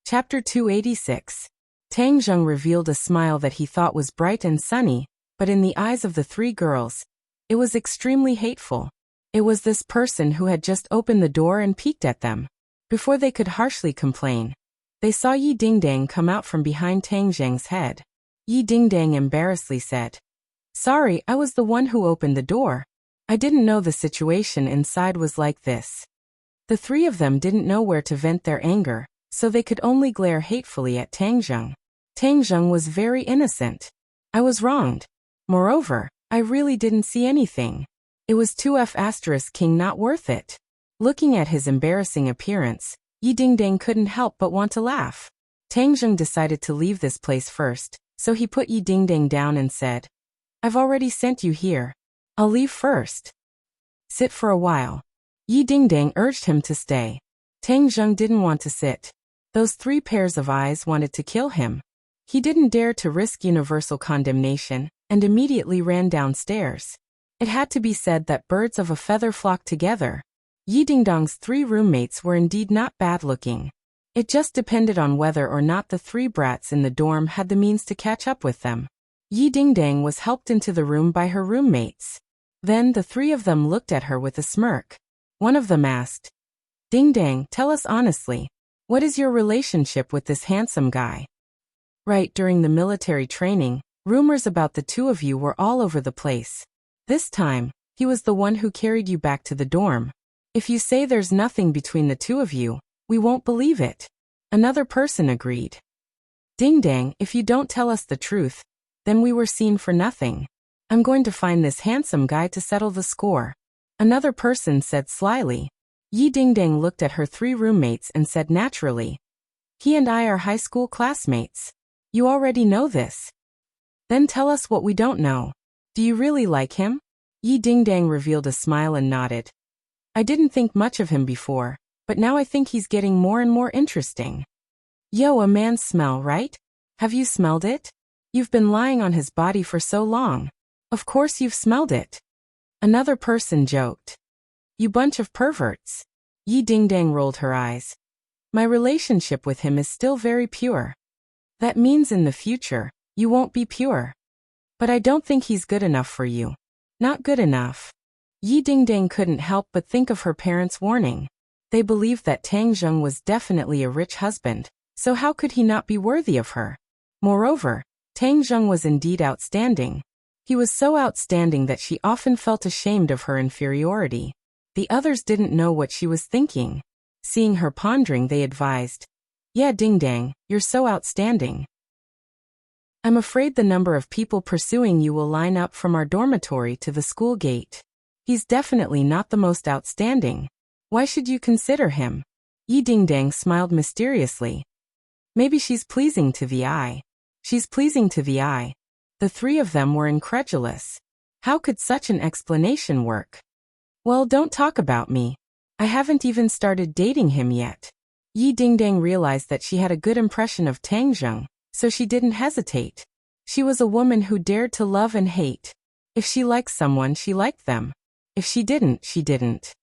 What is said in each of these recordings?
Chapter 286. Tang Zheng revealed a smile that he thought was bright and sunny, but in the eyes of the three girls, it was extremely hateful. It was this person who had just opened the door and peeked at them. Before they could harshly complain, they saw Yi Dingdang come out from behind Tang Zheng's head. Yi Dingdang embarrassedly said, "Sorry, I was the one who opened the door. I didn't know the situation inside was like this." The three of them didn't know where to vent their anger, so they could only glare hatefully at Tang Zheng. Tang Zheng was very innocent. "I was wronged. Moreover, I really didn't see anything. It was 2F** king not worth it." Looking at his embarrassing appearance, Yi Dingdang couldn't help but want to laugh. Tang Zheng decided to leave this place first, so he put Yi Dingdang down and said, "I've already sent you here. I'll leave first. Sit for a while." Yi Dingdang urged him to stay. Tang Zheng didn't want to sit. Those three pairs of eyes wanted to kill him. He didn't dare to risk universal condemnation, and immediately ran downstairs. It had to be said that birds of a feather flock together. Yi Dingdang's three roommates were indeed not bad-looking. It just depended on whether or not the three brats in the dorm had the means to catch up with them. Yi Dingdang was helped into the room by her roommates. Then the three of them looked at her with a smirk. One of them asked, "Dingdang, tell us honestly, what is your relationship with this handsome guy?" Right during the military training, rumors about the two of you were all over the place. This time, he was the one who carried you back to the dorm. If you say there's nothing between the two of you, we won't believe it. Another person agreed. "Dingdang, if you don't tell us the truth, then we were seen for nothing. I'm going to find this handsome guy to settle the score." Another person said slyly. Yi Dingdang looked at her three roommates and said naturally, "He and I are high school classmates. You already know this. Then tell us what we don't know. Do you really like him?" Yi Dingdang revealed a smile and nodded. "I didn't think much of him before, but now I think he's getting more and more interesting." "Yo, a man's smell, right? Have you smelled it? You've been lying on his body for so long. Of course you've smelled it." Another person joked. "You bunch of perverts." Yi Dingdang rolled her eyes. "My relationship with him is still very pure." "That means in the future, you won't be pure." "But I don't think he's good enough for you." "Not good enough." Yi Dingdang couldn't help but think of her parents' warning. They believed that Tang Zheng was definitely a rich husband, so how could he not be worthy of her? Moreover, Tang Zheng was indeed outstanding. He was so outstanding that she often felt ashamed of her inferiority. The others didn't know what she was thinking. Seeing her pondering, they advised, "Yeah, Dingdang, you're so outstanding. I'm afraid the number of people pursuing you will line up from our dormitory to the school gate. He's definitely not the most outstanding. Why should you consider him?" Yi Dingdang smiled mysteriously. "Maybe she's pleasing to the eye." "She's pleasing to the eye." The three of them were incredulous. How could such an explanation work? "Well, don't talk about me. I haven't even started dating him yet." Yi Dingdang realized that she had a good impression of Tang Zheng, so she didn't hesitate. She was a woman who dared to love and hate. If she liked someone, she liked them. If she didn't, she didn't.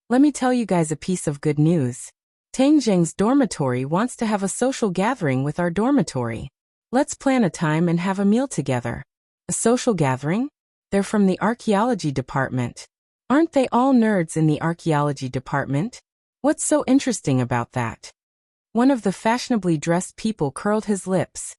"Let me tell you guys a piece of good news. Tang Zheng's dormitory wants to have a social gathering with our dormitory. Let's plan a time and have a meal together." "A social gathering? They're from the archaeology department. Aren't they all nerds in the archaeology department? What's so interesting about that?" One of the fashionably dressed people curled his lips.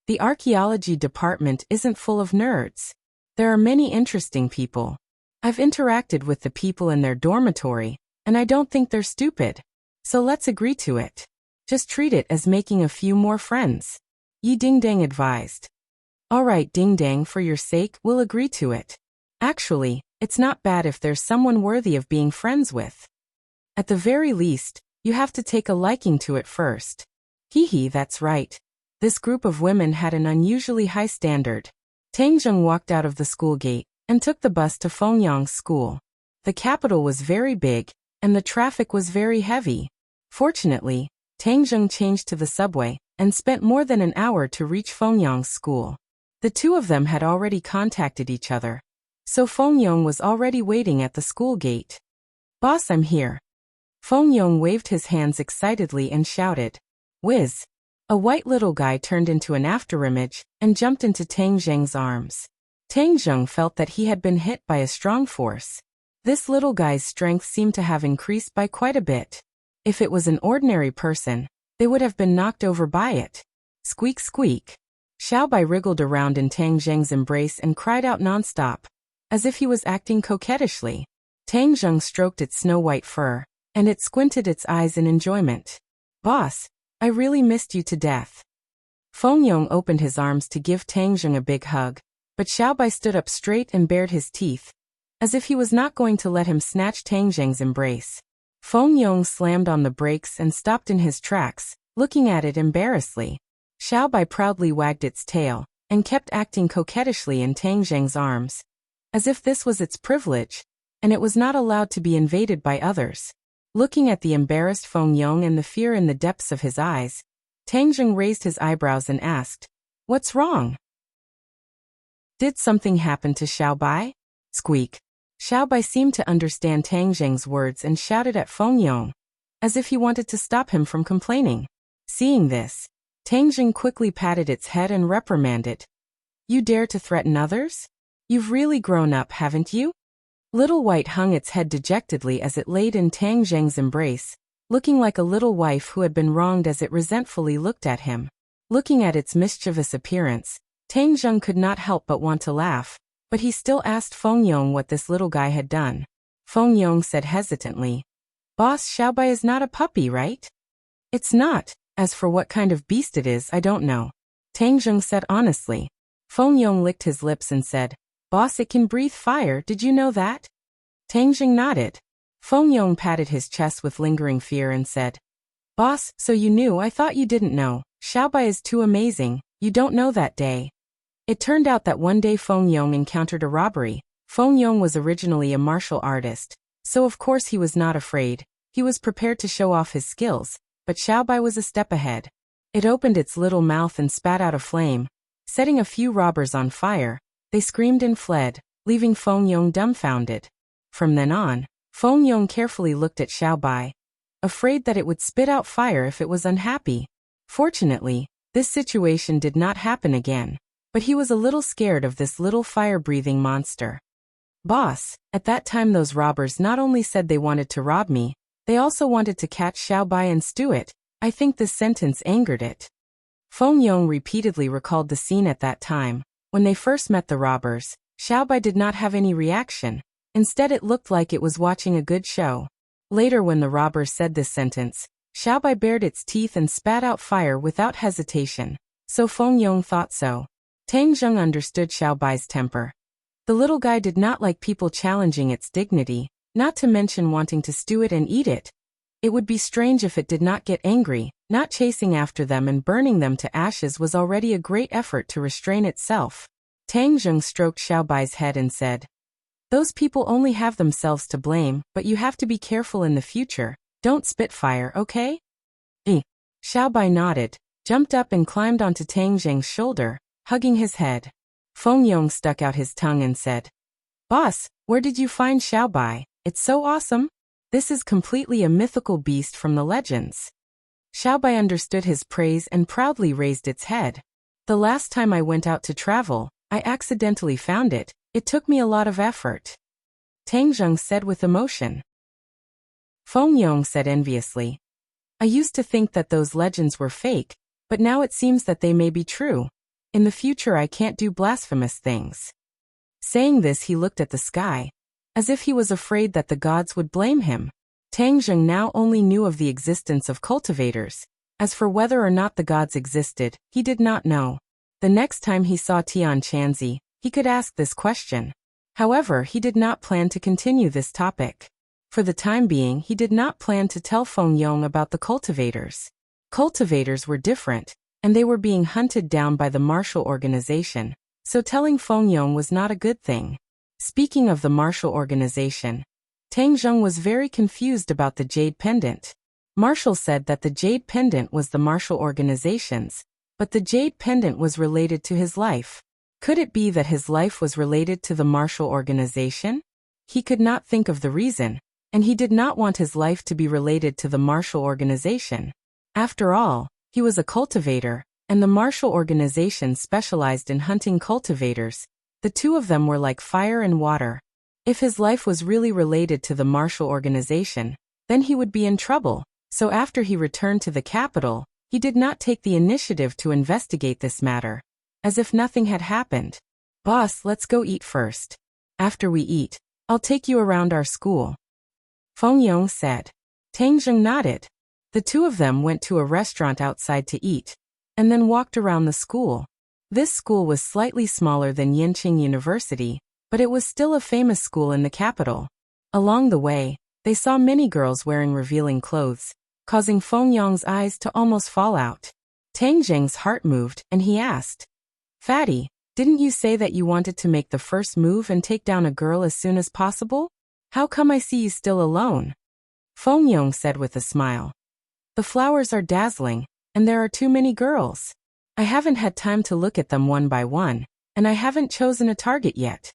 "The archaeology department isn't full of nerds. There are many interesting people. I've interacted with the people in their dormitory, and I don't think they're stupid. So let's agree to it. Just treat it as making a few more friends," Yi Dingdang advised. "All right, Dingdang, for your sake, we'll agree to it. Actually, it's not bad if there's someone worthy of being friends with. At the very least, you have to take a liking to it first." Hee, that's right. This group of women had an unusually high standard. Tang Zheng walked out of the school gate and took the bus to Fengyang's school. The capital was very big, and the traffic was very heavy. Fortunately, Tang Zheng changed to the subway and spent more than an hour to reach Fengyang's school. The two of them had already contacted each other, so Fengyang was already waiting at the school gate. "Boss, I'm here." Fengyang waved his hands excitedly and shouted, Whiz! A white little guy turned into an afterimage and jumped into Tang Zheng's arms. Tang Zheng felt that he had been hit by a strong force. This little guy's strength seemed to have increased by quite a bit. If it was an ordinary person, they would have been knocked over by it. Squeak squeak. Xiaobai wriggled around in Tang Zheng's embrace and cried out nonstop, as if he was acting coquettishly. Tang Zheng stroked its snow-white fur, and it squinted its eyes in enjoyment. Boss, I really missed you to death. Feng Yong opened his arms to give Tang Zheng a big hug, but Xiaobai stood up straight and bared his teeth, as if he was not going to let him snatch Tang Zheng's embrace. Feng Yong slammed on the brakes and stopped in his tracks, looking at it embarrassedly. Xiaobai proudly wagged its tail, and kept acting coquettishly in Tang Zheng's arms, as if this was its privilege, and it was not allowed to be invaded by others. Looking at the embarrassed Feng Yong and the fear in the depths of his eyes, Tang Zheng raised his eyebrows and asked, "What's wrong? Did something happen to Xiaobai?" Squeak. Xiaobai seemed to understand Tang Zheng's words and shouted at Feng Yong, as if he wanted to stop him from complaining. Seeing this, Tang Zheng quickly patted its head and reprimanded. "You dare to threaten others? You've really grown up, haven't you?" Little White hung its head dejectedly as it laid in Tang Zheng's embrace, looking like a little wife who had been wronged as it resentfully looked at him. Looking at its mischievous appearance, Tang Zheng could not help but want to laugh, but he still asked Feng Yong what this little guy had done. Feng Yong said hesitantly, "Boss, Xiaobai is not a puppy, right?" "It's not. As for what kind of beast it is, I don't know," Tang Zheng said honestly. Feng Yong licked his lips and said, "Boss, it can breathe fire, did you know that?" Tang Zheng nodded. Feng Yong patted his chest with lingering fear and said, "Boss, so you knew? I thought you didn't know. Xiaobai is too amazing, you don't know that day." It turned out that one day Feng Yong encountered a robbery. Feng Yong was originally a martial artist, so of course he was not afraid. He was prepared to show off his skills, but Xiaobai was a step ahead. It opened its little mouth and spat out a flame, setting a few robbers on fire. They screamed and fled, leaving Feng Yong dumbfounded. From then on, Feng Yong carefully looked at Xiaobai, afraid that it would spit out fire if it was unhappy. Fortunately, this situation did not happen again, but he was a little scared of this little fire-breathing monster. "Boss, at that time those robbers not only said they wanted to rob me, they also wanted to catch Xiaobai and stew it. I think this sentence angered it." Feng Yong repeatedly recalled the scene at that time. When they first met the robbers, Xiaobai did not have any reaction. Instead, it looked like it was watching a good show. Later, when the robbers said this sentence, Xiaobai bared its teeth and spat out fire without hesitation. So Feng Yong thought so. Tang Zheng understood Xiaobai's temper. The little guy did not like people challenging its dignity, not to mention wanting to stew it and eat it. It would be strange if it did not get angry. Not chasing after them and burning them to ashes was already a great effort to restrain itself. Tang Zheng stroked Xiaobai's head and said, "Those people only have themselves to blame, but you have to be careful in the future. Don't spit fire, okay?" Xiaobai nodded, jumped up and climbed onto Tang Zheng's shoulder, hugging his head. Feng Yong stuck out his tongue and said, "Boss, where did you find Xiaobai? It's so awesome. This is completely a mythical beast from the legends." Xiaobai understood his praise and proudly raised its head. "The last time I went out to travel, I accidentally found it. It took me a lot of effort," Tang Zheng said with emotion. Feng Yong said enviously, "I used to think that those legends were fake, but now it seems that they may be true. In the future I can't do blasphemous things." Saying this, he looked at the sky, as if he was afraid that the gods would blame him. Tang Zheng now only knew of the existence of cultivators. As for whether or not the gods existed, he did not know. The next time he saw Tian Chanzi, he could ask this question. However, he did not plan to continue this topic. For the time being, he did not plan to tell Feng Yong about the cultivators. Cultivators were different, and they were being hunted down by the martial organization, so telling Feng Yong was not a good thing. Speaking of the martial organization, Tang Zheng was very confused about the Jade Pendant. Marshall said that the Jade Pendant was the martial organization's, but the Jade Pendant was related to his life. Could it be that his life was related to the martial organization? He could not think of the reason, and he did not want his life to be related to the martial organization. After all, He was a cultivator, and the martial organization specialized in hunting cultivators. The two of them were like fire and water. If his life was really related to the martial organization, then he would be in trouble. So after he returned to the capital, he did not take the initiative to investigate this matter. As if nothing had happened. Boss, let's go eat first. After we eat, I'll take you around our school. Feng Yong said. Tang Zheng nodded. The two of them went to a restaurant outside to eat, and then walked around the school. This school was slightly smaller than Yinqing University, but it was still a famous school in the capital. Along the way, they saw many girls wearing revealing clothes, causing Feng Yong's eyes to almost fall out. Tang Zheng's heart moved, and he asked, Fatty, didn't you say that you wanted to make the first move and take down a girl as soon as possible? How come I see you still alone? Feng Yong said with a smile. The flowers are dazzling, and there are too many girls. I haven't had time to look at them one by one, and I haven't chosen a target yet.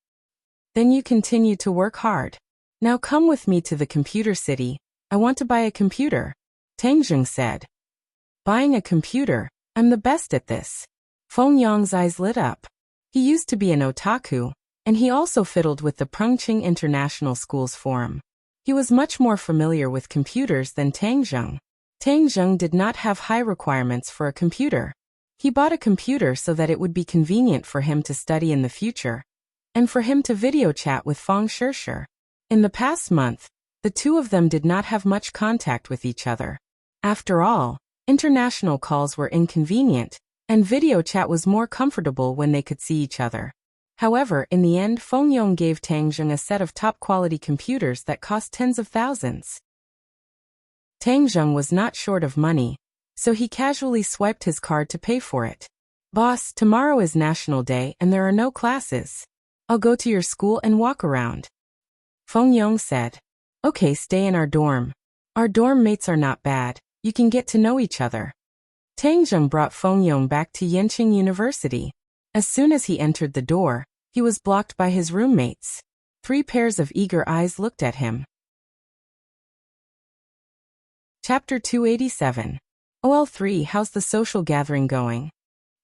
Then you continue to work hard. Now come with me to the computer city. I want to buy a computer, Tang Zheng said. Buying a computer? I'm the best at this. Feng Yong's eyes lit up. He used to be an otaku, and he also fiddled with the Pengqing International Schools Forum. He was much more familiar with computers than Tang Zheng. Tang Zheng did not have high requirements for a computer. He bought a computer so that it would be convenient for him to study in the future, and for him to video chat with Feng Shishir. In the past month, the two of them did not have much contact with each other. After all, international calls were inconvenient, and video chat was more comfortable when they could see each other. However, in the end, Feng Yong gave Tang Zheng a set of top-quality computers that cost tens of thousands. Tang Zheng was not short of money, so he casually swiped his card to pay for it. Boss, tomorrow is National Day and there are no classes. I'll go to your school and walk around. Feng Yong said. Okay, stay in our dorm. Our dorm mates are not bad, you can get to know each other. Tang Zheng brought Feng Yong back to Yinqing University. As soon as he entered the door, he was blocked by his roommates. 3 pairs of eager eyes looked at him. Chapter 287. OL3, how's the social gathering going?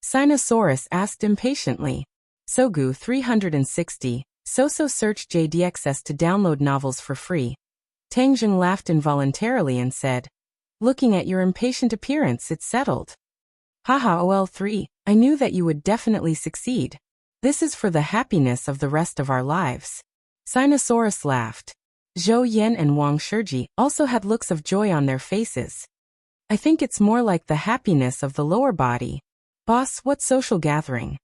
Sinosaurus asked impatiently. Sogu 360, Soso search JDXS to download novels for free. Tang Zheng laughed involuntarily and said, looking at your impatient appearance, it's settled. Haha OL3, I knew that you would definitely succeed. This is for the happiness of the rest of our lives. Sinosaurus laughed. Zhou Yan and Wang Shiji also had looks of joy on their faces. I think it's more like the happiness of the lower body. Boss, what social gathering?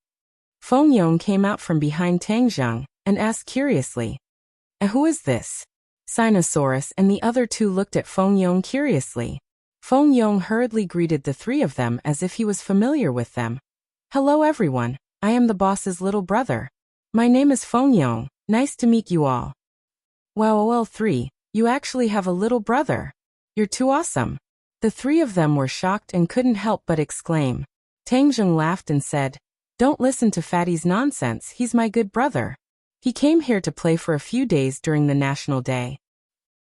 Feng Yong came out from behind Tang Zheng and asked curiously. Who is this? Sinosaurus and the other two looked at Feng Yong curiously. Feng Yong hurriedly greeted the 3 of them as if he was familiar with them. Hello everyone, I am the boss's little brother. My name is Feng Yong, nice to meet you all. Wow OL3, you actually have a little brother. You're too awesome. The 3 of them were shocked and couldn't help but exclaim. Tang Zheng laughed and said, don't listen to Fatty's nonsense, he's my good brother. He came here to play for a few days during the National Day.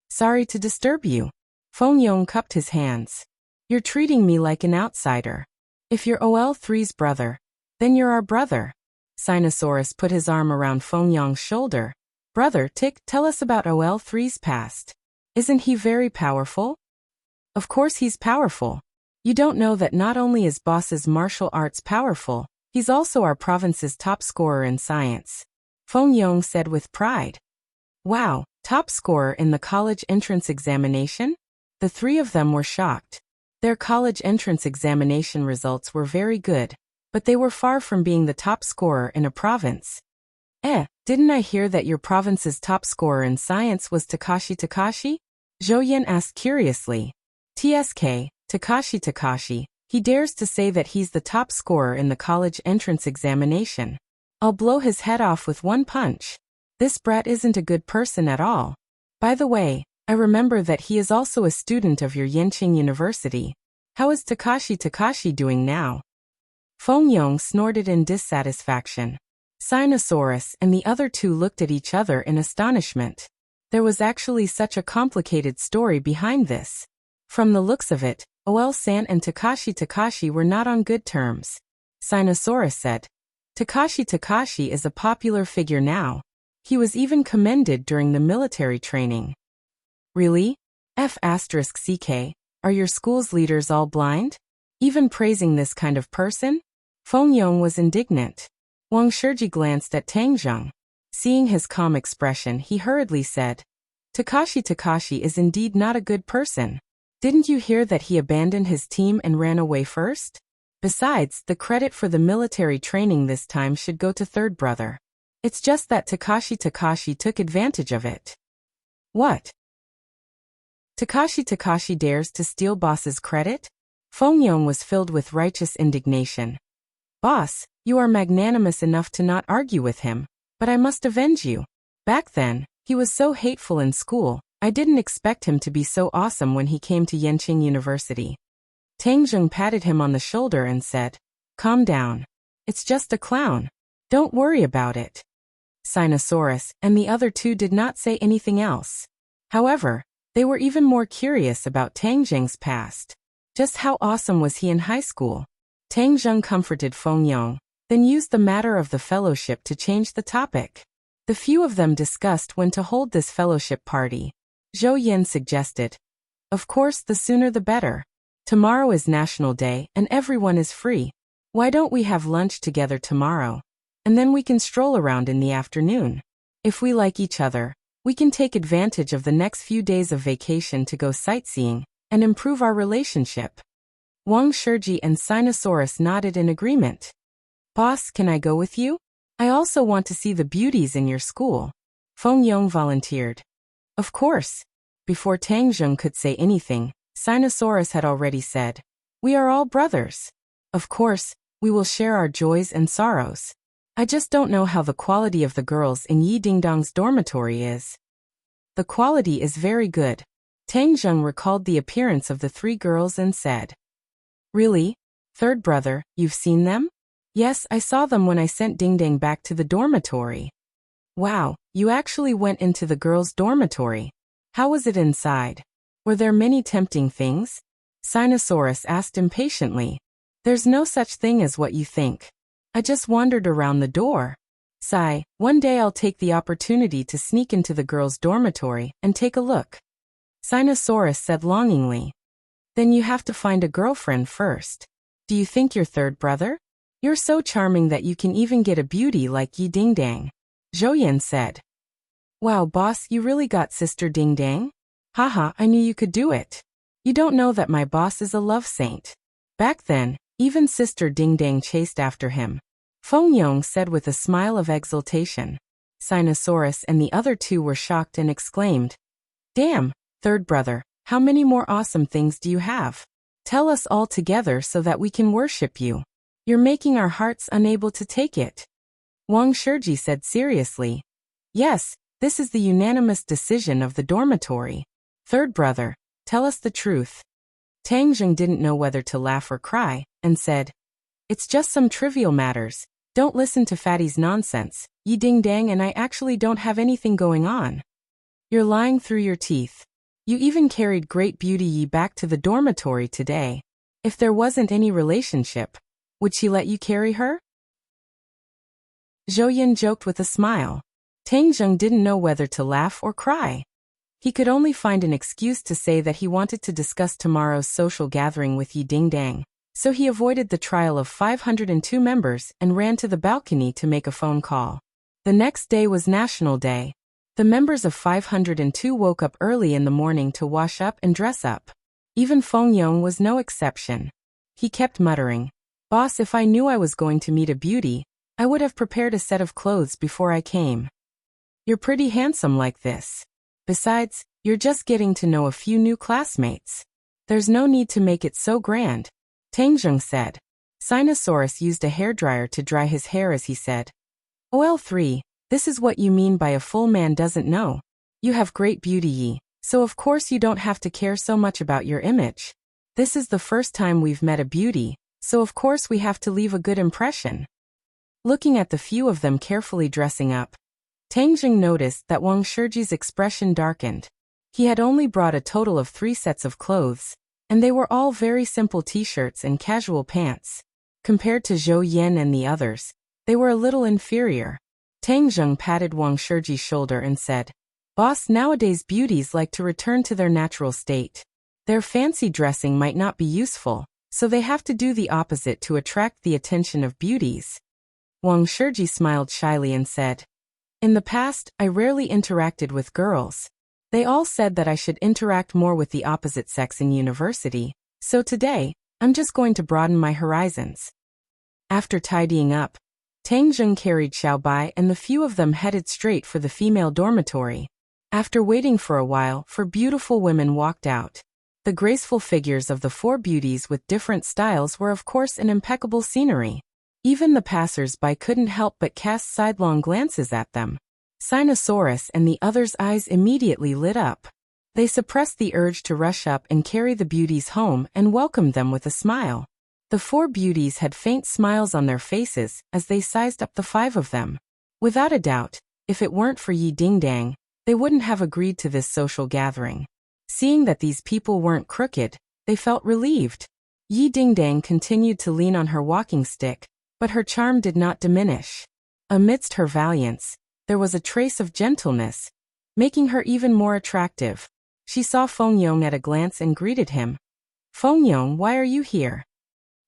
Sorry to disturb you. Feng Yong cupped his hands. You're treating me like an outsider. If you're OL3's brother, then you're our brother. Sinosaurus put his arm around Feng Yong's shoulder. Brother Tick, tell us about OL3's past. Isn't he very powerful? Of course he's powerful. You don't know that not only is boss's martial arts powerful, he's also our province's top scorer in science. Feng Yong said with pride. Wow, top scorer in the college entrance examination? The 3 of them were shocked. Their college entrance examination results were very good, but they were far from being the top scorer in a province. Didn't I hear that your province's top scorer in science was Takashi? Zhou asked curiously. Takashi, he dares to say that he's the top scorer in the college entrance examination. I'll blow his head off with one punch. This brat isn't a good person at all. By the way, I remember that he is also a student of your Yinqing University. How is Takashi doing now? Feng Yong snorted in dissatisfaction. Sinosaurus and the other 2 looked at each other in astonishment. There was actually such a complicated story behind this. From the looks of it, OL-san and Takashi were not on good terms. Sinosaurus said. Takashi is a popular figure now. He was even commended during the military training. Really? F***CK, are your school's leaders all blind? Even praising this kind of person? Feng Yong was indignant. Wang Shiji glanced at Tang Zheng. Seeing his calm expression, he hurriedly said, Takashi is indeed not a good person. Didn't you hear that he abandoned his team and ran away first? Besides, the credit for the military training this time should go to third brother. It's just that Takashi took advantage of it. What? Takashi dares to steal boss's credit? Feng Yong was filled with righteous indignation. Boss, you are magnanimous enough to not argue with him, but I must avenge you. Back then, he was so hateful in school, I didn't expect him to be so awesome when he came to Yenqing University. Tang Zheng patted him on the shoulder and said, Calm down. It's just a clown. Don't worry about it. Sinosaurus and the other two did not say anything else. However, they were even more curious about Tang Zheng's past. Just how awesome was he in high school? Tang Zheng comforted Feng Yong, then used the matter of the fellowship to change the topic. The few of them discussed when to hold this fellowship party. Zhou Yin suggested, Of course, the sooner the better. Tomorrow is National Day and everyone is free. Why don't we have lunch together tomorrow? And then we can stroll around in the afternoon. If we like each other, we can take advantage of the next few days of vacation to go sightseeing and improve our relationship. Wang Shiji and Sinosaurus nodded in agreement. Boss, can I go with you? I also want to see the beauties in your school. Feng Yong volunteered. Of course. Before Tang Zheng could say anything, Sinosaurus had already said, We are all brothers. Of course, we will share our joys and sorrows. I just don't know how the quality of the girls in Yi Dingdong's dormitory is. The quality is very good. Tang Zheng recalled the appearance of the three girls and said, Really? Third brother, you've seen them? Yes, I saw them when I sent Dingdang back to the dormitory. Wow, you actually went into the girls' dormitory. How was it inside? Were there many tempting things? Sinosaurus asked impatiently. There's no such thing as what you think. I just wandered around the door. Sigh, one day I'll take the opportunity to sneak into the girls' dormitory and take a look. Sinosaurus said longingly. Then you have to find a girlfriend first. Do you think you're third brother? You're so charming that you can even get a beauty like Yi Dingdang. Zhou said. Wow, boss, you really got sister Dingdang? Haha, I knew you could do it. You don't know that my boss is a love saint. Back then, even sister Dingdang chased after him. Feng Yong said with a smile of exultation. Sinosaurus and the other two were shocked and exclaimed, Damn, third brother, how many more awesome things do you have? Tell us all together so that we can worship you. You're making our hearts unable to take it. Wang Shiji said seriously. Yes, this is the unanimous decision of the dormitory. Third brother, tell us the truth. Tang Zheng didn't know whether to laugh or cry, and said, It's just some trivial matters. Don't listen to Fatty's nonsense. Yi Dingdang and I actually don't have anything going on. You're lying through your teeth. You even carried Great Beauty Yi back to the dormitory today. If there wasn't any relationship, would she let you carry her? Zhou Yin joked with a smile. Tang Zheng didn't know whether to laugh or cry. He could only find an excuse to say that he wanted to discuss tomorrow's social gathering with Yi Dingdang, so he avoided the trial of 502 members and ran to the balcony to make a phone call. The next day was National Day. The members of 502 woke up early in the morning to wash up and dress up. Even Feng Yong was no exception. He kept muttering, Boss, if I knew I was going to meet a beauty, I would have prepared a set of clothes before I came. You're pretty handsome like this. Besides, you're just getting to know a few new classmates. There's no need to make it so grand. Tang Zheng said. Sinosaurus used a hairdryer to dry his hair as he said, OL3, this is what you mean by a full man doesn't know. You have great beauty Yi, so of course you don't have to care so much about your image. This is the first time we've met a beauty, so of course we have to leave a good impression. Looking at the few of them carefully dressing up, Tang Zheng noticed that Wang Shiji's expression darkened. He had only brought a total of 3 sets of clothes, and they were all very simple t-shirts and casual pants. Compared to Zhou Yan and the others, they were a little inferior. Tang Zheng patted Wang Shiji shoulder and said, "Boss, nowadays beauties like to return to their natural state. Their fancy dressing might not be useful, so they have to do the opposite to attract the attention of beauties." Wang Shiji smiled shyly and said, "In the past, I rarely interacted with girls. They all said that I should interact more with the opposite sex in university, so today, I'm just going to broaden my horizons." After tidying up, Tang Zheng carried Xiaobai and the few of them headed straight for the female dormitory. After waiting for a while, 4 beautiful women walked out. The graceful figures of the 4 beauties with different styles were of course an impeccable scenery. Even the passers-by couldn't help but cast sidelong glances at them. Sinosaurus and the others' eyes immediately lit up. They suppressed the urge to rush up and carry the beauties home and welcomed them with a smile. The 4 beauties had faint smiles on their faces as they sized up the 5 of them. Without a doubt, if it weren't for Yi Dingdang, they wouldn't have agreed to this social gathering. Seeing that these people weren't crooked, they felt relieved. Yi Dingdang continued to lean on her walking stick, but her charm did not diminish. Amidst her valiance, there was a trace of gentleness, making her even more attractive. She saw Feng Yong at a glance and greeted him. "Feng Yong, why are you here?"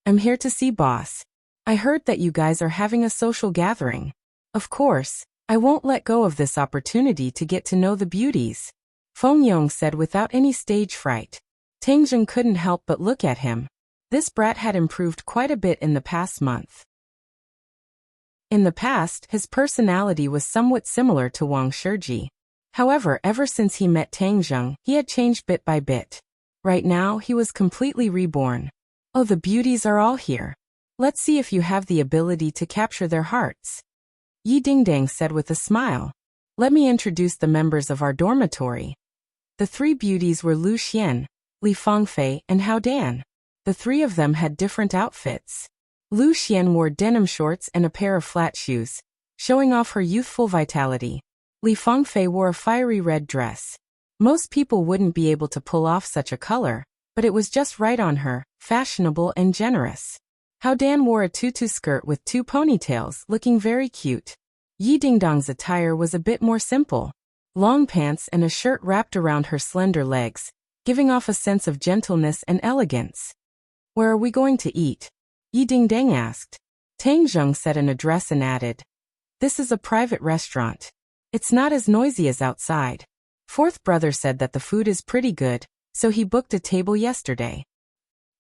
"I'm here to see boss. I heard that you guys are having a social gathering. Of course, I won't let go of this opportunity to get to know the beauties," Feng Yong said without any stage fright. Tang Zheng couldn't help but look at him. This brat had improved quite a bit in the past month. In the past, his personality was somewhat similar to Wang Shiji. However, ever since he met Tang Zheng, he had changed bit by bit. Right now, he was completely reborn. "Oh, the beauties are all here. Let's see if you have the ability to capture their hearts," Yi Dingdang said with a smile. "Let me introduce the members of our dormitory." The 3 beauties were Lu Xian, Li Fangfei, and Hao Dan. The 3 of them had different outfits. Lu Xian wore denim shorts and a pair of flat shoes, showing off her youthful vitality. Li Fangfei wore a fiery red dress. Most people wouldn't be able to pull off such a color, but it was just right on her, fashionable and generous. Hao Dan wore a tutu skirt with 2 ponytails, looking very cute. Yi Dingdang's attire was a bit more simple. Long pants and a shirt wrapped around her slender legs, giving off a sense of gentleness and elegance. "Where are we going to eat?" Yi Dingdang asked. Tang Zheng said an address and added, "This is a private restaurant. It's not as noisy as outside." Fourth brother said that the food is pretty good, so he booked a table yesterday.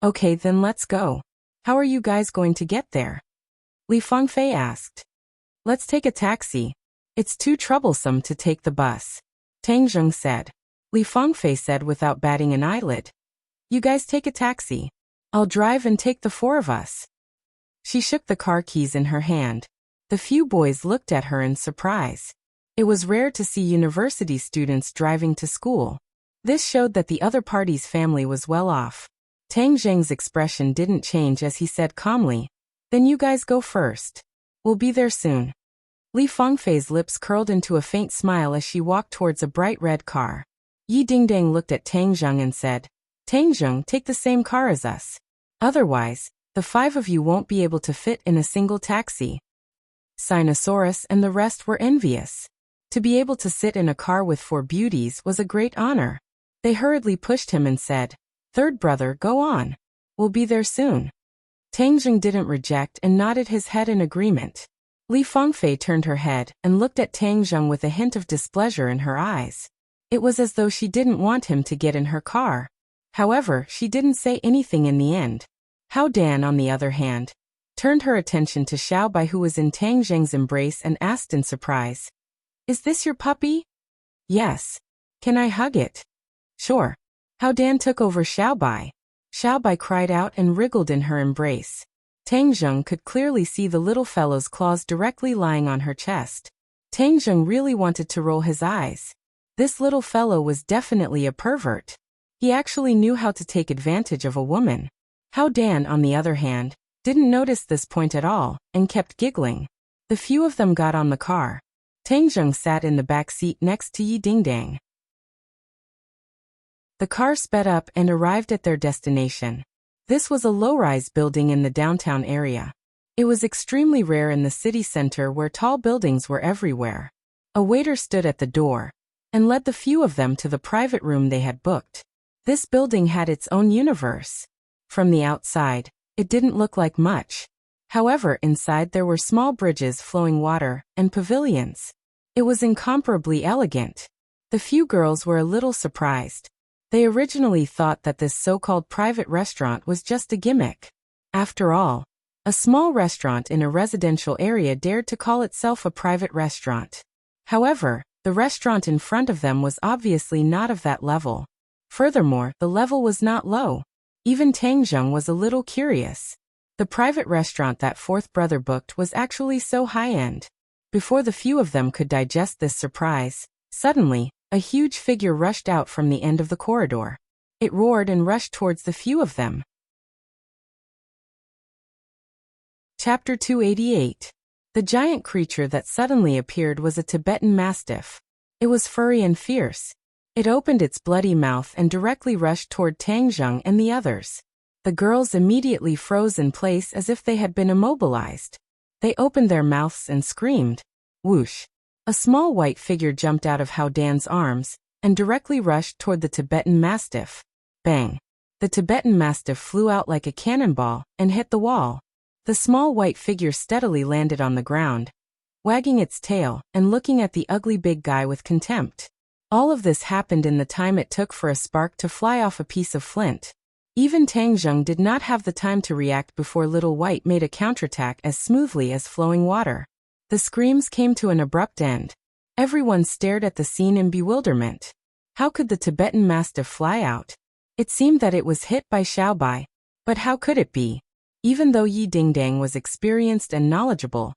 "Okay, then let's go. How are you guys going to get there?" Li Fangfei asked. "Let's take a taxi. It's too troublesome to take the bus," Tang Zheng said. Li Fangfei said without batting an eyelid. "You guys take a taxi. I'll drive and take the 4 of us." She shook the car keys in her hand. The few boys looked at her in surprise. It was rare to see university students driving to school. This showed that the other party's family was well off. Tang Zheng's expression didn't change as he said calmly, "Then you guys go first. We'll be there soon." Li Fangfei's lips curled into a faint smile as she walked towards a bright red car. Yi Dingdang looked at Tang Zheng and said, "Tang Zheng, take the same car as us. Otherwise, the 5 of you won't be able to fit in a single taxi." Sinosaurus and the rest were envious. To be able to sit in a car with 4 beauties was a great honor. They hurriedly pushed him and said, "Third brother, go on. We'll be there soon." Tang Zheng didn't reject and nodded his head in agreement. Li Fangfei turned her head and looked at Tang Zheng with a hint of displeasure in her eyes. It was as though she didn't want him to get in her car. However, she didn't say anything in the end. Hao Dan, on the other hand, turned her attention to Xiaobai, who was in Tang Zheng's embrace, and asked in surprise, "Is this your puppy?" "Yes. Can I hug it?" "Sure." Hao Dan took over Xiaobai. Xiaobai cried out and wriggled in her embrace. Tang Zheng could clearly see the little fellow's claws directly lying on her chest. Tang Zheng really wanted to roll his eyes. This little fellow was definitely a pervert. He actually knew how to take advantage of a woman. Hao Dan, on the other hand, didn't notice this point at all, and kept giggling. The few of them got on the car. Tang Zheng sat in the back seat next to Yi Dingdang. The car sped up and arrived at their destination. This was a low-rise building in the downtown area. It was extremely rare in the city center where tall buildings were everywhere. A waiter stood at the door and led the few of them to the private room they had booked. This building had its own universe. From the outside, it didn't look like much. However, inside there were small bridges, flowing water, and pavilions. It was incomparably elegant. The few girls were a little surprised. They originally thought that this so-called private restaurant was just a gimmick. After all, a small restaurant in a residential area dared to call itself a private restaurant. However, the restaurant in front of them was obviously not of that level. Furthermore, the level was not low. Even Tang Zheng was a little curious. The private restaurant that fourth brother booked was actually so high-end. Before the few of them could digest this surprise, suddenly, a huge figure rushed out from the end of the corridor. It roared and rushed towards the few of them. Chapter 288. The giant creature that suddenly appeared was a Tibetan mastiff. It was furry and fierce. It opened its bloody mouth and directly rushed toward Tang Zheng and the others. The girls immediately froze in place as if they had been immobilized. They opened their mouths and screamed. Whoosh! A small white figure jumped out of Hao Dan's arms and directly rushed toward the Tibetan mastiff. Bang! The Tibetan mastiff flew out like a cannonball and hit the wall. The small white figure steadily landed on the ground, wagging its tail and looking at the ugly big guy with contempt. All of this happened in the time it took for a spark to fly off a piece of flint. Even Tang Zheng did not have the time to react before Little White made a counterattack as smoothly as flowing water. The screams came to an abrupt end. Everyone stared at the scene in bewilderment. How could the Tibetan mastiff fly out? It seemed that it was hit by Xiaobai, but how could it be? Even though Yi Dingdang was experienced and knowledgeable,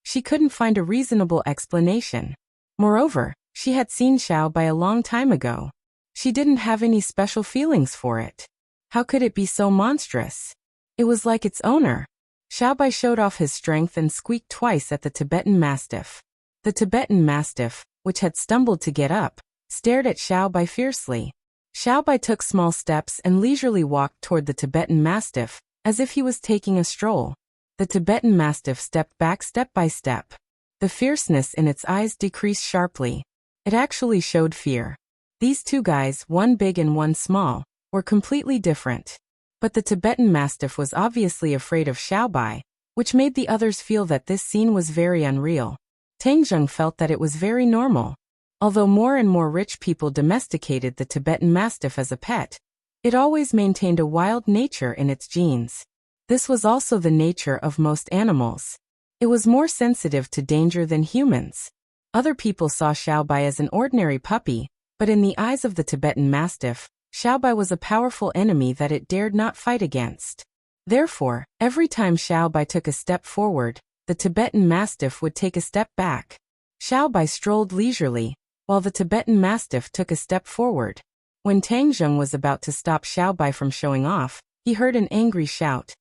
she couldn't find a reasonable explanation. Moreover, she had seen Xiaobai a long time ago. She didn't have any special feelings for it. How could it be so monstrous? It was like its owner. Xiaobai showed off his strength and squeaked twice at the Tibetan mastiff. The Tibetan mastiff, which had stumbled to get up, stared at Xiaobai fiercely. Xiaobai took small steps and leisurely walked toward the Tibetan mastiff, as if he was taking a stroll. The Tibetan mastiff stepped back step by step. The fierceness in its eyes decreased sharply. It actually showed fear. These two guys, one big and one small, were completely different. But the Tibetan mastiff was obviously afraid of Xiaobai, which made the others feel that this scene was very unreal. Tang Zheng felt that it was very normal. Although more and more rich people domesticated the Tibetan mastiff as a pet, it always maintained a wild nature in its genes. This was also the nature of most animals. It was more sensitive to danger than humans. Other people saw Xiaobai as an ordinary puppy, but in the eyes of the Tibetan mastiff, Xiaobai was a powerful enemy that it dared not fight against. Therefore, every time Xiaobai took a step forward, the Tibetan mastiff would take a step back. Xiaobai strolled leisurely, while the Tibetan mastiff took a step forward. When Tang Zheng was about to stop Xiaobai from showing off, he heard an angry shout.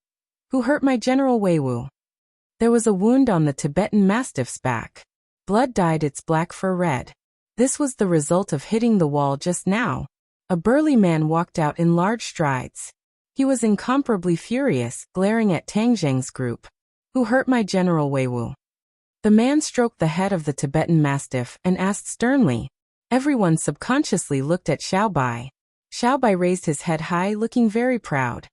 Who hurt my General Weiwu? There was a wound on the Tibetan mastiff's back. Blood dyed its black fur red. This was the result of hitting the wall just now. A burly man walked out in large strides. He was incomparably furious, glaring at Tang Zheng's group. Who hurt my General Weiwu? The man stroked the head of the Tibetan mastiff and asked sternly. Everyone subconsciously looked at Xiaobai. Xiaobai raised his head high, looking very proud.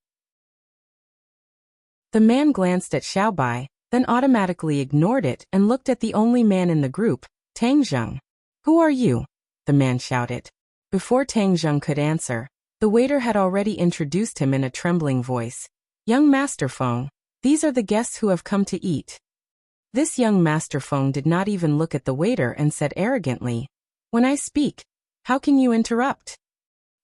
The man glanced at Xiaobai, then automatically ignored it and looked at the only man in the group, Tang Zheng. Who are you? The man shouted. Before Tang Zheng could answer, the waiter had already introduced him in a trembling voice. Young Master Feng, these are the guests who have come to eat. This young Master Feng did not even look at the waiter and said arrogantly, When I speak, how can you interrupt?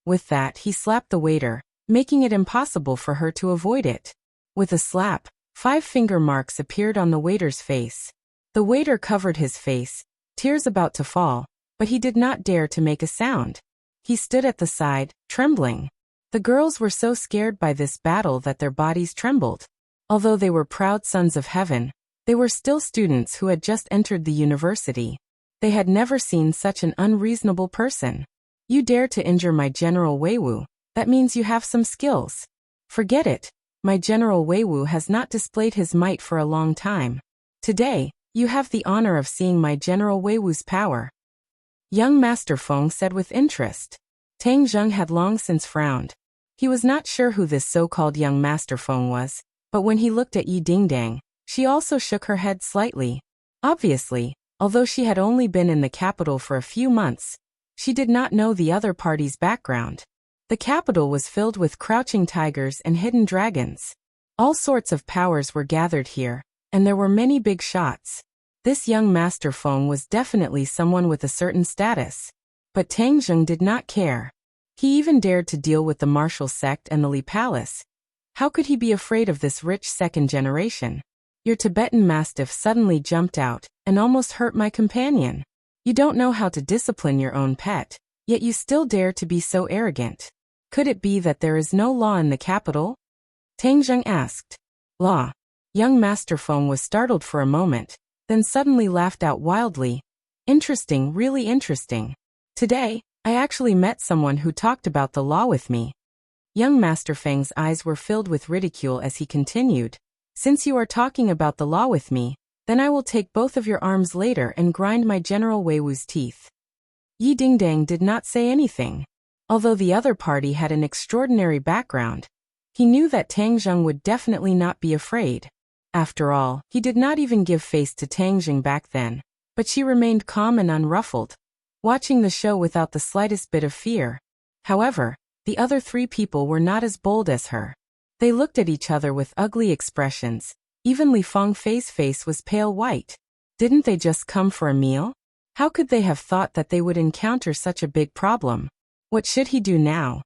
With that, he slapped the waiter, making it impossible for her to avoid it. With a slap, 5 finger marks appeared on the waiter's face. The waiter covered his face, tears about to fall, but he did not dare to make a sound. He stood at the side, trembling. The girls were so scared by this battle that their bodies trembled. Although they were proud sons of heaven, they were still students who had just entered the university. They had never seen such an unreasonable person. You dare to injure my General Weiwu, that means you have some skills. Forget it, my General Weiwu has not displayed his might for a long time. Today, you have the honor of seeing my General Weiwu's power. Young Master Feng said with interest. Tang Zheng had long since frowned. He was not sure who this so-called young Master Feng was, but when he looked at Yi Dingdang, she also shook her head slightly. Obviously, although she had only been in the capital for a few months, she did not know the other party's background. The capital was filled with crouching tigers and hidden dragons. All sorts of powers were gathered here, and there were many big shots. This young Master Feng was definitely someone with a certain status. But Tang Zheng did not care. He even dared to deal with the martial sect and the Li Palace. How could he be afraid of this rich second generation? Your Tibetan Mastiff suddenly jumped out and almost hurt my companion. You don't know how to discipline your own pet, yet you still dare to be so arrogant. Could it be that there is no law in the capital? Tang Zheng asked. Law? Young Master Feng was startled for a moment, then suddenly laughed out wildly. Interesting, really interesting. Today, I actually met someone who talked about the law with me. Young Master Feng's eyes were filled with ridicule as he continued. Since you are talking about the law with me, then I will take both of your arms later and grind my General Weiwu's teeth. Yi Dingdang did not say anything. Although the other party had an extraordinary background, he knew that Tang Zheng would definitely not be afraid. After all, he did not even give face to Tang Zheng back then, but she remained calm and unruffled, watching the show without the slightest bit of fear. However, the other three people were not as bold as her. They looked at each other with ugly expressions. Even Li Fengfei's face was pale white. Didn't they just come for a meal? How could they have thought that they would encounter such a big problem? What should he do now?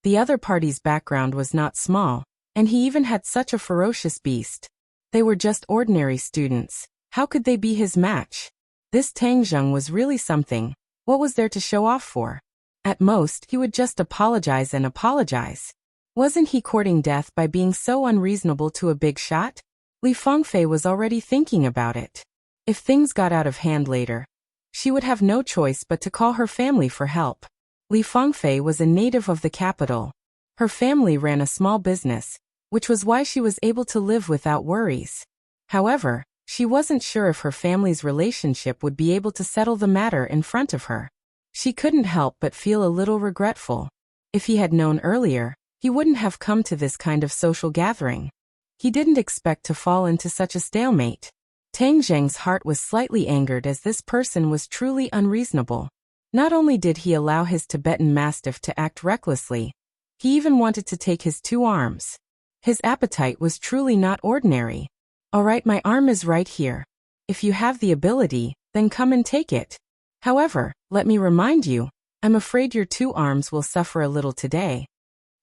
The other party's background was not small, and he even had such a ferocious beast. They were just ordinary students. How could they be his match? This Tang Zheng was really something. What was there to show off for? At most, he would just apologize and apologize. Wasn't he courting death by being so unreasonable to a big shot? Li Fengfei was already thinking about it. If things got out of hand later, she would have no choice but to call her family for help. Li Fengfei was a native of the capital. Her family ran a small business, which was why she was able to live without worries. However, she wasn't sure if her family's relationship would be able to settle the matter in front of her. She couldn't help but feel a little regretful. If he had known earlier, he wouldn't have come to this kind of social gathering. He didn't expect to fall into such a stalemate. Tang Zheng's heart was slightly angered as this person was truly unreasonable. Not only did he allow his Tibetan Mastiff to act recklessly, he even wanted to take his 2 arms. His appetite was truly not ordinary. Alright, my arm is right here. If you have the ability, then come and take it. However, let me remind you, I'm afraid your 2 arms will suffer a little today.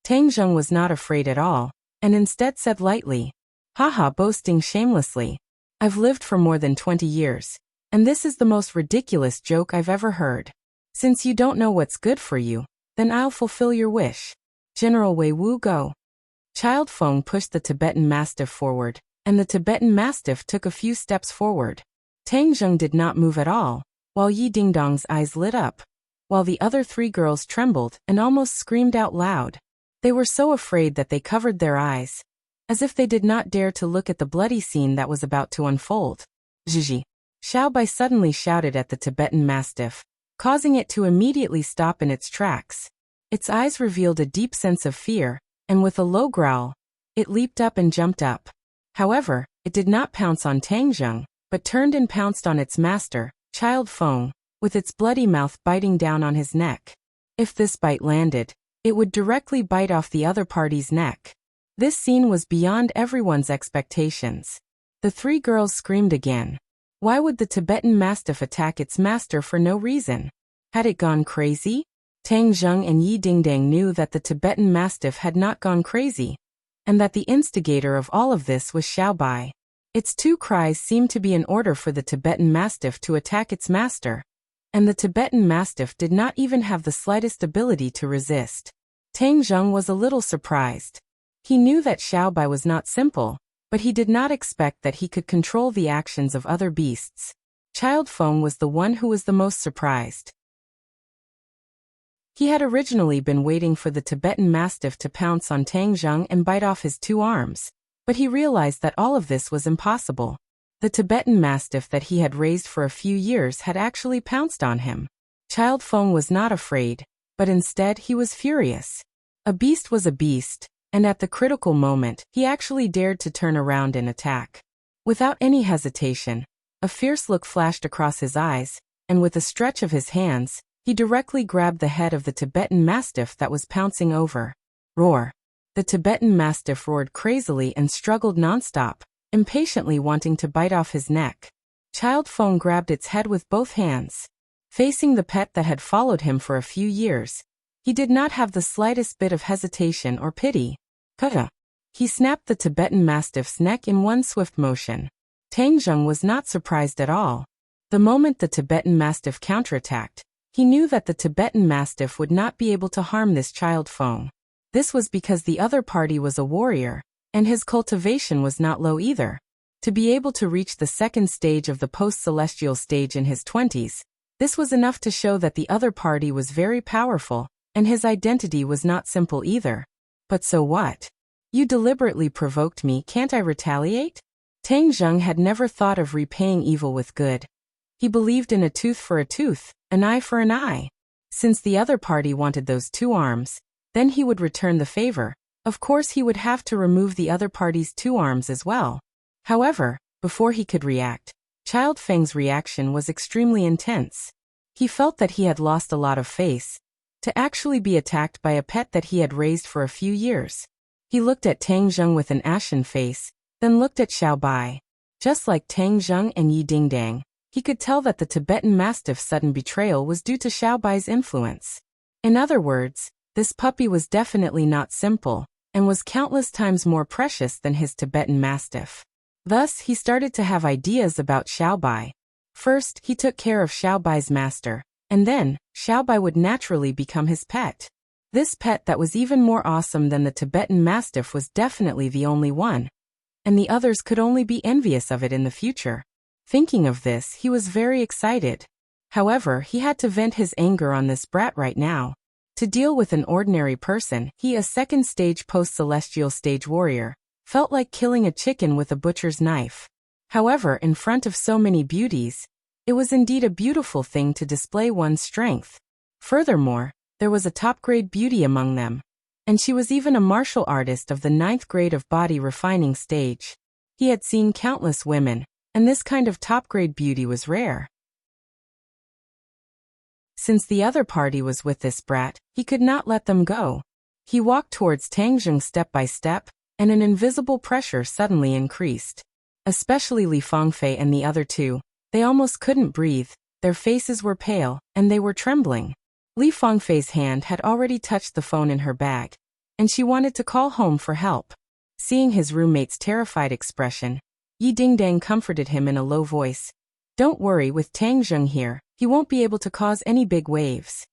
Tang Zheng was not afraid at all, and instead said lightly, haha, boasting shamelessly. I've lived for more than 20 years, and this is the most ridiculous joke I've ever heard. Since you don't know what's good for you, then I'll fulfill your wish. General Weiwu, go. Child Feng pushed the Tibetan Mastiff forward, and the Tibetan Mastiff took a few steps forward. Tang Zheng did not move at all, while Yi Dingdong's eyes lit up, while the other 3 girls trembled and almost screamed out loud. They were so afraid that they covered their eyes, as if they did not dare to look at the bloody scene that was about to unfold. Zhizhi! Xiao Bai suddenly shouted at the Tibetan Mastiff, causing it to immediately stop in its tracks. Its eyes revealed a deep sense of fear, and with a low growl, it leaped up and jumped up. However, it did not pounce on Tang Zheng, but turned and pounced on its master, Child Feng, with its bloody mouth biting down on his neck. If this bite landed, it would directly bite off the other party's neck. This scene was beyond everyone's expectations. The 3 girls screamed again. Why would the Tibetan Mastiff attack its master for no reason? Had it gone crazy? Tang Zheng and Yi Dingdang knew that the Tibetan Mastiff had not gone crazy, and that the instigator of all of this was Xiao Bai. Its 2 cries seemed to be an order for the Tibetan Mastiff to attack its master, and the Tibetan Mastiff did not even have the slightest ability to resist. Tang Zheng was a little surprised. He knew that Xiao Bai was not simple, but he did not expect that he could control the actions of other beasts. Child Feng was the one who was the most surprised. He had originally been waiting for the Tibetan Mastiff to pounce on Tang Zheng and bite off his 2 arms, but he realized that all of this was impossible. The Tibetan Mastiff that he had raised for a few years had actually pounced on him. Child Feng was not afraid, but instead he was furious. A beast was a beast, and at the critical moment, he actually dared to turn around and attack. Without any hesitation, a fierce look flashed across his eyes, and with a stretch of his hands, he directly grabbed the head of the Tibetan Mastiff that was pouncing over. Roar! The Tibetan Mastiff roared crazily and struggled nonstop, impatiently wanting to bite off his neck. Child Feng grabbed its head with both hands. Facing the pet that had followed him for a few years, he did not have the slightest bit of hesitation or pity. Kata! He snapped the Tibetan Mastiff's neck in one swift motion. Tang Zheng was not surprised at all. The moment the Tibetan Mastiff counterattacked, he knew that the Tibetan Mastiff would not be able to harm this Child Feng. This was because the other party was a warrior, and his cultivation was not low either. To be able to reach the second stage of the post-celestial stage in his 20s, this was enough to show that the other party was very powerful, and his identity was not simple either. But so what? You deliberately provoked me, can't I retaliate? Tang Zheng had never thought of repaying evil with good. He believed in a tooth for a tooth, an eye for an eye. Since the other party wanted those 2 arms, then he would return the favor. Of course he would have to remove the other party's 2 arms as well. However, before he could react, Child Feng's reaction was extremely intense. He felt that he had lost a lot of face. To actually be attacked by a pet that he had raised for a few years. He looked at Tang Zheng with an ashen face, then looked at Xiao Bai. Just like Tang Zheng and Yi Dingdang, he could tell that the Tibetan Mastiff's sudden betrayal was due to Xiao Bai's influence. In other words, this puppy was definitely not simple, and was countless times more precious than his Tibetan Mastiff. Thus, he started to have ideas about Xiao Bai. First, he took care of Xiao Bai's master, and then, Xiao Bai would naturally become his pet. This pet that was even more awesome than the Tibetan Mastiff was definitely the only one, and the others could only be envious of it in the future. Thinking of this, he was very excited. However, he had to vent his anger on this brat right now. To deal with an ordinary person, he, a second stage post-celestial stage warrior, felt like killing a chicken with a butcher's knife. However, in front of so many beauties, it was indeed a beautiful thing to display one's strength. Furthermore, there was a top-grade beauty among them, and she was even a martial artist of the 9th grade of body refining stage. He had seen countless women, and this kind of top-grade beauty was rare. Since the other party was with this brat, he could not let them go. He walked towards Tang Zheng step by step, and an invisible pressure suddenly increased. Especially Li Fangfei and the other 2, they almost couldn't breathe, their faces were pale, and they were trembling. Li Fangfei's hand had already touched the phone in her bag, and she wanted to call home for help. Seeing his roommate's terrified expression, Yi Dingdang comforted him in a low voice. Don't worry, with Tang Zheng here, he won't be able to cause any big waves.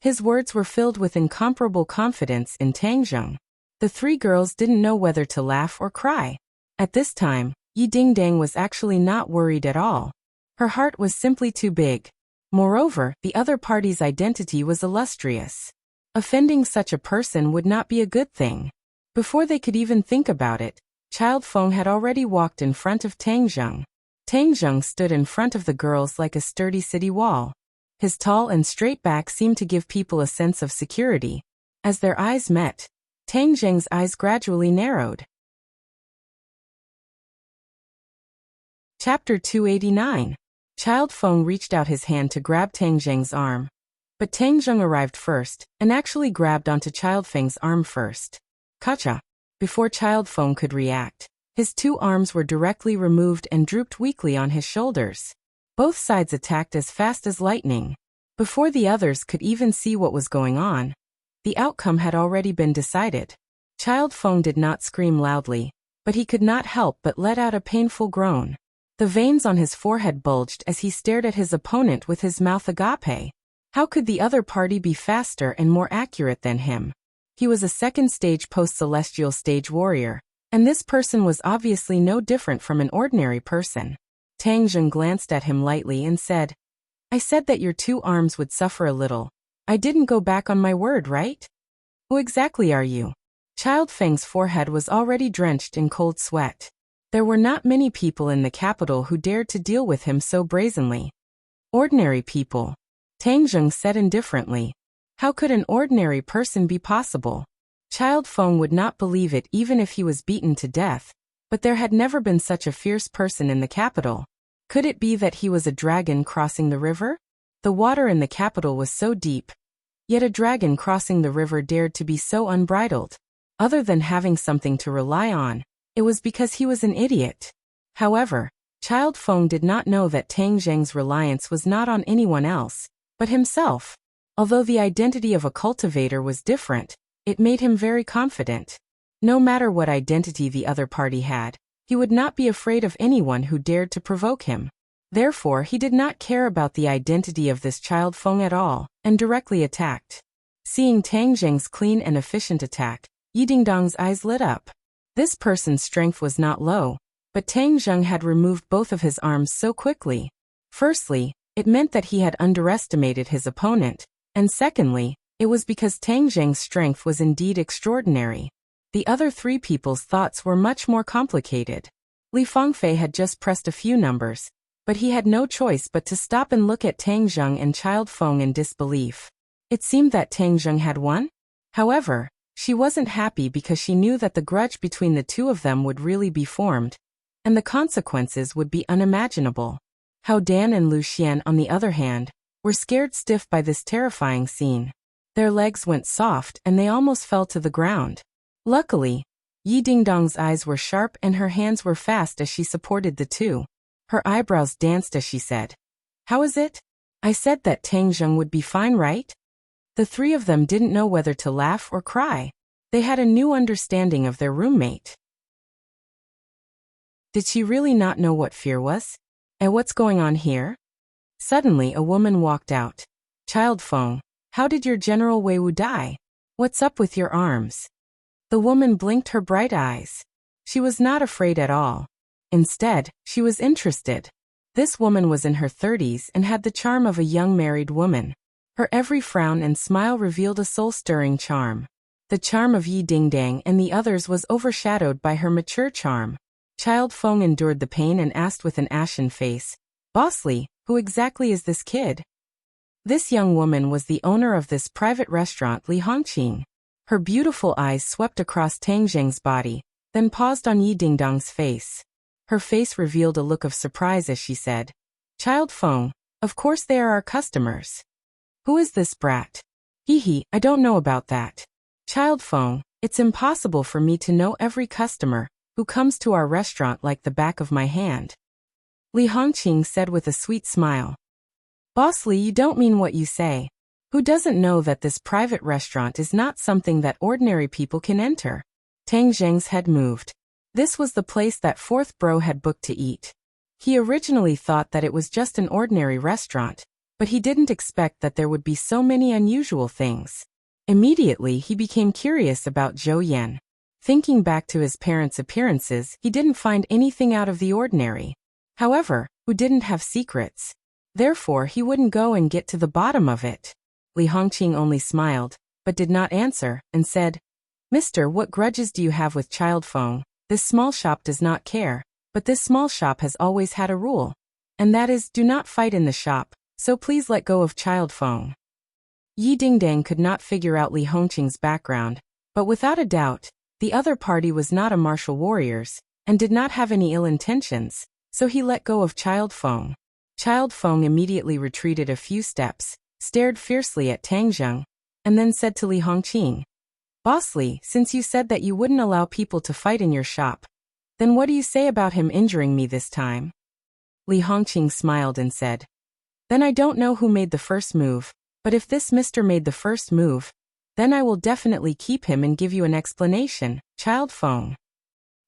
His words were filled with incomparable confidence in Tang Zheng. The 3 girls didn't know whether to laugh or cry. At this time, Yi Dingdang was actually not worried at all. Her heart was simply too big. Moreover, the other party's identity was illustrious. Offending such a person would not be a good thing. Before they could even think about it, Child Feng had already walked in front of Tang Zheng. Tang Zheng stood in front of the girls like a sturdy city wall. His tall and straight back seemed to give people a sense of security. As their eyes met, Tang Zheng's eyes gradually narrowed. Chapter 289. Child Feng reached out his hand to grab Tang Zheng's arm. But Tang Zheng arrived first, and actually grabbed onto Child Feng's arm first. Kacha! Before Child Feng could react, his 2 arms were directly removed and drooped weakly on his shoulders. Both sides attacked as fast as lightning. Before the others could even see what was going on, the outcome had already been decided. Child Feng did not scream loudly, but he could not help but let out a painful groan. The veins on his forehead bulged as he stared at his opponent with his mouth agape. How could the other party be faster and more accurate than him? He was a second stage post-celestial stage warrior, and this person was obviously no different from an ordinary person. Tang Zheng glanced at him lightly and said, I said that your 2 arms would suffer a little. I didn't go back on my word, right? Who exactly are you? Child Feng's forehead was already drenched in cold sweat. There were not many people in the capital who dared to deal with him so brazenly. Ordinary people, Tang Zheng said indifferently. How could an ordinary person be possible? Child Feng would not believe it even if he was beaten to death, but there had never been such a fierce person in the capital. Could it be that he was a dragon crossing the river? The water in the capital was so deep, yet a dragon crossing the river dared to be so unbridled. Other than having something to rely on, it was because he was an idiot. However, Child Feng did not know that Tang Zheng's reliance was not on anyone else, but himself. Although the identity of a cultivator was different, it made him very confident. No matter what identity the other party had, he would not be afraid of anyone who dared to provoke him. Therefore, he did not care about the identity of this Child Feng at all, and directly attacked. Seeing Tang Zheng's clean and efficient attack, Yi Dingdong's eyes lit up. This person's strength was not low, but Tang Zheng had removed both of his arms so quickly. Firstly, it meant that he had underestimated his opponent, and secondly, it was because Tang Zheng's strength was indeed extraordinary. The other three people's thoughts were much more complicated. Li Fangfei had just pressed a few numbers, but he had no choice but to stop and look at Tang Zheng and Child Feng in disbelief. It seemed that Tang Zheng had won. However, she wasn't happy because she knew that the grudge between the two of them would really be formed, and the consequences would be unimaginable. Hao Dan and Lu Xian, on the other hand, were scared stiff by this terrifying scene. Their legs went soft and they almost fell to the ground. Luckily, Yi Dingdong's eyes were sharp and her hands were fast as she supported the two. Her eyebrows danced as she said, "How is it? I said that Tang Zheng would be fine, right?" The three of them didn't know whether to laugh or cry. They had a new understanding of their roommate. Did she really not know what fear was? And what's going on here? Suddenly a woman walked out. "Child Feng, how did your General Wei Wu die? What's up with your arms?" The woman blinked her bright eyes. She was not afraid at all. Instead, she was interested. This woman was in her 30s and had the charm of a young married woman. Her every frown and smile revealed a soul-stirring charm. The charm of Yi Dingdang and the others was overshadowed by her mature charm. Child Feng endured the pain and asked with an ashen face, "Bossly, who exactly is this kid?" This young woman was the owner of this private restaurant, Li Hongqing. Her beautiful eyes swept across Tang Zheng's body, then paused on Yi Dingdong's face. Her face revealed a look of surprise as she said, "Child Feng, of course they are our customers." "Who is this brat?" "Hee, I don't know about that." "Child Feng, it's impossible for me to know every customer who comes to our restaurant like the back of my hand," Li Hongqing said with a sweet smile. "Bossly, you don't mean what you say. Who doesn't know that this private restaurant is not something that ordinary people can enter?" Tang Zheng's head moved. This was the place that fourth bro had booked to eat. He originally thought that it was just an ordinary restaurant, but he didn't expect that there would be so many unusual things. Immediately he became curious about Zhou Yan. Thinking back to his parents' appearances, he didn't find anything out of the ordinary. However, who didn't have secrets? Therefore he wouldn't go and get to the bottom of it. Li Hongqing only smiled, but did not answer, and said, "Mister, what grudges do you have with Child Feng? This small shop does not care, but this small shop has always had a rule, and that is, do not fight in the shop, so please let go of Child Feng." Yi Dingdang could not figure out Li Hongqing's background, but without a doubt, the other party was not a martial warriors, and did not have any ill intentions, so he let go of Child Feng. Child Feng immediately retreated a few steps, stared fiercely at Tang Zheng, and then said to Li Hongqing, "Bossly, since you said that you wouldn't allow people to fight in your shop, then what do you say about him injuring me this time?" Li Hongqing smiled and said, "Then I don't know who made the first move, but if this mister made the first move, then I will definitely keep him and give you an explanation, Child Feng."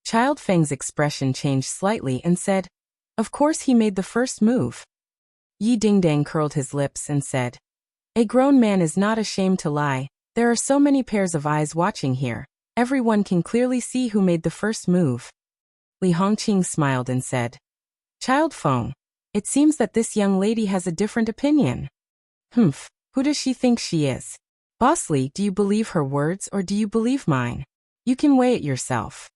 Child Feng's expression changed slightly and said, "Of course he made the first move." Yi Dingdang curled his lips and said, "A grown man is not ashamed to lie. There are so many pairs of eyes watching here. Everyone can clearly see who made the first move." Li Hongqing smiled and said, "Child Feng, it seems that this young lady has a different opinion." "Humph, Who does she think she is? Bossly, do you believe her words or do you believe mine? You can weigh it yourself.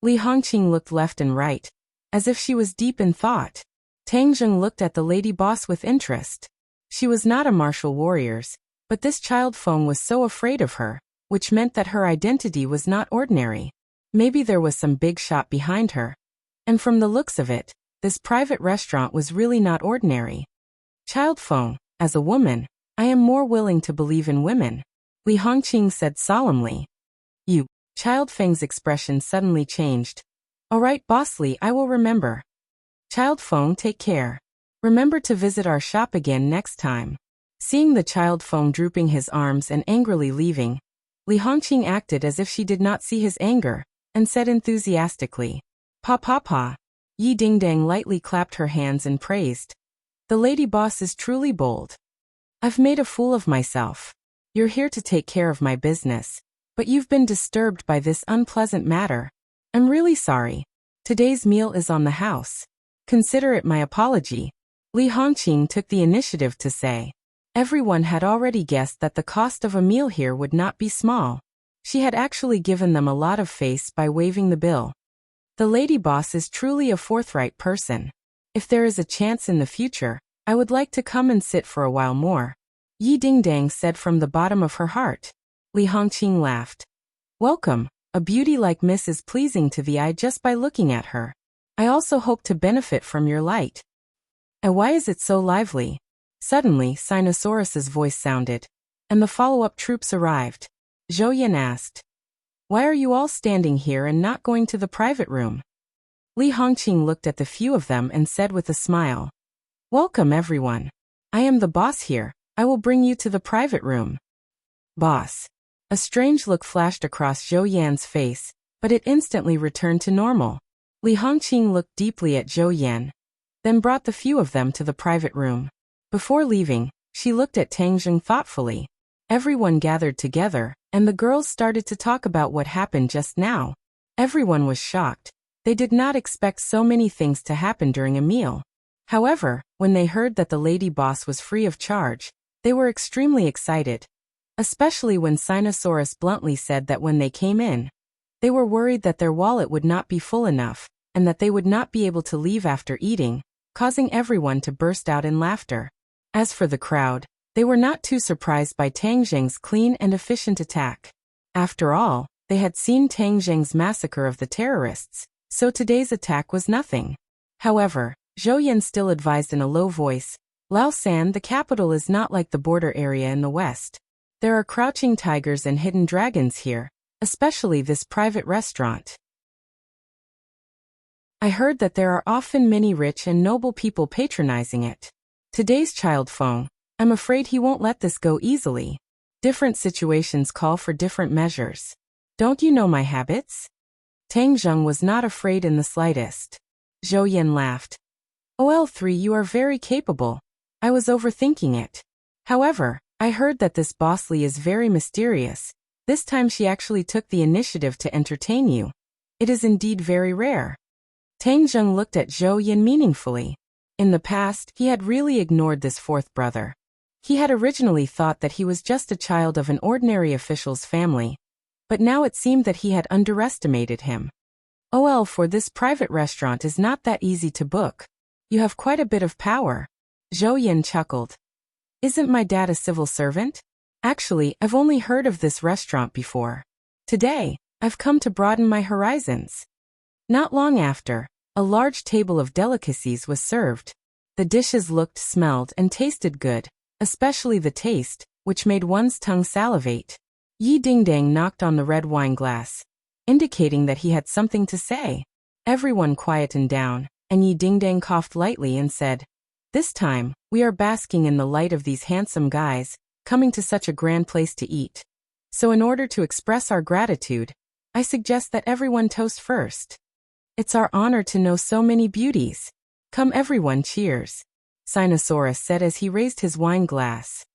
Li Hongqing looked left and right, as if she was deep in thought. Tang Zheng looked at the lady boss with interest. She was not a martial warrior, but this child Feng was so afraid of her, which meant that her identity was not ordinary. Maybe there was some big shot behind her. And from the looks of it, this private restaurant was really not ordinary. Child Feng, as a woman, I am more willing to believe in women, Li Hongqing said solemnly. You. Child Feng's expression suddenly changed. All right, Bossly, I will remember. Child Feng, take care. Remember to visit our shop again next time. Seeing the child Feng drooping his arms and angrily leaving, Li Hongqing acted as if she did not see his anger, and said enthusiastically, Pa pa pa. Yi Dingdang lightly clapped her hands and praised. The lady boss is truly bold. I've made a fool of myself. You're here to take care of my business, but you've been disturbed by this unpleasant matter. I'm really sorry. Today's meal is on the house. Consider it my apology. Li Hongqing took the initiative to say. Everyone had already guessed that the cost of a meal here would not be small. She had actually given them a lot of face by waiving the bill. The lady boss is truly a forthright person. If there is a chance in the future, I would like to come and sit for a while more. Yi Dingdang said from the bottom of her heart. Li Hongqing laughed. Welcome. A beauty like Miss is pleasing to the eye just by looking at her. I also hope to benefit from your light. And why is it so lively? Suddenly, Sinosaurus's voice sounded, and the follow-up troops arrived. Zhou Yan asked, why are you all standing here and not going to the private room? Li Hongqing looked at the few of them and said with a smile, welcome everyone. I am the boss here. I will bring you to the private room. Boss. A strange look flashed across Zhou Yan's face, but it instantly returned to normal. Li Hongqing looked deeply at Zhou Yan, then brought the few of them to the private room. Before leaving, she looked at Tang Zheng thoughtfully. Everyone gathered together, and the girls started to talk about what happened just now. Everyone was shocked. They did not expect so many things to happen during a meal. However, when they heard that the lady boss was free of charge, they were extremely excited. Especially when Sinosaurus bluntly said that when they came in, they were worried that their wallet would not be full enough, and that they would not be able to leave after eating, causing everyone to burst out in laughter. As for the crowd, they were not too surprised by Tang Zheng's clean and efficient attack. After all, they had seen Tang Zheng's massacre of the terrorists, so today's attack was nothing. However, Zhou Yan still advised in a low voice, Laosan, the capital is not like the border area in the west. There are crouching tigers and hidden dragons here, especially this private restaurant. I heard that there are often many rich and noble people patronizing it. Today's child Feng, I'm afraid he won't let this go easily. Different situations call for different measures. Don't you know my habits? Tang Zheng was not afraid in the slightest. Zhou Yan laughed. OL3, you are very capable. I was overthinking it. However, I heard that this Bossly is very mysterious. This time she actually took the initiative to entertain you. It is indeed very rare. Tang Zheng looked at Zhou Yan meaningfully. In the past, he had really ignored this fourth brother. He had originally thought that he was just a child of an ordinary official's family, but now it seemed that he had underestimated him. OL, for this private restaurant is not that easy to book. You have quite a bit of power. Zhou Yan chuckled. Isn't my dad a civil servant? Actually, I've only heard of this restaurant before. Today, I've come to broaden my horizons. Not long after, a large table of delicacies was served. The dishes looked, smelled, and tasted good, especially the taste, which made one's tongue salivate. Yi Dingdang knocked on the red wine glass, indicating that he had something to say. Everyone quietened down, and Yi Dingdang coughed lightly and said, this time, we are basking in the light of these handsome guys, coming to such a grand place to eat. So in order to express our gratitude, I suggest that everyone toast first. It's our honor to know so many beauties. Come everyone, cheers. Sinosaurus said as he raised his wine glass.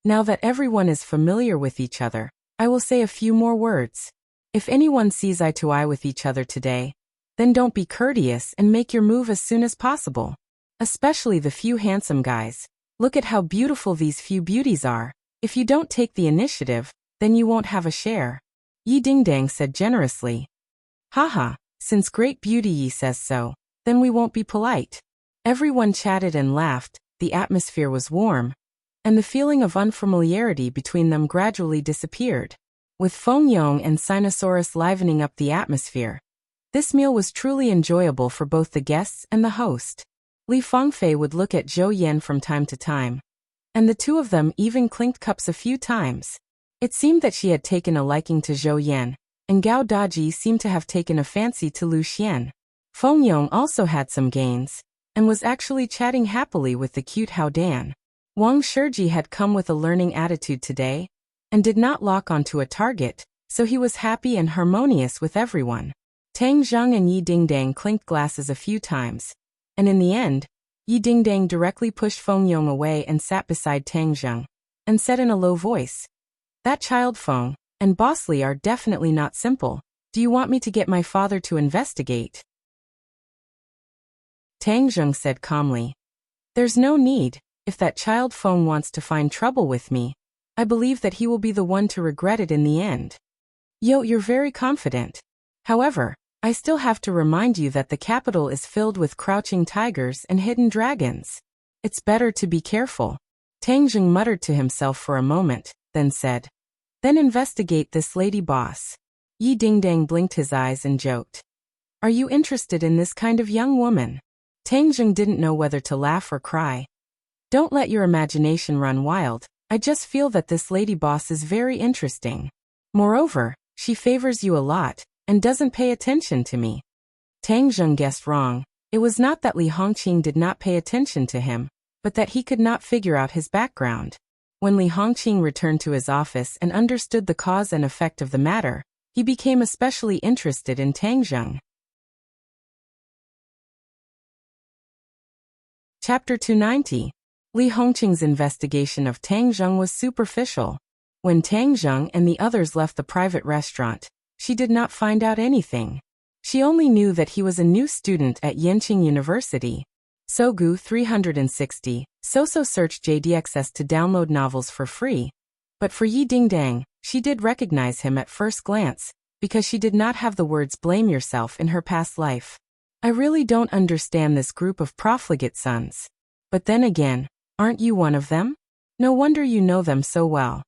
Now that everyone is familiar with each other, I will say a few more words. If anyone sees eye to eye with each other today, then don't be courteous and make your move as soon as possible. Especially the few handsome guys. Look at how beautiful these few beauties are. If you don't take the initiative, then you won't have a share. Yi Dingdang said generously. Haha, since great beauty Yi says so, then we won't be polite. Everyone chatted and laughed, the atmosphere was warm, and the feeling of unfamiliarity between them gradually disappeared. With Feng Yong and Sinosaurus livening up the atmosphere, this meal was truly enjoyable for both the guests and the host. Li Fengfei would look at Zhou Yan from time to time, and the two of them even clinked cups a few times. It seemed that she had taken a liking to Zhou Yan, and Gao Daji seemed to have taken a fancy to Lu Xian. Feng Yong also had some gains, and was actually chatting happily with the cute Hao Dan. Wang Shiji had come with a learning attitude today, and did not lock onto a target, so he was happy and harmonious with everyone. Tang Zheng and Yi Dingdang clinked glasses a few times, and in the end, Yi Dingdang directly pushed Feng Yong away and sat beside Tang Zheng, and said in a low voice, "That child Feng and Boss Li are definitely not simple. Do you want me to get my father to investigate?" Tang Zheng said calmly, "There's no need. If that child Feng wants to find trouble with me, I believe that he will be the one to regret it in the end." "Yo, you're very confident. However, I still have to remind you that the capital is filled with crouching tigers and hidden dragons. It's better to be careful." Tang Zheng muttered to himself for a moment, then said, "Then investigate this lady boss." Yi Dingdang blinked his eyes and joked, "Are you interested in this kind of young woman?" Tang Zheng didn't know whether to laugh or cry. "Don't let your imagination run wild. I just feel that this lady boss is very interesting. Moreover, she favors you a lot, and doesn't pay attention to me." Tang Zheng guessed wrong. It was not that Li Hongqing did not pay attention to him, but that he could not figure out his background. When Li Hongqing returned to his office and understood the cause and effect of the matter, he became especially interested in Tang Zheng. Chapter 290. Li Hongqing's investigation of Tang Zheng was superficial. When Tang Zheng and the others left the private restaurant, she did not find out anything. She only knew that he was a new student at Yenqing University. Sogu 360, Soso searched JDXS to download novels for free. But for Yi Dingdang, she did recognize him at first glance, because she did not have the words "blame yourself" in her past life. "I really don't understand this group of profligate sons. But then again, aren't you one of them? No wonder you know them so well."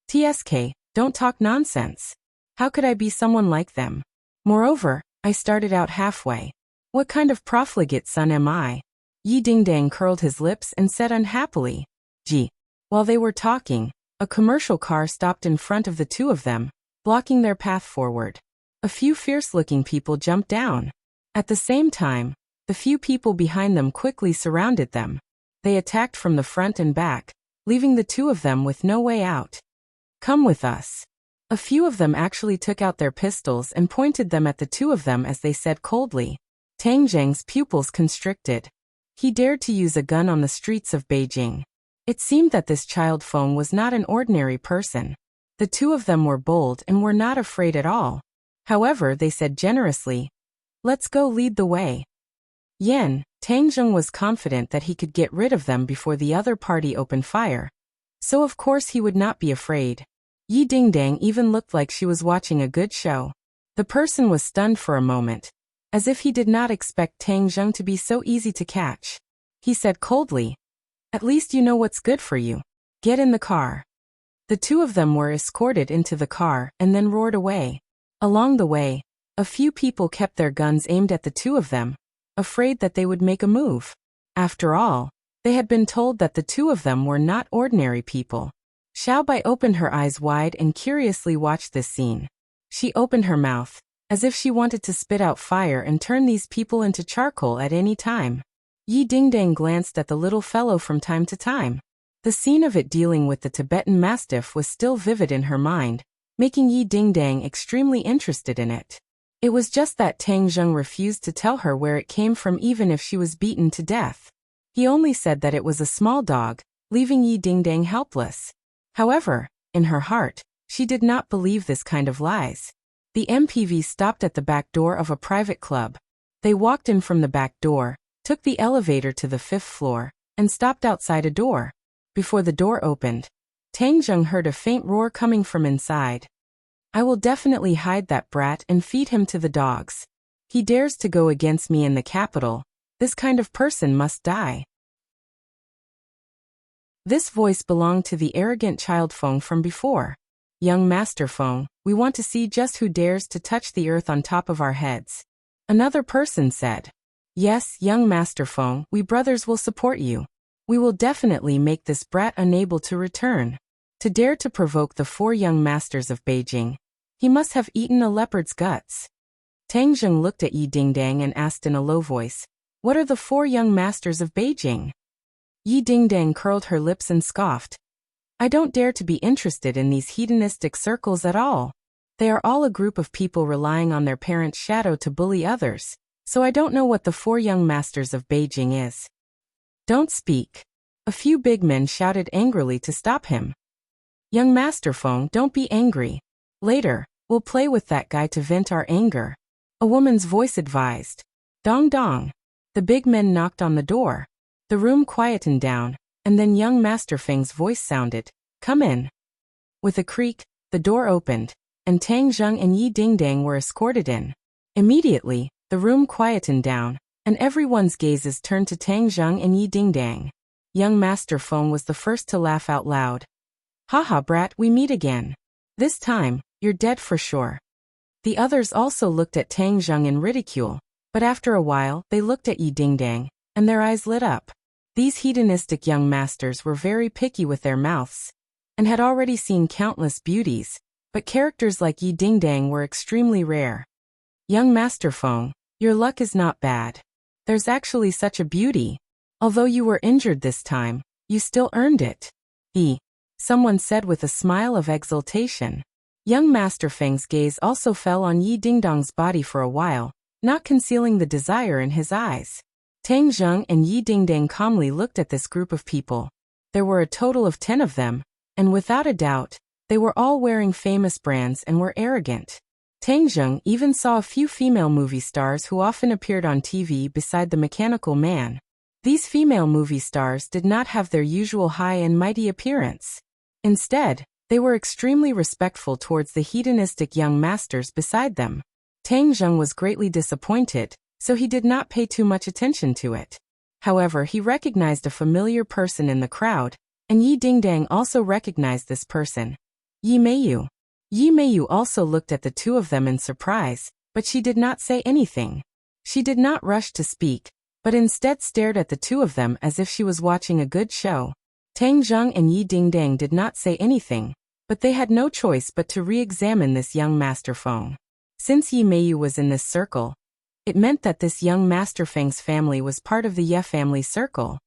"TSK, don't talk nonsense. How could I be someone like them? Moreover, I started out halfway. What kind of profligate son am I?" Yi Dingdang curled his lips and said unhappily, "Gee." While they were talking, a commercial car stopped in front of the two of them, blocking their path forward. A few fierce-looking people jumped down. At the same time, the few people behind them quickly surrounded them. They attacked from the front and back, leaving the two of them with no way out. "Come with us." A few of them actually took out their pistols and pointed them at the two of them as they said coldly. Tang Zheng's pupils constricted. He dared to use a gun on the streets of Beijing. It seemed that this child Feng was not an ordinary person. The two of them were bold and were not afraid at all. However, they said generously, "Let's go lead the way." Tang Zheng was confident that he could get rid of them before the other party opened fire. So of course he would not be afraid. Yi Dingdang even looked like she was watching a good show. The person was stunned for a moment, as if he did not expect Tang Zheng to be so easy to catch. He said coldly, "At least you know what's good for you. Get in the car." The two of them were escorted into the car and then roared away. Along the way, a few people kept their guns aimed at the two of them, afraid that they would make a move. After all, they had been told that the two of them were not ordinary people. Xiaobai opened her eyes wide and curiously watched this scene. She opened her mouth, as if she wanted to spit out fire and turn these people into charcoal at any time. Yi Dingdang glanced at the little fellow from time to time. The scene of it dealing with the Tibetan Mastiff was still vivid in her mind, making Yi Dingdang extremely interested in it. It was just that Tang Zheng refused to tell her where it came from even if she was beaten to death. He only said that it was a small dog, leaving Yi Dingdang helpless. However, in her heart, she did not believe this kind of lies. The MPV stopped at the back door of a private club. They walked in from the back door, took the elevator to the 5th floor, and stopped outside a door. Before the door opened, Tang Zheng heard a faint roar coming from inside. I will definitely hide that brat and feed him to the dogs. He dares to go against me in the capital. This kind of person must die. This voice belonged to the arrogant child Feng from before. Young Master Feng, we want to see just who dares to touch the earth on top of our heads. Another person said. Yes, young Master Feng, we brothers will support you. We will definitely make this brat unable to return. To dare to provoke the 4 young masters of Beijing, he must have eaten a leopard's guts. Tang Zheng looked at Yi Dingdang and asked in a low voice, what are the 4 young masters of Beijing? Yi Dingdang curled her lips and scoffed. I don't dare to be interested in these hedonistic circles at all. They are all a group of people relying on their parents' shadow to bully others, so I don't know what the 4 young masters of Beijing is. Don't speak. A few big men shouted angrily to stop him. Young Master Feng, don't be angry. Later, we'll play with that guy to vent our anger. A woman's voice advised. Dong dong. The big men knocked on the door. The room quietened down, and then young Master Feng's voice sounded, come in. With a creak, the door opened, and Tang Zheng and Yi Dingdang were escorted in. Immediately, the room quietened down, and everyone's gazes turned to Tang Zheng and Yi Dingdang. Young Master Feng was the first to laugh out loud. Haha brat, we meet again. This time, you're dead for sure. The others also looked at Tang Zheng in ridicule, but after a while, they looked at Yi Dingdang, and their eyes lit up. These hedonistic young masters were very picky with their mouths, and had already seen countless beauties, but characters like Yi Dingdang were extremely rare. Young Master Feng, your luck is not bad. There's actually such a beauty. Although you were injured this time, you still earned it. Someone said with a smile of exultation. Young Master Feng's gaze also fell on Yi Dingdang's body for a while, not concealing the desire in his eyes. Tang Zheng and Yi Dingdang calmly looked at this group of people. There were a total of 10 of them, and without a doubt, they were all wearing famous brands and were arrogant. Tang Zheng even saw a few female movie stars who often appeared on TV beside the mechanical man. These female movie stars did not have their usual high and mighty appearance. Instead, they were extremely respectful towards the hedonistic young masters beside them. Tang Zheng was greatly disappointed, so he did not pay too much attention to it. However, he recognized a familiar person in the crowd, and Yi Dingdang also recognized this person. Yi Meiyu. Yi Meiyu also looked at the two of them in surprise, but she did not say anything. She did not rush to speak, but instead stared at the two of them as if she was watching a good show. Tang Zheng and Yi Dingdang did not say anything, but they had no choice but to re-examine this young Master Feng. Since Yi Meiyu was in this circle, it meant that this young Master Feng's family was part of the Ye family circle.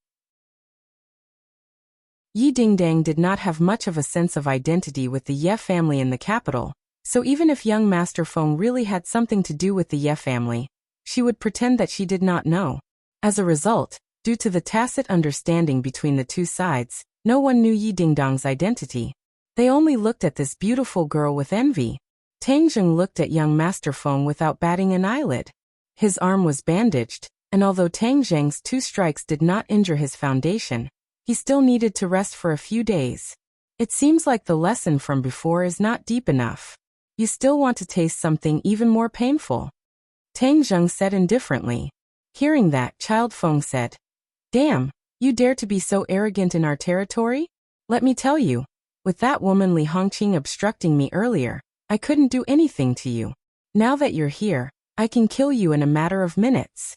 Yi Dingdang did not have much of a sense of identity with the Ye family in the capital, so even if young Master Feng really had something to do with the Ye family, she would pretend that she did not know. As a result, due to the tacit understanding between the two sides, no one knew Yi Dingdang's identity. They only looked at this beautiful girl with envy. Tang Zheng looked at young Master Feng without batting an eyelid. His arm was bandaged, and although Tang Zheng's 2 strikes did not injure his foundation, he still needed to rest for a few days. It seems like the lesson from before is not deep enough. You still want to taste something even more painful. Tang Zheng said indifferently. Hearing that, Child Feng said, Damn, you dare to be so arrogant in our territory? Let me tell you, with that woman Li Hongqing obstructing me earlier, I couldn't do anything to you. Now that you're here, I can kill you in a matter of minutes.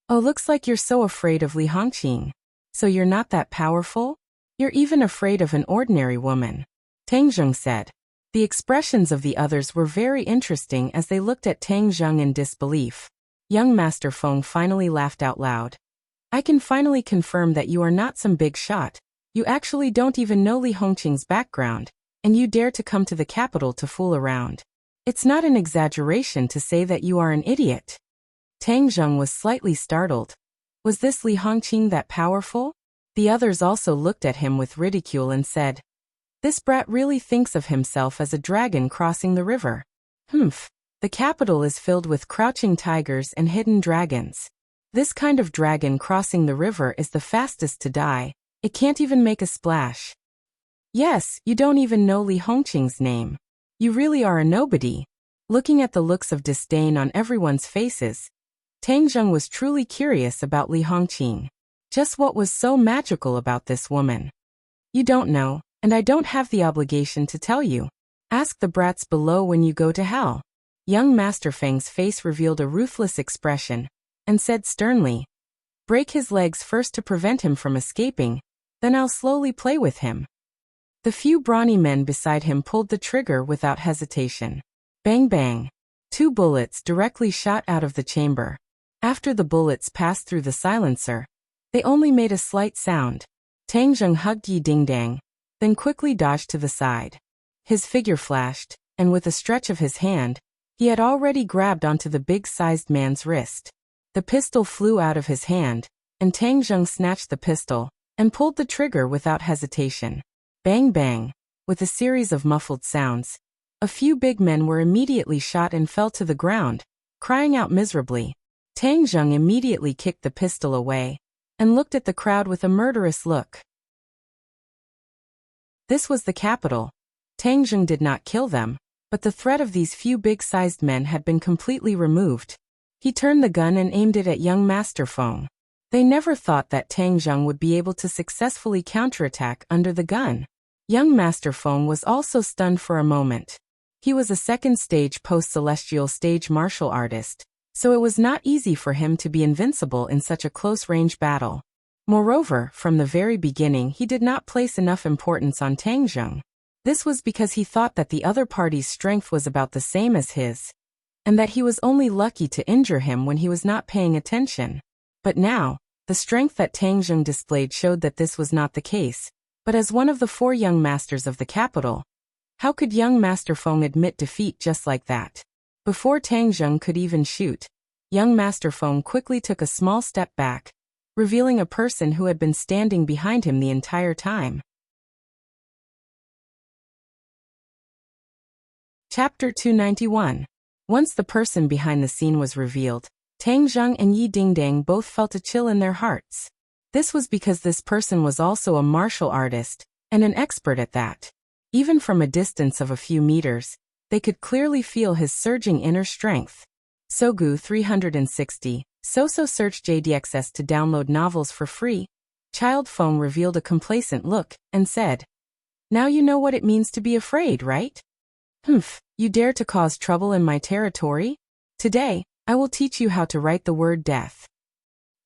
Oh, looks like you're so afraid of Li Hongqing. So you're not that powerful? You're even afraid of an ordinary woman. Tang Zheng said. The expressions of the others were very interesting as they looked at Tang Zheng in disbelief. Young Master Feng finally laughed out loud. I can finally confirm that you are not some big shot. You actually don't even know Li Hongqing's background, and you dare to come to the capital to fool around. It's not an exaggeration to say that you are an idiot. Tang Zheng was slightly startled. Was this Li Hongqing that powerful? The others also looked at him with ridicule and said, This brat really thinks of himself as a dragon crossing the river. The capital is filled with crouching tigers and hidden dragons. This kind of dragon crossing the river is the fastest to die. It can't even make a splash. Yes, you don't even know Li Hongqing's name. You really are a nobody. Looking at the looks of disdain on everyone's faces, Tang Zheng was truly curious about Li Hongqing. Just what was so magical about this woman? You don't know, and I don't have the obligation to tell you. Ask the brats below when you go to hell. Young Master Feng's face revealed a ruthless expression, and said sternly, break his legs first to prevent him from escaping, then I'll slowly play with him. The few brawny men beside him pulled the trigger without hesitation. Bang bang. 2 bullets directly shot out of the chamber. After the bullets passed through the silencer, they only made a slight sound. Tang Zheng hugged Yi Dingdang, then quickly dodged to the side. His figure flashed, and with a stretch of his hand, he had already grabbed onto the big-sized man's wrist. The pistol flew out of his hand, and Tang Zheng snatched the pistol and pulled the trigger without hesitation. Bang bang. With a series of muffled sounds, a few big men were immediately shot and fell to the ground, crying out miserably. Tang Zheng immediately kicked the pistol away and looked at the crowd with a murderous look. This was the capital. Tang Zheng did not kill them, but the threat of these few big-sized men had been completely removed. He turned the gun and aimed it at young Master Feng. They never thought that Tang Zheng would be able to successfully counterattack under the gun. Young Master Feng was also stunned for a moment. He was a second-stage post-celestial stage martial artist, so it was not easy for him to be invincible in such a close-range battle. Moreover, from the very beginning he did not place enough importance on Tang Zheng. This was because he thought that the other party's strength was about the same as his, and that he was only lucky to injure him when he was not paying attention. But now, the strength that Tang Zheng displayed showed that this was not the case. But as one of the 4 young masters of the capital, how could young Master Feng admit defeat just like that? Before Tang Zheng could even shoot, young Master Feng quickly took a small step back, revealing a person who had been standing behind him the entire time. Chapter 291. Once the person behind the scene was revealed, Tang Zheng and Yi Dingdang both felt a chill in their hearts. This was because this person was also a martial artist, and an expert at that. Even from a distance of a few meters, they could clearly feel his surging inner strength. Sogu 360. Soso search JDXS to download novels for free. Child Feng revealed a complacent look, and said, now you know what it means to be afraid, right? Humph, you dare to cause trouble in my territory? Today, I will teach you how to write the word death.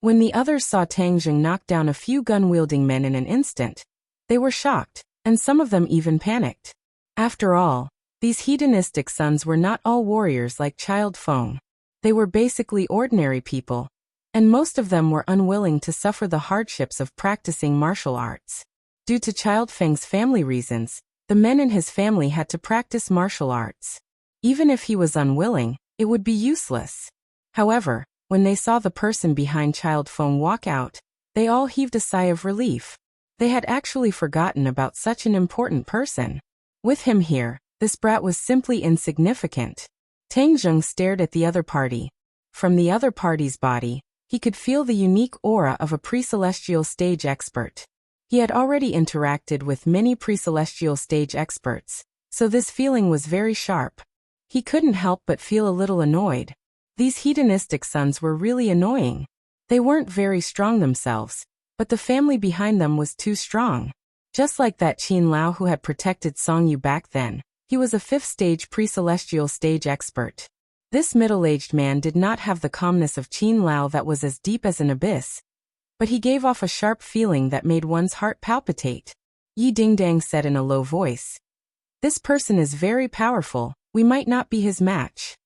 When the others saw Tang Zheng knock down a few gun-wielding men in an instant, they were shocked, and some of them even panicked. After all, these hedonistic sons were not all warriors like Child Feng. They were basically ordinary people, and most of them were unwilling to suffer the hardships of practicing martial arts. Due to Child Feng's family reasons, the men in his family had to practice martial arts. Even if he was unwilling, it would be useless. However, when they saw the person behind Child Feng walk out, they all heaved a sigh of relief. They had actually forgotten about such an important person. With him here, this brat was simply insignificant. Tang Zheng stared at the other party. From the other party's body, he could feel the unique aura of a pre-celestial stage expert. He had already interacted with many pre-celestial stage experts, so this feeling was very sharp. He couldn't help but feel a little annoyed. These hedonistic sons were really annoying. They weren't very strong themselves, but the family behind them was too strong. Just like that Qin Lao who had protected Song Yu back then, he was a 5th stage pre-celestial stage expert. This middle-aged man did not have the calmness of Qin Lao that was as deep as an abyss, but he gave off a sharp feeling that made one's heart palpitate. Yi Dingdang said in a low voice, this person is very powerful, we might not be his match.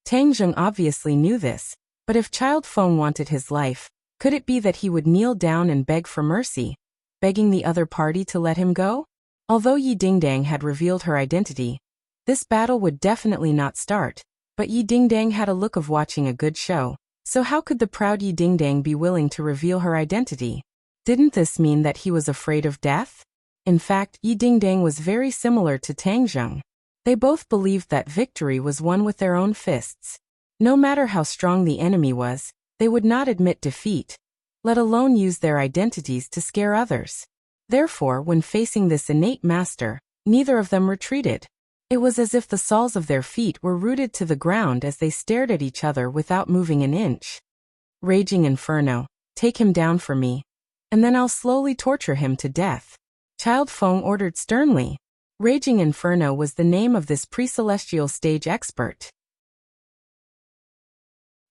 Tang Zheng obviously knew this, but if Child Feng wanted his life, could it be that he would kneel down and beg for mercy, begging the other party to let him go? Although Yi Dingdang had revealed her identity, this battle would definitely not start, but Yi Dingdang had a look of watching a good show, so how could the proud Yi Dingdang be willing to reveal her identity? Didn't this mean that he was afraid of death? In fact, Yi Dingdang was very similar to Tang Zheng. They both believed that victory was won with their own fists. No matter how strong the enemy was, They would not admit defeat, let alone use their identities to scare others. Therefore, when facing this innate master, neither of them retreated. It was as if the soles of their feet were rooted to the ground as they stared at each other without moving an inch. Raging Inferno, take him down for me, and then I'll slowly torture him to death. Child Feng ordered sternly. Raging Inferno was the name of this pre-celestial stage expert.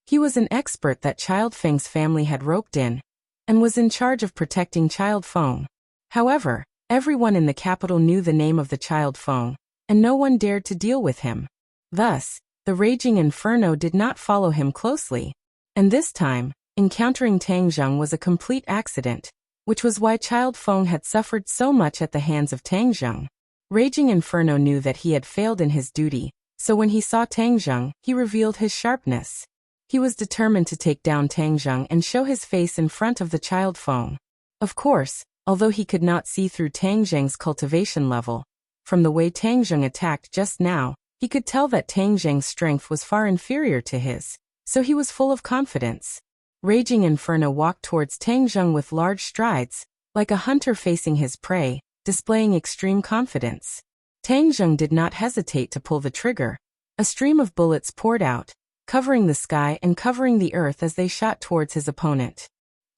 He was an expert that Child Feng's family had roped in, and was in charge of protecting Child Feng. However, everyone in the capital knew the name of the Child Feng, and no one dared to deal with him. Thus, the Raging Inferno did not follow him closely, and this time, encountering Tang Zheng was a complete accident, which was why Child Feng had suffered so much at the hands of Tang Zheng. Raging Inferno knew that he had failed in his duty, so when he saw Tang Zheng, he revealed his sharpness. He was determined to take down Tang Zheng and show his face in front of the Child Feng. Of course, although he could not see through Tang Zheng's cultivation level, from the way Tang Zheng attacked just now, he could tell that Tang Zheng's strength was far inferior to his, so he was full of confidence. Raging Inferno walked towards Tang Zheng with large strides, like a hunter facing his prey, displaying extreme confidence. Tang Zheng did not hesitate to pull the trigger. A stream of bullets poured out, covering the sky and covering the earth as they shot towards his opponent.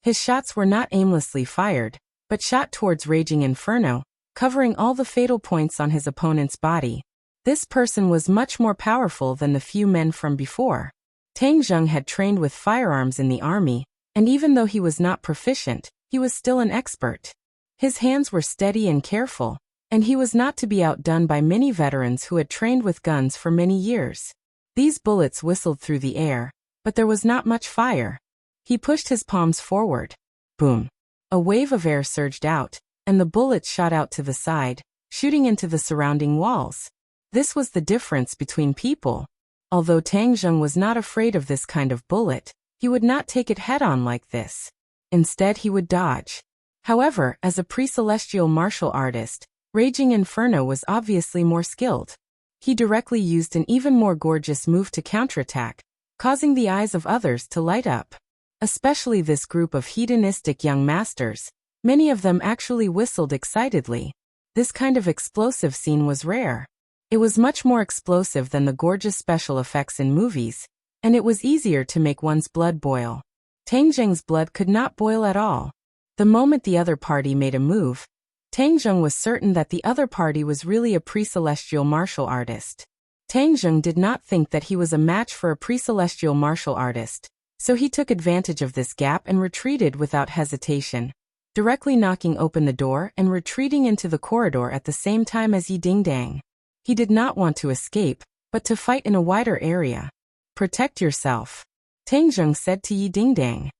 His shots were not aimlessly fired, but shot towards Raging Inferno, covering all the fatal points on his opponent's body. This person was much more powerful than the few men from before. Tang Zheng had trained with firearms in the army, and even though he was not proficient, he was still an expert. His hands were steady and careful, and he was not to be outdone by many veterans who had trained with guns for many years. These bullets whistled through the air, but there was not much fire. He pushed his palms forward. Boom! A wave of air surged out, and the bullets shot out to the side, shooting into the surrounding walls. This was the difference between people. Although Tang Zheng was not afraid of this kind of bullet, he would not take it head-on like this. Instead, he would dodge. However, as a pre-celestial martial artist, Raging Inferno was obviously more skilled. He directly used an even more gorgeous move to counterattack, causing the eyes of others to light up. Especially this group of hedonistic young masters. Many of them actually whistled excitedly. This kind of explosive scene was rare. It was much more explosive than the gorgeous special effects in movies, and it was easier to make one's blood boil. Tang Zheng's blood could not boil at all. The moment the other party made a move, Tang Zheng was certain that the other party was really a pre-celestial martial artist. Tang Zheng did not think that he was a match for a pre-celestial martial artist, so he took advantage of this gap and retreated without hesitation, directly knocking open the door and retreating into the corridor at the same time as Yi Dingdang. He did not want to escape, but to fight in a wider area. Protect yourself, Tang Zheng said to Yi Dingdang.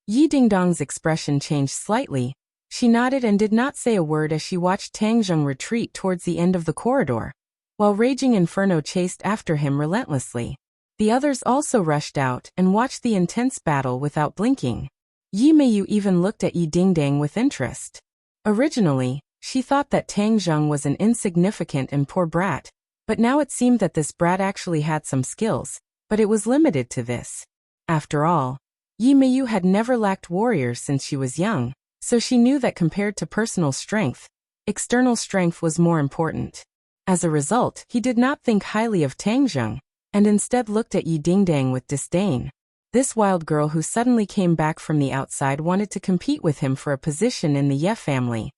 Yi Dingdang's expression changed slightly. She nodded and did not say a word as she watched Tang Zheng retreat towards the end of the corridor, while Raging Inferno chased after him relentlessly. The others also rushed out and watched the intense battle without blinking. Yi Meiyu even looked at Yi Dingdang with interest. Originally, she thought that Tang Zheng was an insignificant and poor brat, but now it seemed that this brat actually had some skills, but it was limited to this. After all, Yi Meiyu had never lacked warriors since she was young, so she knew that compared to personal strength, external strength was more important. As a result, he did not think highly of Tang Zheng, and instead looked at Yi Dingdang with disdain. This wild girl who suddenly came back from the outside wanted to compete with him for a position in the Ye family.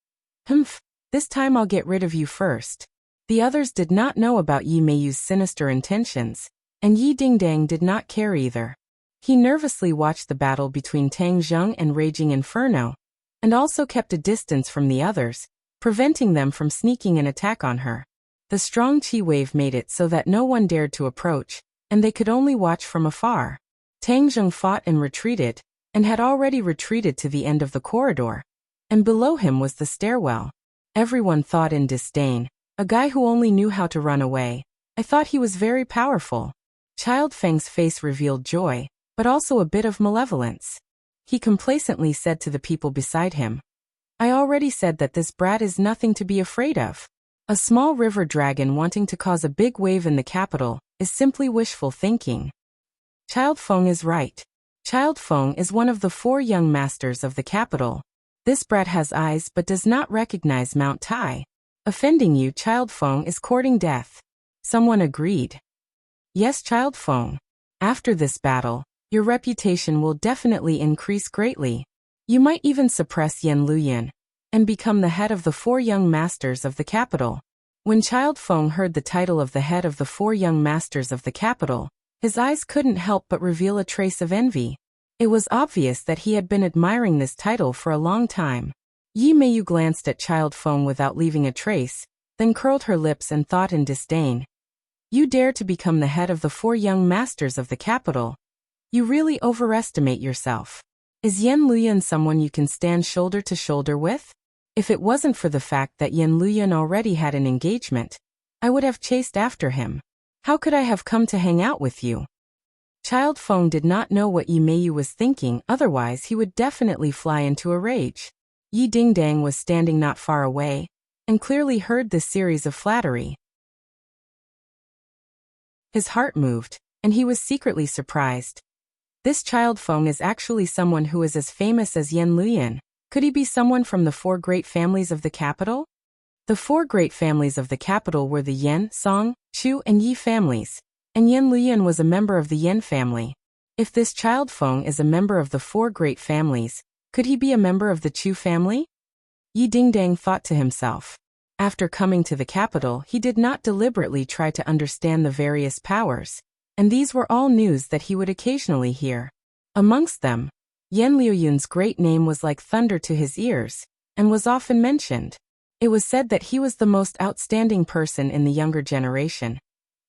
Humph, this time I'll get rid of you first. The others did not know about Yi Meiyu's sinister intentions, and Yi Dingdang did not care either. He nervously watched the battle between Tang Zheng and Raging Inferno, and also kept a distance from the others, preventing them from sneaking an attack on her. The strong chi wave made it so that no one dared to approach, and they could only watch from afar. Tang Zheng fought and retreated, and had already retreated to the end of the corridor, and below him was the stairwell. Everyone thought in disdain, a guy who only knew how to run away. I thought he was very powerful. Child Feng's face revealed joy, but also a bit of malevolence. He complacently said to the people beside him, I already said that this brat is nothing to be afraid of. A small river dragon wanting to cause a big wave in the capital is simply wishful thinking. Child Feng is right. Child Feng is one of the 4 young masters of the capital. This brat has eyes but does not recognize Mount Tai. Offending you, Child Feng is courting death. Someone agreed. Yes, Child Feng. After this battle, your reputation will definitely increase greatly. You might even suppress Yan Luyan and become the head of the 4 young masters of the capital. When Child Feng heard the title of the head of the 4 young masters of the capital, his eyes couldn't help but reveal a trace of envy. It was obvious that he had been admiring this title for a long time. Yi Meiyu glanced at Child Feng without leaving a trace, then curled her lips and thought in disdain. You dare to become the head of the 4 young masters of the capital? You really overestimate yourself. Is Yan Luyan someone you can stand shoulder to shoulder with? If it wasn't for the fact that Yan Luyan already had an engagement, I would have chased after him. How could I have come to hang out with you? Child Feng did not know what Yi Meiyu was thinking, otherwise he would definitely fly into a rage. Yi Dingdang was standing not far away, and clearly heard this series of flattery. His heart moved, and he was secretly surprised. This Child Feng is actually someone who is as famous as Yan Luyan. Could he be someone from the 4 great families of the capital? The 4 great families of the capital were the Yan, Song, Chu, and Yi families, and Yan Luyan was a member of the Yan family. If this Child Feng is a member of the 4 great families, could he be a member of the Chu family? Yi Dingdang thought to himself. After coming to the capital, he did not deliberately try to understand the various powers, and these were all news that he would occasionally hear. Amongst them, Yan Liuyun's great name was like thunder to his ears, and was often mentioned. It was said that he was the most outstanding person in the younger generation,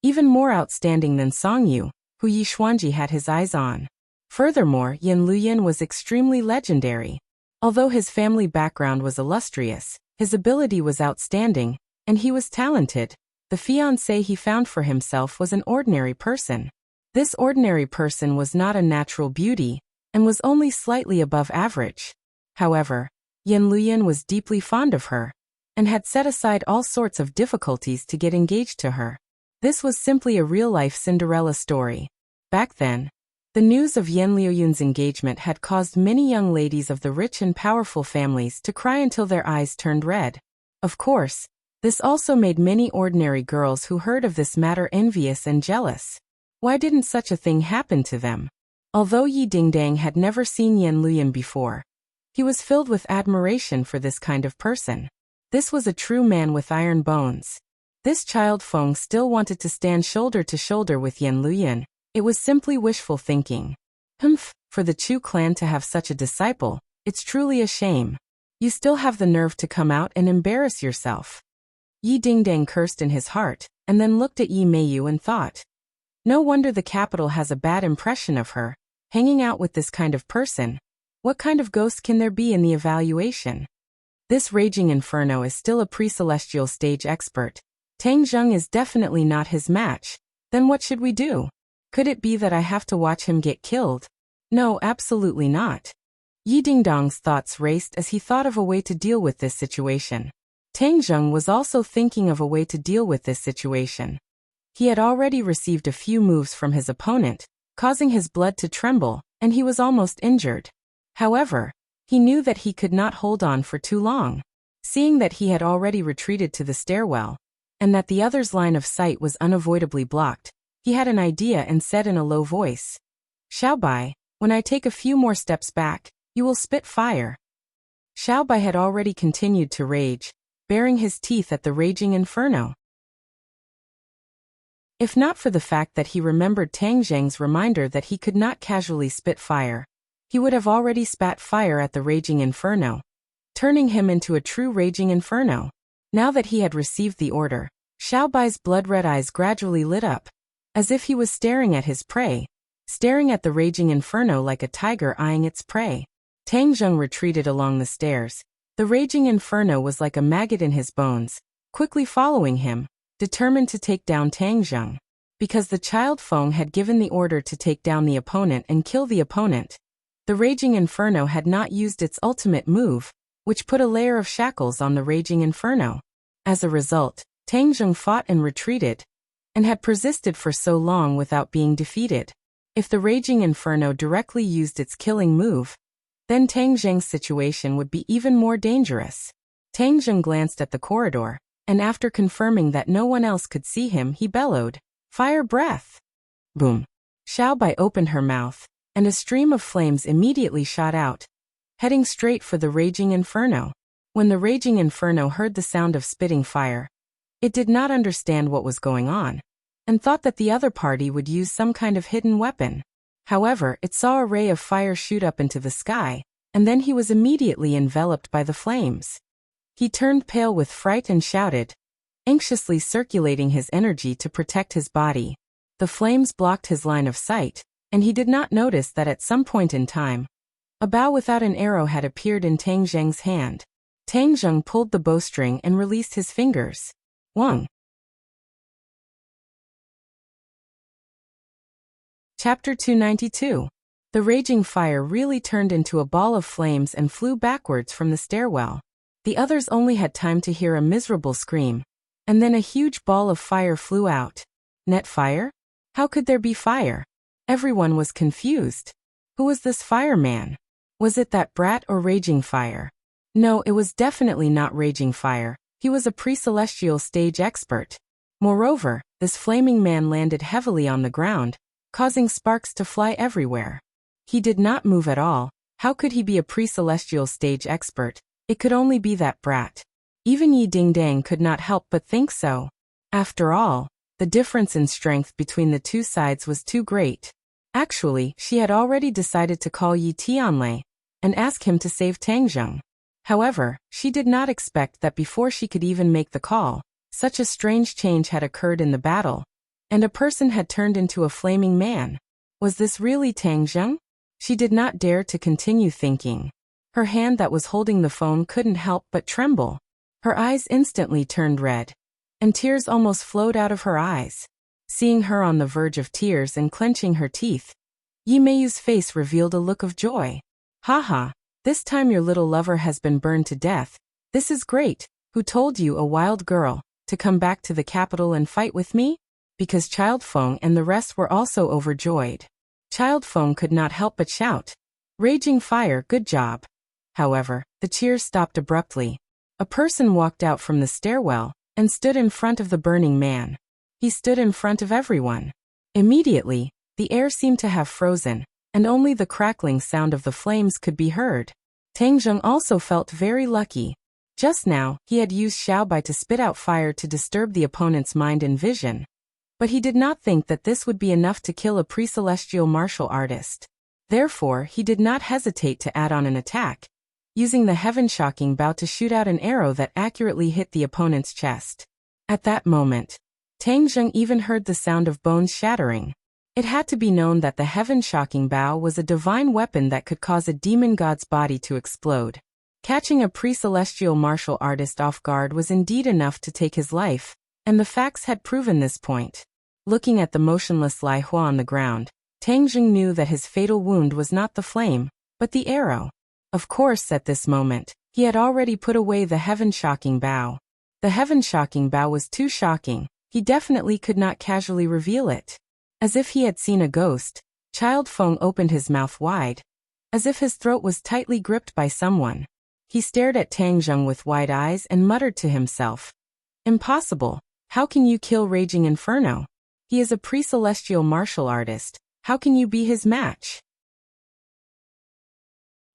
even more outstanding than Song Yu, who Yi Xuanji had his eyes on. Furthermore, Yan Luyan was extremely legendary. Although his family background was illustrious, his ability was outstanding, and he was talented. The fiancé he found for himself was an ordinary person. This ordinary person was not a natural beauty, and was only slightly above average. However, Yan Luyan was deeply fond of her, and had set aside all sorts of difficulties to get engaged to her. This was simply a real-life Cinderella story. Back then, the news of Yan Liuyun's engagement had caused many young ladies of the rich and powerful families to cry until their eyes turned red. Of course, this also made many ordinary girls who heard of this matter envious and jealous. Why didn't such a thing happen to them? Although Yi Dingdang had never seen Yan Luyan before, he was filled with admiration for this kind of person. This was a true man with iron bones. This Child Feng still wanted to stand shoulder to shoulder with Yan Luyan. It was simply wishful thinking. For the Chu clan to have such a disciple, it's truly a shame. You still have the nerve to come out and embarrass yourself. Yi Dingdang cursed in his heart, and then looked at Yi Meiyu and thought. No wonder the capital has a bad impression of her, hanging out with this kind of person. What kind of ghost can there be in the evaluation? This raging inferno is still a pre-celestial stage expert. Tang Zheng is definitely not his match. Then what should we do? Could it be that I have to watch him get killed? No, absolutely not. Yi Dingdang's thoughts raced as he thought of a way to deal with this situation. Tang Zheng was also thinking of a way to deal with this situation. He had already received a few moves from his opponent, causing his blood to tremble, and he was almost injured. However, he knew that he could not hold on for too long. Seeing that he had already retreated to the stairwell, and that the other's line of sight was unavoidably blocked, he had an idea and said in a low voice, Xiaobai, when I take a few more steps back, you will spit fire. Xiaobai had already continued to rage, baring his teeth at the raging inferno. If not for the fact that he remembered Tang Zheng's reminder that he could not casually spit fire, he would have already spat fire at the raging inferno, turning him into a true raging inferno. Now that he had received the order, Xiaobai's blood-red eyes gradually lit up, as if he was staring at his prey, staring at the raging inferno like a tiger eyeing its prey. Tang Zheng retreated along the stairs. The raging inferno was like a maggot in his bones, quickly following him, determined to take down Tang Zheng. Because the Child Feng had given the order to take down the opponent and kill the opponent, the raging inferno had not used its ultimate move, which put a layer of shackles on the raging inferno. As a result, Tang Zheng fought and retreated, and had persisted for so long without being defeated. If the Raging Inferno directly used its killing move, then Tang Zheng's situation would be even more dangerous. Tang Zheng glanced at the corridor, and after confirming that no one else could see him, he bellowed, "Fire breath!" Boom! Xiao Bai opened her mouth, and a stream of flames immediately shot out, heading straight for the Raging Inferno. When the Raging Inferno heard the sound of spitting fire, it did not understand what was going on, and thought that the other party would use some kind of hidden weapon. However, it saw a ray of fire shoot up into the sky, and then he was immediately enveloped by the flames. He turned pale with fright and shouted, anxiously circulating his energy to protect his body. The flames blocked his line of sight, and he did not notice that at some point in time, a bow without an arrow had appeared in Tang Zheng's hand. Tang Zheng pulled the bowstring and released his fingers. Wang. Chapter 292. The raging fire really turned into a ball of flames and flew backwards from the stairwell. The others only had time to hear a miserable scream, and then a huge ball of fire flew out. Net fire? How could there be fire? Everyone was confused. Who was this fireman? Was it that brat or Raging Fire? No, it was definitely not Raging Fire. He was a pre-celestial stage expert. Moreover, this flaming man landed heavily on the ground, causing sparks to fly everywhere. He did not move at all. How could he be a pre-celestial stage expert? It could only be that brat. Even Yi Dingdang could not help but think so. After all, the difference in strength between the two sides was too great. Actually, she had already decided to call Yi Tianlei and ask him to save Tang Zheng. However, she did not expect that before she could even make the call, such a strange change had occurred in the battle, and a person had turned into a flaming man. Was this really Tang Zheng? She did not dare to continue thinking. Her hand that was holding the phone couldn't help but tremble. Her eyes instantly turned red, and tears almost flowed out of her eyes. Seeing her on the verge of tears and clenching her teeth, Yi Meiyu's face revealed a look of joy. Haha, this time your little lover has been burned to death. This is great. Who told you, a wild girl, to come back to the capital and fight with me? Because Child Feng and the rest were also overjoyed. Child Feng could not help but shout, "Raging Fire, good job." However, the cheers stopped abruptly. A person walked out from the stairwell and stood in front of the burning man. He stood in front of everyone. Immediately, the air seemed to have frozen, and only the crackling sound of the flames could be heard. Tang Zheng also felt very lucky. Just now, he had used Xiao Bai to spit out fire to disturb the opponent's mind and vision. But he did not think that this would be enough to kill a pre-celestial martial artist. Therefore, he did not hesitate to add on an attack, using the heaven-shocking bow to shoot out an arrow that accurately hit the opponent's chest. At that moment, Tang Zheng even heard the sound of bones shattering. It had to be known that the heaven-shocking bow was a divine weapon that could cause a demon god's body to explode. Catching a pre-celestial martial artist off guard was indeed enough to take his life, and the facts had proven this point. Looking at the motionless Lai Hua on the ground, Tang Zheng knew that his fatal wound was not the flame, but the arrow. Of course, at this moment, he had already put away the heaven-shocking bow. The heaven-shocking bow was too shocking. He definitely could not casually reveal it. As if he had seen a ghost, Child Feng opened his mouth wide, as if his throat was tightly gripped by someone. He stared at Tang Zheng with wide eyes and muttered to himself, "Impossible. How can you kill Raging Inferno? He is a pre-celestial martial artist. How can you be his match?"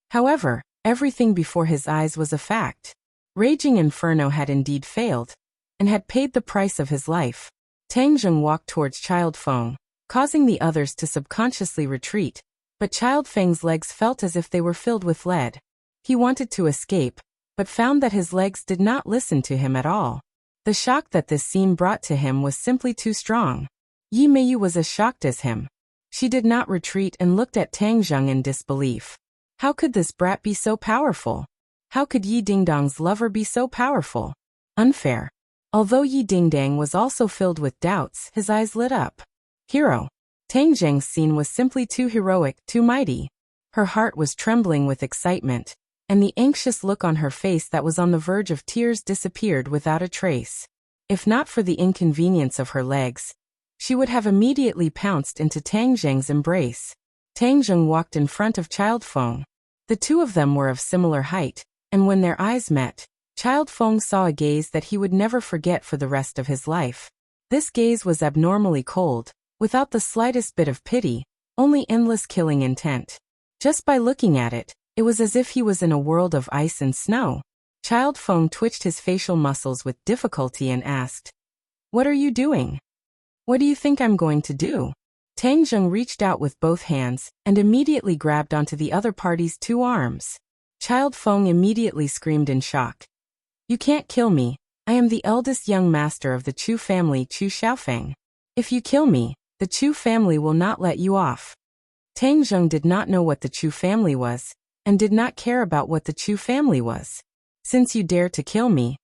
However, everything before his eyes was a fact. Raging Inferno had indeed failed, and had paid the price of his life. Tang Zheng walked towards Child Feng, causing the others to subconsciously retreat, but Child Feng's legs felt as if they were filled with lead. He wanted to escape, but found that his legs did not listen to him at all. The shock that this scene brought to him was simply too strong. Yi Meiyu was as shocked as him. She did not retreat and looked at Tang Zheng in disbelief. How could this brat be so powerful? How could Yi Dingdang's lover be so powerful? Unfair. Although Yi Dingdang was also filled with doubts, his eyes lit up. Hero. Tang Zheng's scene was simply too heroic, too mighty. Her heart was trembling with excitement, and the anxious look on her face that was on the verge of tears disappeared without a trace. If not for the inconvenience of her legs, she would have immediately pounced into Tang Zheng's embrace. Tang Zheng walked in front of Child Feng. The two of them were of similar height, and when their eyes met, Child Feng saw a gaze that he would never forget for the rest of his life. This gaze was abnormally cold, without the slightest bit of pity, only endless killing intent. Just by looking at it, it was as if he was in a world of ice and snow. Child Feng twitched his facial muscles with difficulty and asked, "What are you doing? What do you think I'm going to do?" Tang Zheng reached out with both hands and immediately grabbed onto the other party's two arms. Child Feng immediately screamed in shock. "You can't kill me. I am the eldest young master of the Chu family, Chu Xiaofeng. If you kill me, the Chu family will not let you off." Tang Zheng did not know what the Chu family was, and did not care about what the Chu family was. "Since you dare to kill me,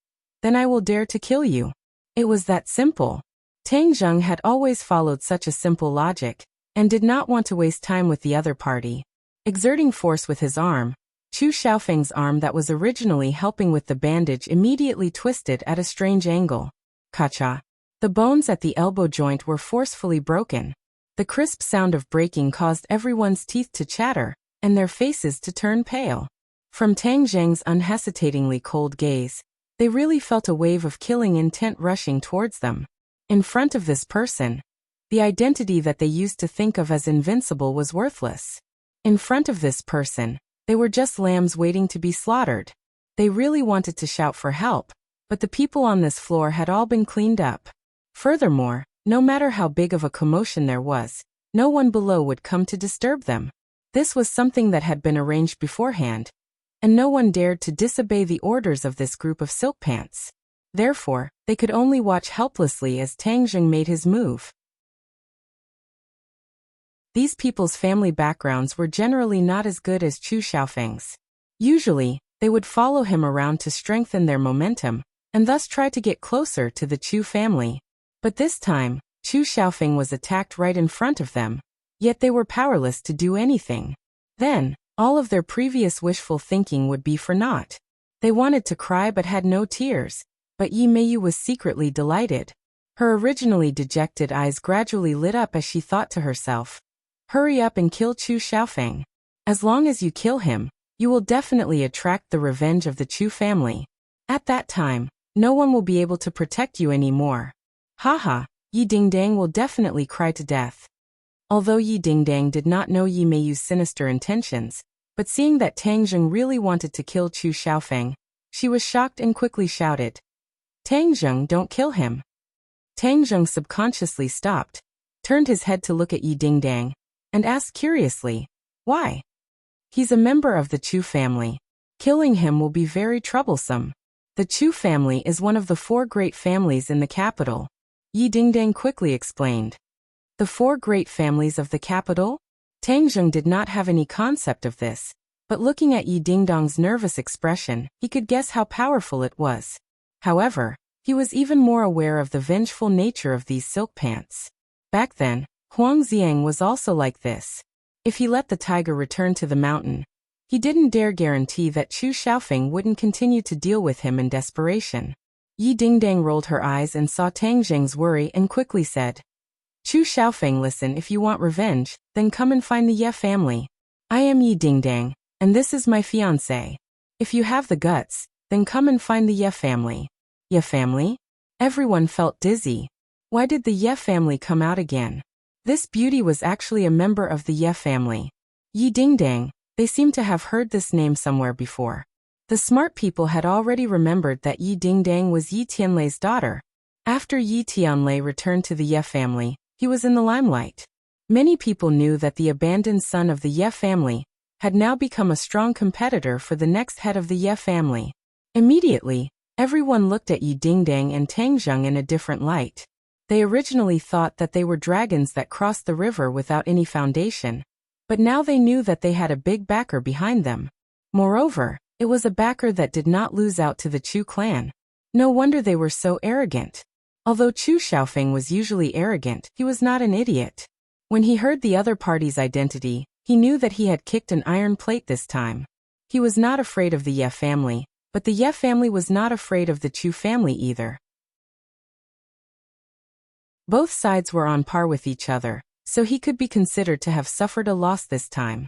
then I will dare to kill you." It was that simple. Tang Zheng had always followed such a simple logic, and did not want to waste time with the other party. Exerting force with his arm, Chu Xiaofeng's arm that was originally helping with the bandage immediately twisted at a strange angle. Ka-cha. The bones at the elbow joint were forcefully broken. The crisp sound of breaking caused everyone's teeth to chatter, and their faces to turn pale. From Tang Zheng's unhesitatingly cold gaze, they really felt a wave of killing intent rushing towards them. In front of this person, the identity that they used to think of as invincible was worthless. In front of this person, they were just lambs waiting to be slaughtered. They really wanted to shout for help, but the people on this floor had all been cleaned up. Furthermore, no matter how big of a commotion there was, no one below would come to disturb them. This was something that had been arranged beforehand, and no one dared to disobey the orders of this group of silk pants. Therefore, they could only watch helplessly as Tang Zheng made his move. These people's family backgrounds were generally not as good as Chu Xiaofeng's. Usually, they would follow him around to strengthen their momentum, and thus try to get closer to the Chu family. But this time, Chu Xiaofeng was attacked right in front of them, yet they were powerless to do anything. Then, all of their previous wishful thinking would be for naught. They wanted to cry but had no tears, but Yi Meiyu was secretly delighted. Her originally dejected eyes gradually lit up as she thought to herself, "Hurry up and kill Chu Xiaofeng. As long as you kill him, you will definitely attract the revenge of the Chu family. At that time, no one will be able to protect you anymore. Haha, Yi Dingdang will definitely cry to death." Although Yi Dingdang did not know Yi Meiyu's sinister intentions, but seeing that Tang Zheng really wanted to kill Chu Xiaofeng, she was shocked and quickly shouted, "Tang Zheng, don't kill him." Tang Zheng subconsciously stopped, turned his head to look at Yi Dingdang, and asked curiously, "Why?" "He's a member of the Chu family. Killing him will be very troublesome. The Chu family is one of the 4 great families in the capital," Yi Dingdang quickly explained. The 4 great families of the capital? Tang Zheng did not have any concept of this, but looking at Yi Dingdang's nervous expression, he could guess how powerful it was. However, he was even more aware of the vengeful nature of these silk pants. Back then, Huang Xiang was also like this. If he let the tiger return to the mountain, he didn't dare guarantee that Chu Xiaofeng wouldn't continue to deal with him in desperation. Yi Dingdang rolled her eyes and saw Tang Zheng's worry and quickly said, "Chu Xiaofeng, listen, if you want revenge, then come and find the Ye family. I am Yi Dingdang, and this is my fiancé. If you have the guts, then come and find the Ye family." Ye family? Everyone felt dizzy. Why did the Ye family come out again? This beauty was actually a member of the Ye family. Yi Dingdang, they seemed to have heard this name somewhere before. The smart people had already remembered that Yi Dingdang was Yi Tianlei's daughter. After Yi Tianlei returned to the Ye family, he was in the limelight. Many people knew that the abandoned son of the Ye family had now become a strong competitor for the next head of the Ye family. Immediately, everyone looked at Yi Dingdang and Tang Zheng in a different light. They originally thought that they were dragons that crossed the river without any foundation, but now they knew that they had a big backer behind them. Moreover, it was a backer that did not lose out to the Chu clan. No wonder they were so arrogant. Although Chu Xiaofeng was usually arrogant, he was not an idiot. When he heard the other party's identity, he knew that he had kicked an iron plate this time. He was not afraid of the Ye family, but the Ye family was not afraid of the Chu family either. Both sides were on par with each other, so he could be considered to have suffered a loss this time.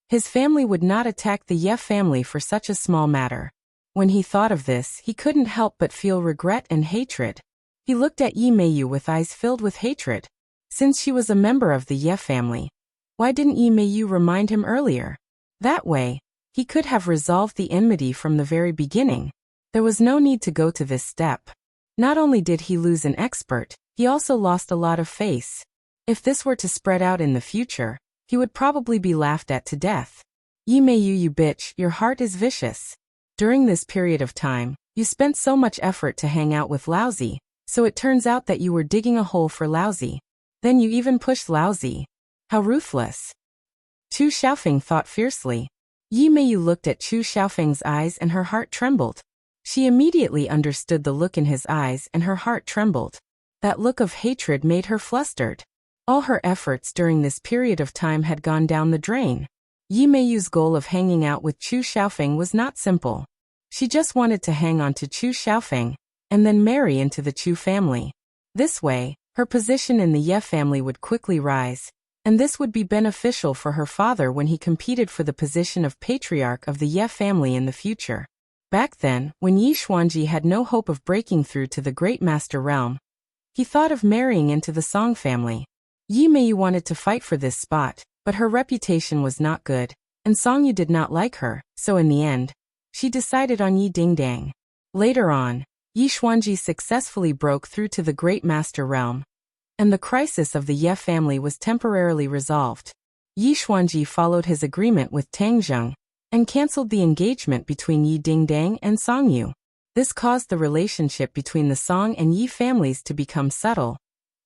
His family would not attack the Ye family for such a small matter. When he thought of this, he couldn't help but feel regret and hatred. He looked at Yi Meiyu with eyes filled with hatred. Since she was a member of the Ye family, why didn't Yi Meiyu remind him earlier? That way, he could have resolved the enmity from the very beginning. There was no need to go to this step. Not only did he lose an expert, he also lost a lot of face. If this were to spread out in the future, he would probably be laughed at to death. Yi Meiyu, you bitch, your heart is vicious. During this period of time, you spent so much effort to hang out with Laozi, so it turns out that you were digging a hole for Laozi. Then you even pushed Laozi. How ruthless. Chu Xiaofeng thought fiercely. Yi Meiyu looked at Chu Xiaofeng's eyes and her heart trembled. She immediately understood the look in his eyes and her heart trembled. That look of hatred made her flustered. All her efforts during this period of time had gone down the drain. Yi Meiyu's goal of hanging out with Chu Xiaofeng was not simple. She just wanted to hang on to Chu Xiaofeng, and then marry into the Chu family. This way, her position in the Ye family would quickly rise, and this would be beneficial for her father when he competed for the position of patriarch of the Ye family in the future. Back then, when Yi Xuanji had no hope of breaking through to the Great Master realm, he thought of marrying into the Song family. Yi Meiyu wanted to fight for this spot, but her reputation was not good, and Song Yu did not like her, so in the end, she decided on Yi Dingdang. Later on, Yi Xuanji successfully broke through to the Great Master realm, and the crisis of the Ye family was temporarily resolved. Yi Xuanji followed his agreement with Tang Zheng and cancelled the engagement between Yi Dingdang and Song Yu. This caused the relationship between the Song and Yi families to become subtle,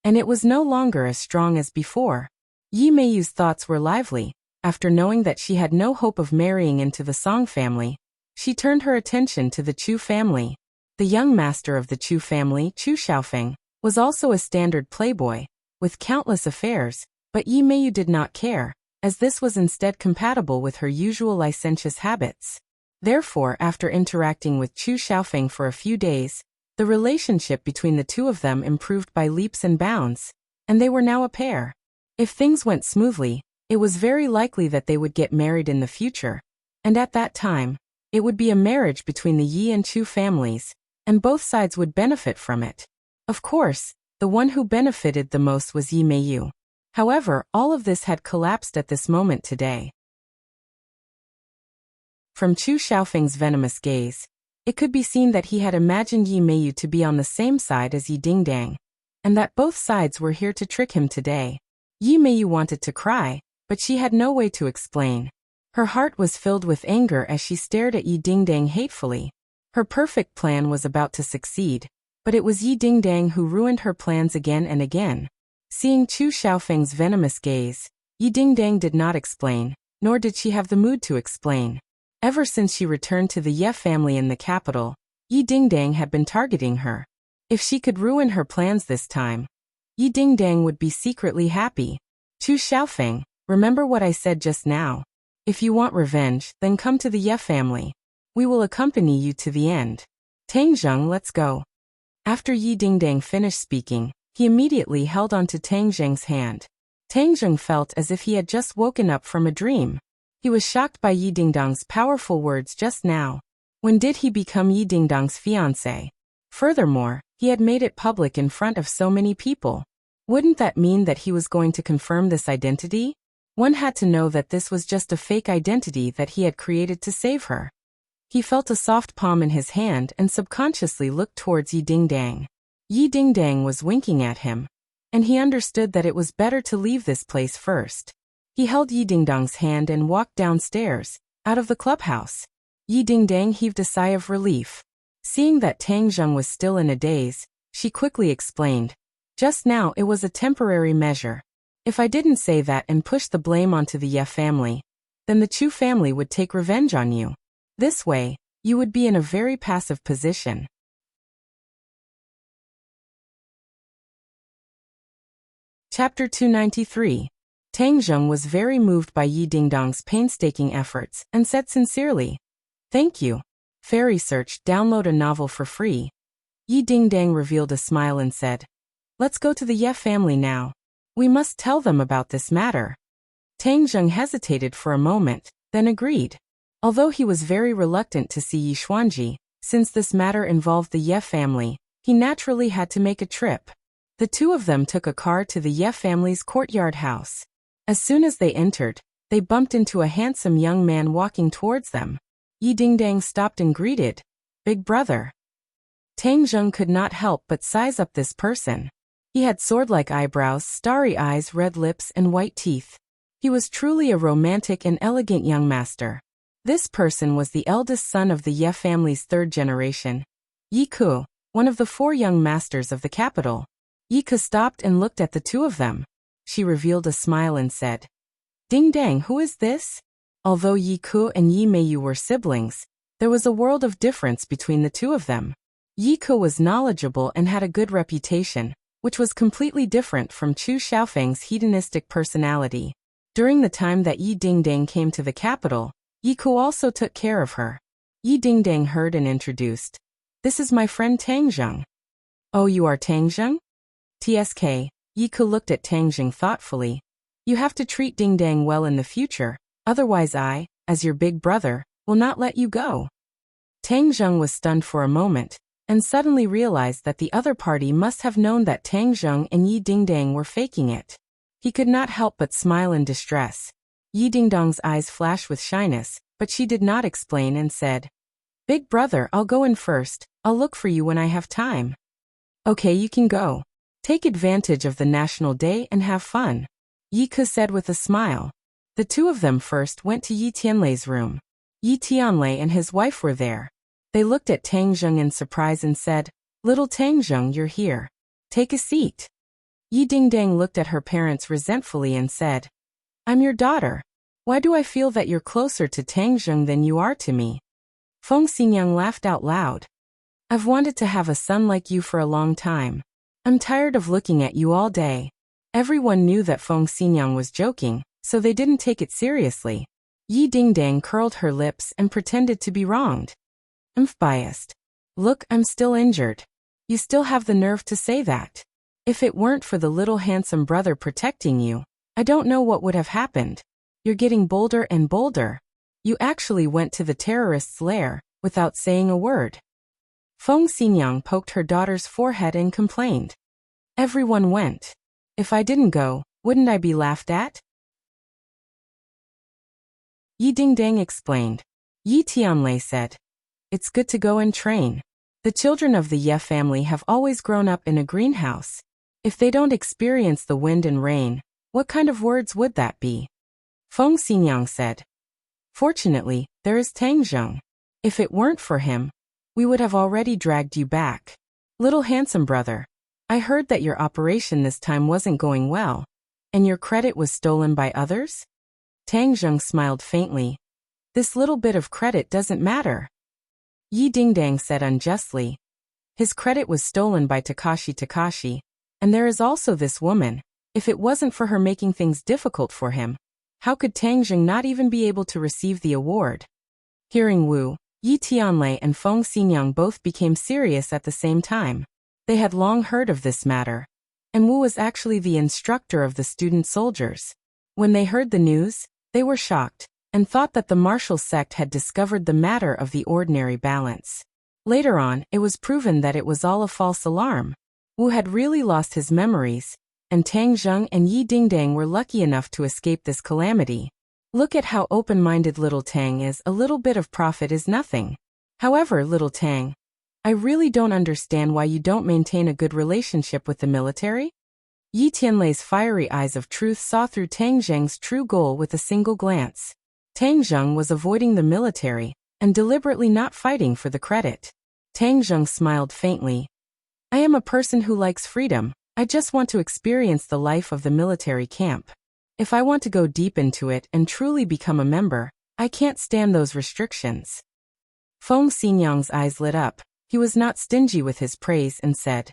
and it was no longer as strong as before. Yi Meiyu's thoughts were lively. After knowing that she had no hope of marrying into the Song family, she turned her attention to the Chu family. The young master of the Chu family, Chu Xiaofeng, was also a standard playboy, with countless affairs, but Yi Meiyu did not care, as this was instead compatible with her usual licentious habits. Therefore, after interacting with Chu Xiaofeng for a few days, the relationship between the two of them improved by leaps and bounds, and they were now a pair. If things went smoothly, it was very likely that they would get married in the future, and at that time, it would be a marriage between the Yi and Chu families, and both sides would benefit from it. Of course, the one who benefited the most was Yi Meiyu. However, all of this had collapsed at this moment today. From Chu Xiaofeng's venomous gaze, it could be seen that he had imagined Yi Meiyu to be on the same side as Yi Dingdang, and that both sides were here to trick him today. Yi Meiyu wanted to cry, but she had no way to explain. Her heart was filled with anger as she stared at Yi Dingdang hatefully. Her perfect plan was about to succeed, but it was Yi Dingdang who ruined her plans again and again. Seeing Chu Xiaofeng's venomous gaze, Yi Dingdang did not explain, nor did she have the mood to explain. Ever since she returned to the Ye family in the capital, Yi Dingdang had been targeting her. If she could ruin her plans this time, Yi Dingdang would be secretly happy. Chu Xiaofeng, remember what I said just now. If you want revenge, then come to the Ye family. We will accompany you to the end. Tang Zheng, let's go. After Yi Dingdang finished speaking, he immediately held onto Tang Zheng's hand. Tang Zheng felt as if he had just woken up from a dream. He was shocked by Yi Dingdang's powerful words just now. When did he become Yi Dingdang's fiancé? Furthermore, he had made it public in front of so many people. Wouldn't that mean that he was going to confirm this identity? One had to know that this was just a fake identity that he had created to save her. He felt a soft palm in his hand and subconsciously looked towards Yi Dingdang. Yi Dingdang was winking at him, and he understood that it was better to leave this place first. He held Yi Dingdang's hand and walked downstairs, out of the clubhouse. Yi Dingdang heaved a sigh of relief. Seeing that Tang Zheng was still in a daze, she quickly explained, "Just now it was a temporary measure. If I didn't say that and push the blame onto the Ye family, then the Chu family would take revenge on you. This way, you would be in a very passive position." Chapter 293. Tang Zheng was very moved by Yi Dingdang's painstaking efforts and said sincerely, "Thank you. Fairy Search, download a novel for free." Yi Dingdang revealed a smile and said, Let's go to the Ye family now. We must tell them about this matter. Tang Zheng hesitated for a moment, then agreed. Although he was very reluctant to see Yi Xuanji, since this matter involved the Ye family, he naturally had to make a trip. The two of them took a car to the Ye family's courtyard house. As soon as they entered, they bumped into a handsome young man walking towards them. Yi Dingdang stopped and greeted, "Big brother." Tang Zheng could not help but size up this person. He had sword-like eyebrows, starry eyes, red lips, and white teeth. He was truly a romantic and elegant young master. This person was the eldest son of the Ye family's third generation, Yi Ku, one of the 4 young masters of the capital. Yi Ku stopped and looked at the two of them. She revealed a smile and said, "Ding Dang, who is this?" Although Yi Ku and Yi Meiyu were siblings, there was a world of difference between the two of them. Yi Ku was knowledgeable and had a good reputation, which was completely different from Chu Xiaofeng's hedonistic personality. During the time that Yi Dingdang came to the capital, Yi Ku also took care of her. Yi Dingdang heard and introduced, "This is my friend Tang Zheng." "Oh, you are Tang Zheng?" "TSK." Yi Ku looked at Tang Zheng thoughtfully. "You have to treat Dingdang well in the future, otherwise I, as your big brother, will not let you go." Tang Zheng was stunned for a moment, and suddenly realized that the other party must have known that Tang Zheng and Yi Dingdang were faking it. He could not help but smile in distress. Yi Dingdang's eyes flashed with shyness, but she did not explain and said, "Big brother, I'll go in first. I'll look for you when I have time." "Okay, you can go. Take advantage of the National Day and have fun," Yi Ku said with a smile. The two of them first went to Yi Tianlei's room. Yi Tianlei and his wife were there. They looked at Tang Zheng in surprise and said, "Little Tang Zheng, you're here. Take a seat." Yi Dingdang looked at her parents resentfully and said, "I'm your daughter. Why do I feel that you're closer to Tang Zheng than you are to me?" Feng Xinyang laughed out loud. "I've wanted to have a son like you for a long time. I'm tired of looking at you all day." Everyone knew that Feng Xinyang was joking, so they didn't take it seriously. Yi Dingdang curled her lips and pretended to be wronged. Biased. "Look, I'm still injured. You still have the nerve to say that. If it weren't for the little handsome brother protecting you, I don't know what would have happened. You're getting bolder and bolder. You actually went to the terrorist's lair, without saying a word." Feng Xinyang poked her daughter's forehead and complained. "Everyone went. If I didn't go, wouldn't I be laughed at?" Yi Dingdang explained. Yi Tianlei said, "It's good to go and train. The children of the Ye family have always grown up in a greenhouse. If they don't experience the wind and rain, what kind of words would that be?" Feng Xinyang said, "Fortunately, there is Tang Zheng. If it weren't for him, we would have already dragged you back. Little handsome brother, I heard that your operation this time wasn't going well, and your credit was stolen by others?" Tang Zheng smiled faintly. "This little bit of credit doesn't matter." Yi Dingdang said unjustly, "His credit was stolen by Takashi, and there is also this woman. If it wasn't for her making things difficult for him, how could Tang Zheng not even be able to receive the award?" Hearing Wu, Yi Tianlei and Feng Xinyang both became serious at the same time. They had long heard of this matter, and Wu was actually the instructor of the student soldiers. When they heard the news, they were shocked, and thought that the martial sect had discovered the matter of the ordinary balance. Later on, it was proven that it was all a false alarm. Wu had really lost his memories, and Tang Zheng and Yi Dingdang were lucky enough to escape this calamity. Look at how open-minded little Tang is. A little bit of profit is nothing. However, little Tang, I really don't understand why you don't maintain a good relationship with the military? Yi Tianlei's fiery eyes of truth saw through Tang Zheng's true goal with a single glance. Tang Zheng was avoiding the military, and deliberately not fighting for the credit. Tang Zheng smiled faintly. "I am a person who likes freedom. I just want to experience the life of the military camp. If I want to go deep into it and truly become a member, I can't stand those restrictions." Feng Xinyang's eyes lit up. He was not stingy with his praise and said,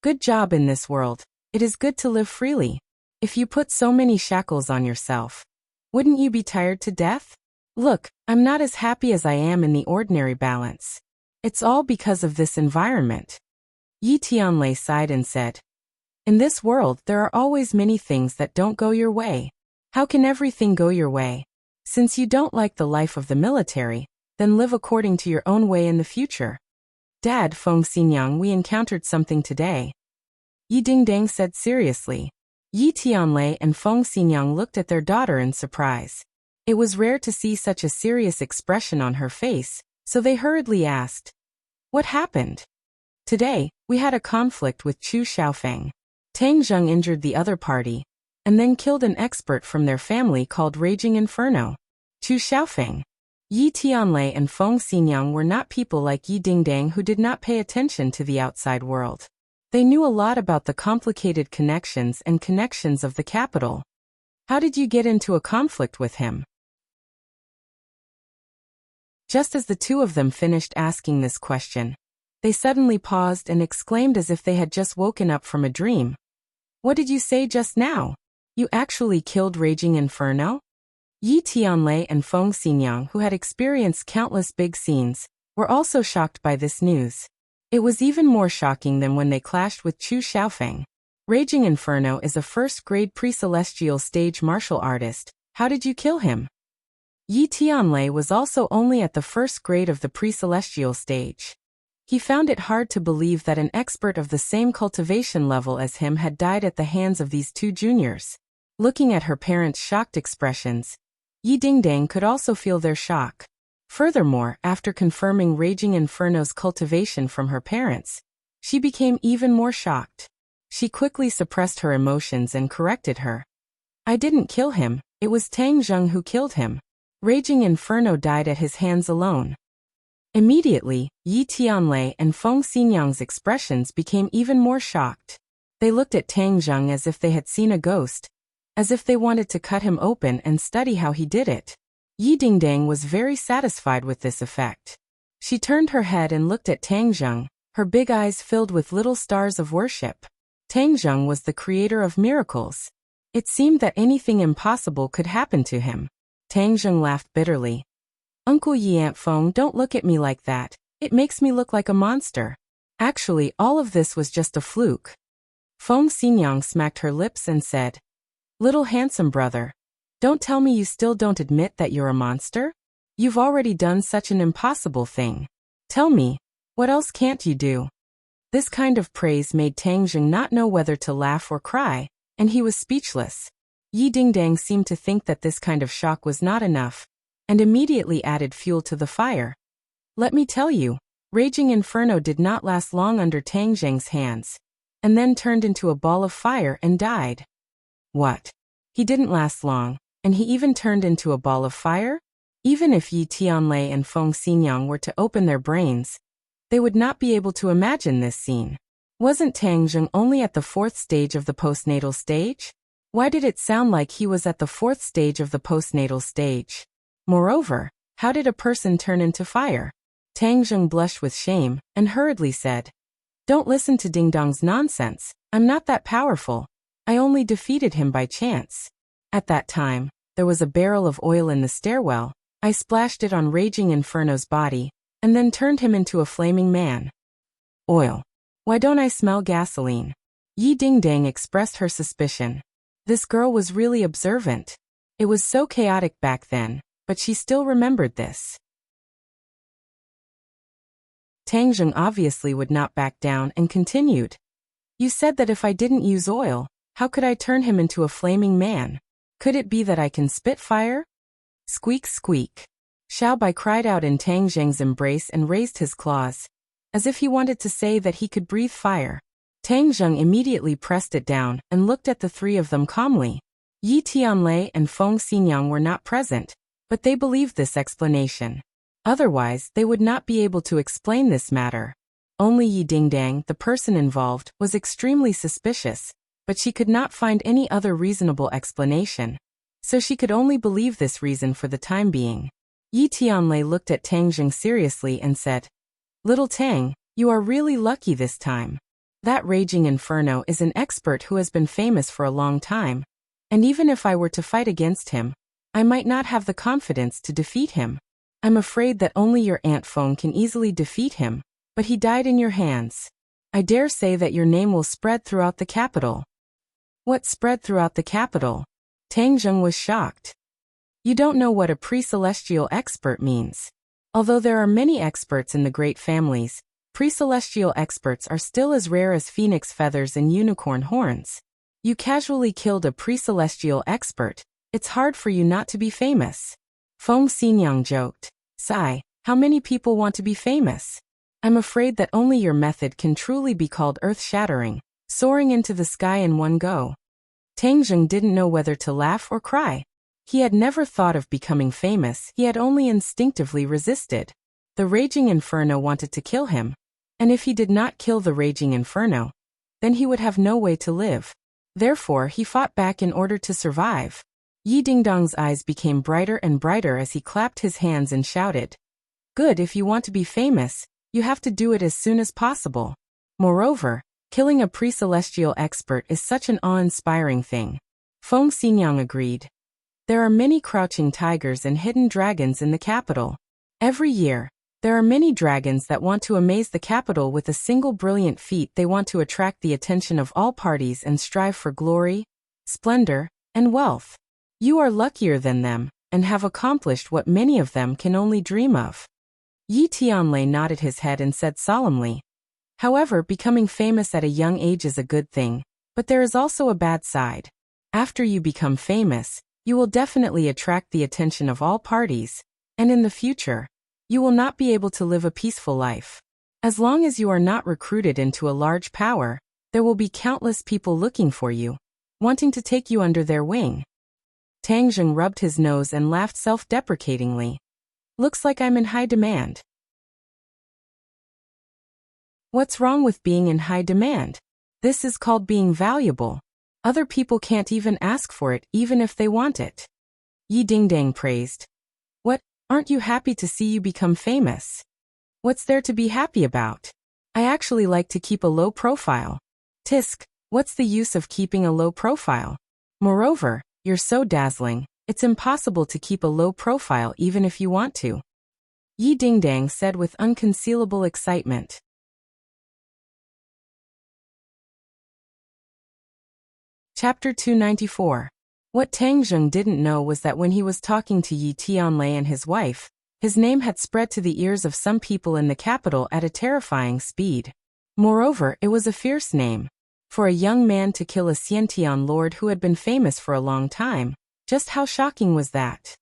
"Good job in this world. It is good to live freely. If you put so many shackles on yourself, wouldn't you be tired to death? Look, I'm not as happy as I am in the ordinary balance. It's all because of this environment." Yi Tianlei sighed and said, In this world, there are always many things that don't go your way. How can everything go your way? Since you don't like the life of the military, then live according to your own way in the future. Dad, Feng Xinyang, we encountered something today. Yi Dingdang said seriously. Yi Tianlei and Feng Xinyang looked at their daughter in surprise. It was rare to see such a serious expression on her face, so they hurriedly asked, "What happened?" "Today, we had a conflict with Chu Xiaofeng. Tang Zheng injured the other party, and then killed an expert from their family called Raging Inferno. Chu Xiaofeng." Yi Tianlei and Feng Xinyang were not people like Yi Dingdang who did not pay attention to the outside world. They knew a lot about the complicated connections of the capital. "How did you get into a conflict with him?" Just as the two of them finished asking this question, they suddenly paused and exclaimed as if they had just woken up from a dream. "What did you say just now? You actually killed Raging Inferno?" Yi Tianlei and Feng Xinyang, who had experienced countless big scenes, were also shocked by this news. It was even more shocking than when they clashed with Chu Xiaofeng. Raging Inferno is a first-grade pre-celestial stage martial artist. How did you kill him? Yi Tianlei was also only at the first grade of the pre-celestial stage. He found it hard to believe that an expert of the same cultivation level as him had died at the hands of these two juniors. Looking at her parents' shocked expressions, Yi Dingdang could also feel their shock. Furthermore, after confirming Raging Inferno's cultivation from her parents, she became even more shocked. She quickly suppressed her emotions and corrected her. "I didn't kill him, it was Tang Zheng who killed him. Raging Inferno died at his hands alone." Immediately, Yi Tianlei and Feng Xinyang's expressions became even more shocked. They looked at Tang Zheng as if they had seen a ghost, as if they wanted to cut him open and study how he did it. Yi Dingdang was very satisfied with this effect. She turned her head and looked at Tang Zheng, her big eyes filled with little stars of worship. Tang Zheng was the creator of miracles. It seemed that anything impossible could happen to him. Tang Zheng laughed bitterly. "Uncle Yi Aunt Feng, don't look at me like that. It makes me look like a monster. Actually, all of this was just a fluke." Feng Xinyang smacked her lips and said, "Little handsome brother, don't tell me you still don't admit that you're a monster? You've already done such an impossible thing. Tell me, what else can't you do?" This kind of praise made Tang Zheng not know whether to laugh or cry, and he was speechless. Yi Dingdang seemed to think that this kind of shock was not enough, and immediately added fuel to the fire. "Let me tell you, Raging Inferno did not last long under Tang Zheng's hands, and then turned into a ball of fire and died." "What? He didn't last long, and he even turned into a ball of fire?" Even if Yi Tianlei and Feng Xinyang were to open their brains, they would not be able to imagine this scene. Wasn't Tang Zheng only at the 4th stage of the postnatal stage? Why did it sound like he was at the 4th stage of the postnatal stage? Moreover, how did a person turn into fire? Tang Zheng blushed with shame and hurriedly said, "Don't listen to Dingdong's nonsense. I'm not that powerful. I only defeated him by chance. At that time, there was a barrel of oil in the stairwell. I splashed it on Raging Inferno's body, and then turned him into a flaming man." "Oil? Why don't I smell gasoline?" Yi Dingdang expressed her suspicion. This girl was really observant. It was so chaotic back then, but she still remembered this. Tang Zheng obviously would not back down and continued. "You said that if I didn't use oil, how could I turn him into a flaming man? Could it be that I can spit fire?" Squeak, squeak. Xiaobai cried out in Tang Zheng's embrace and raised his claws, as if he wanted to say that he could breathe fire. Tang Zheng immediately pressed it down and looked at the three of them calmly. Yi Tianlei and Feng Xinyang were not present, but they believed this explanation. Otherwise, they would not be able to explain this matter. Only Yi Dingdang, the person involved, was extremely suspicious, but she could not find any other reasonable explanation. So she could only believe this reason for the time being. Yi Tianlei looked at Tang Zheng seriously and said, "Little Tang, you are really lucky this time. That Raging Inferno is an expert who has been famous for a long time, and even if I were to fight against him, I might not have the confidence to defeat him. I'm afraid that only your Aunt Feng can easily defeat him, but he died in your hands." I dare say that your name will spread throughout the capital. What spread throughout the capital? Tang Zheng was shocked. You don't know what a pre-celestial expert means. Although there are many experts in the great families, pre-celestial experts are still as rare as phoenix feathers and unicorn horns. You casually killed a pre-celestial expert. It's hard for you not to be famous. Feng Xinyang joked. Sigh, how many people want to be famous? I'm afraid that only your method can truly be called earth-shattering, soaring into the sky in one go. Tang Zheng didn't know whether to laugh or cry. He had never thought of becoming famous, he had only instinctively resisted. The raging inferno wanted to kill him. And if he did not kill the raging inferno, then he would have no way to live. Therefore, he fought back in order to survive. Yi Dingdong's eyes became brighter and brighter as he clapped his hands and shouted. Good, if you want to be famous, you have to do it as soon as possible. Moreover, killing a pre-celestial expert is such an awe-inspiring thing. Feng Xinyang agreed. There are many crouching tigers and hidden dragons in the capital. Every year, there are many dragons that want to amaze the capital with a single brilliant feat. They want to attract the attention of all parties and strive for glory, splendor, and wealth. You are luckier than them, and have accomplished what many of them can only dream of. Yi Tianlei nodded his head and said solemnly. However, becoming famous at a young age is a good thing, but there is also a bad side. After you become famous, you will definitely attract the attention of all parties, and in the future, you will not be able to live a peaceful life. As long as you are not recruited into a large power, there will be countless people looking for you, wanting to take you under their wing. Tang Zheng rubbed his nose and laughed self-deprecatingly. Looks like I'm in high demand. What's wrong with being in high demand? This is called being valuable. Other people can't even ask for it, even if they want it. Yi Dingdang praised. What, aren't you happy to see you become famous? What's there to be happy about? I actually like to keep a low profile. Tisk, what's the use of keeping a low profile? Moreover, you're so dazzling, it's impossible to keep a low profile even if you want to. Yi Dingdang said with unconcealable excitement. Chapter 294. What Tang Zheng didn't know was that when he was talking to Yi Tianlei and his wife, his name had spread to the ears of some people in the capital at a terrifying speed. Moreover, it was a fierce name. For a young man to kill a Xiantian lord who had been famous for a long time, just how shocking was that?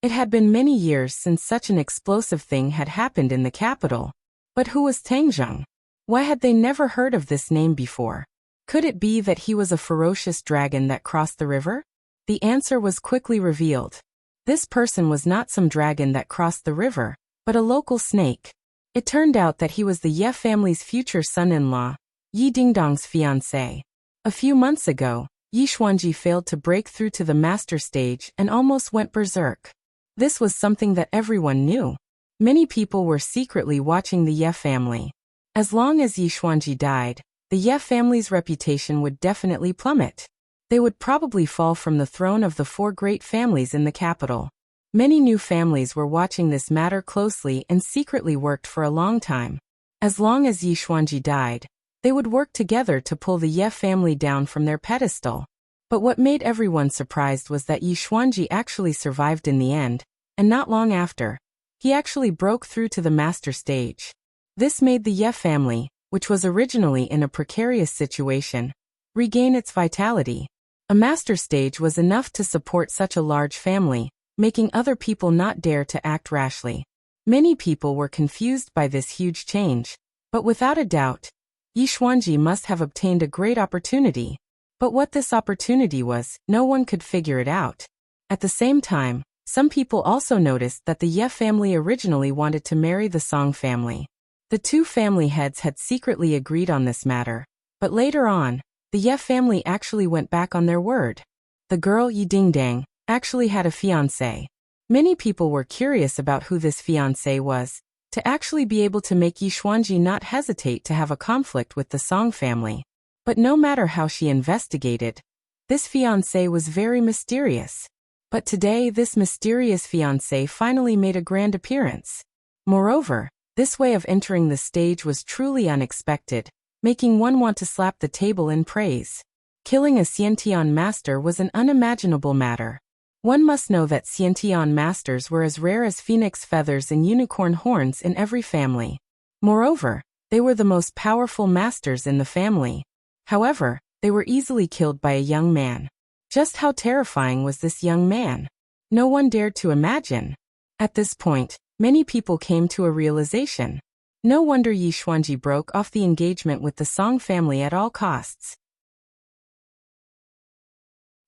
It had been many years since such an explosive thing had happened in the capital. But who was Tang Zheng? Why had they never heard of this name before? Could it be that he was a ferocious dragon that crossed the river? The answer was quickly revealed. This person was not some dragon that crossed the river, but a local snake. It turned out that he was the Ye family's future son-in-law, Yi Dingdong's fiancé. A few months ago, Yi Xuanji failed to break through to the master stage and almost went berserk. This was something that everyone knew. Many people were secretly watching the Ye family. As long as Yi Xuanji died, the Ye family's reputation would definitely plummet. They would probably fall from the throne of the four great families in the capital. Many new families were watching this matter closely and secretly worked for a long time. As long as Yi Xuanji died, they would work together to pull the Ye family down from their pedestal. But what made everyone surprised was that Yi Xuanji actually survived in the end, and not long after, he actually broke through to the master stage. This made the Ye family, which was originally in a precarious situation, regain its vitality. A master stage was enough to support such a large family, making other people not dare to act rashly. Many people were confused by this huge change, but without a doubt, Yi Xuanji must have obtained a great opportunity. But what this opportunity was, no one could figure it out. At the same time, some people also noticed that the Ye family originally wanted to marry the Song family. The two family heads had secretly agreed on this matter, but later on, the Ye family actually went back on their word. The girl Yi Dingdang actually had a fiancé. Many people were curious about who this fiancé was, to actually be able to make Yi Xuanji not hesitate to have a conflict with the Song family. But no matter how she investigated, this fiancé was very mysterious. But today this mysterious fiancé finally made a grand appearance. Moreover, this way of entering the stage was truly unexpected. making one want to slap the table in praise. Killing a Xiantian master was an unimaginable matter. One must know that Xiantian masters were as rare as phoenix feathers and unicorn horns in every family. Moreover, they were the most powerful masters in the family. However, they were easily killed by a young man. Just how terrifying was this young man? No one dared to imagine. At this point, many people came to a realization. No wonder Yi Xuanji broke off the engagement with the Song family at all costs.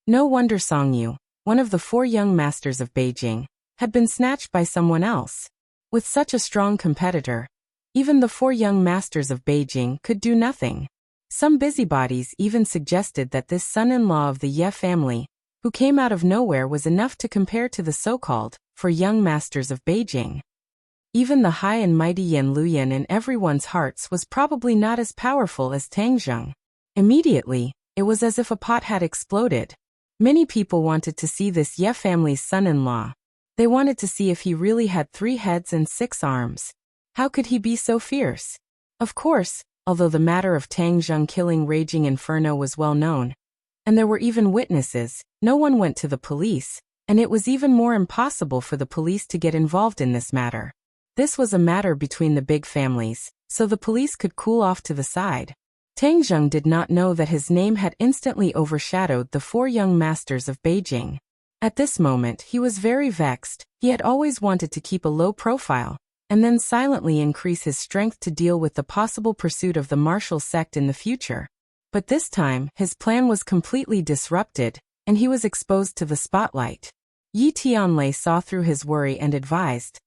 No wonder Song Yu, one of the 4 young masters of Beijing, had been snatched by someone else. With such a strong competitor, even the 4 young masters of Beijing could do nothing. Some busybodies even suggested that this son-in-law of the Ye family, who came out of nowhere, was enough to compare to the so-called 4 young masters of Beijing. Even the high and mighty Yan Luyan in everyone's hearts was probably not as powerful as Tang Zheng. Immediately, it was as if a pot had exploded. Many people wanted to see this Ye family's son-in-law. They wanted to see if he really had 3 heads and 6 arms. How could he be so fierce? Of course, although the matter of Tang Zheng killing Raging Inferno was well known, and there were even witnesses, no one went to the police, and it was even more impossible for the police to get involved in this matter. This was a matter between the big families, so the police could cool off to the side. Tang Zheng did not know that his name had instantly overshadowed the 4 young masters of Beijing. At this moment he was very vexed. He had always wanted to keep a low profile, and then silently increase his strength to deal with the possible pursuit of the martial sect in the future. But this time, his plan was completely disrupted, and he was exposed to the spotlight. Yi Tianlei saw through his worry and advised,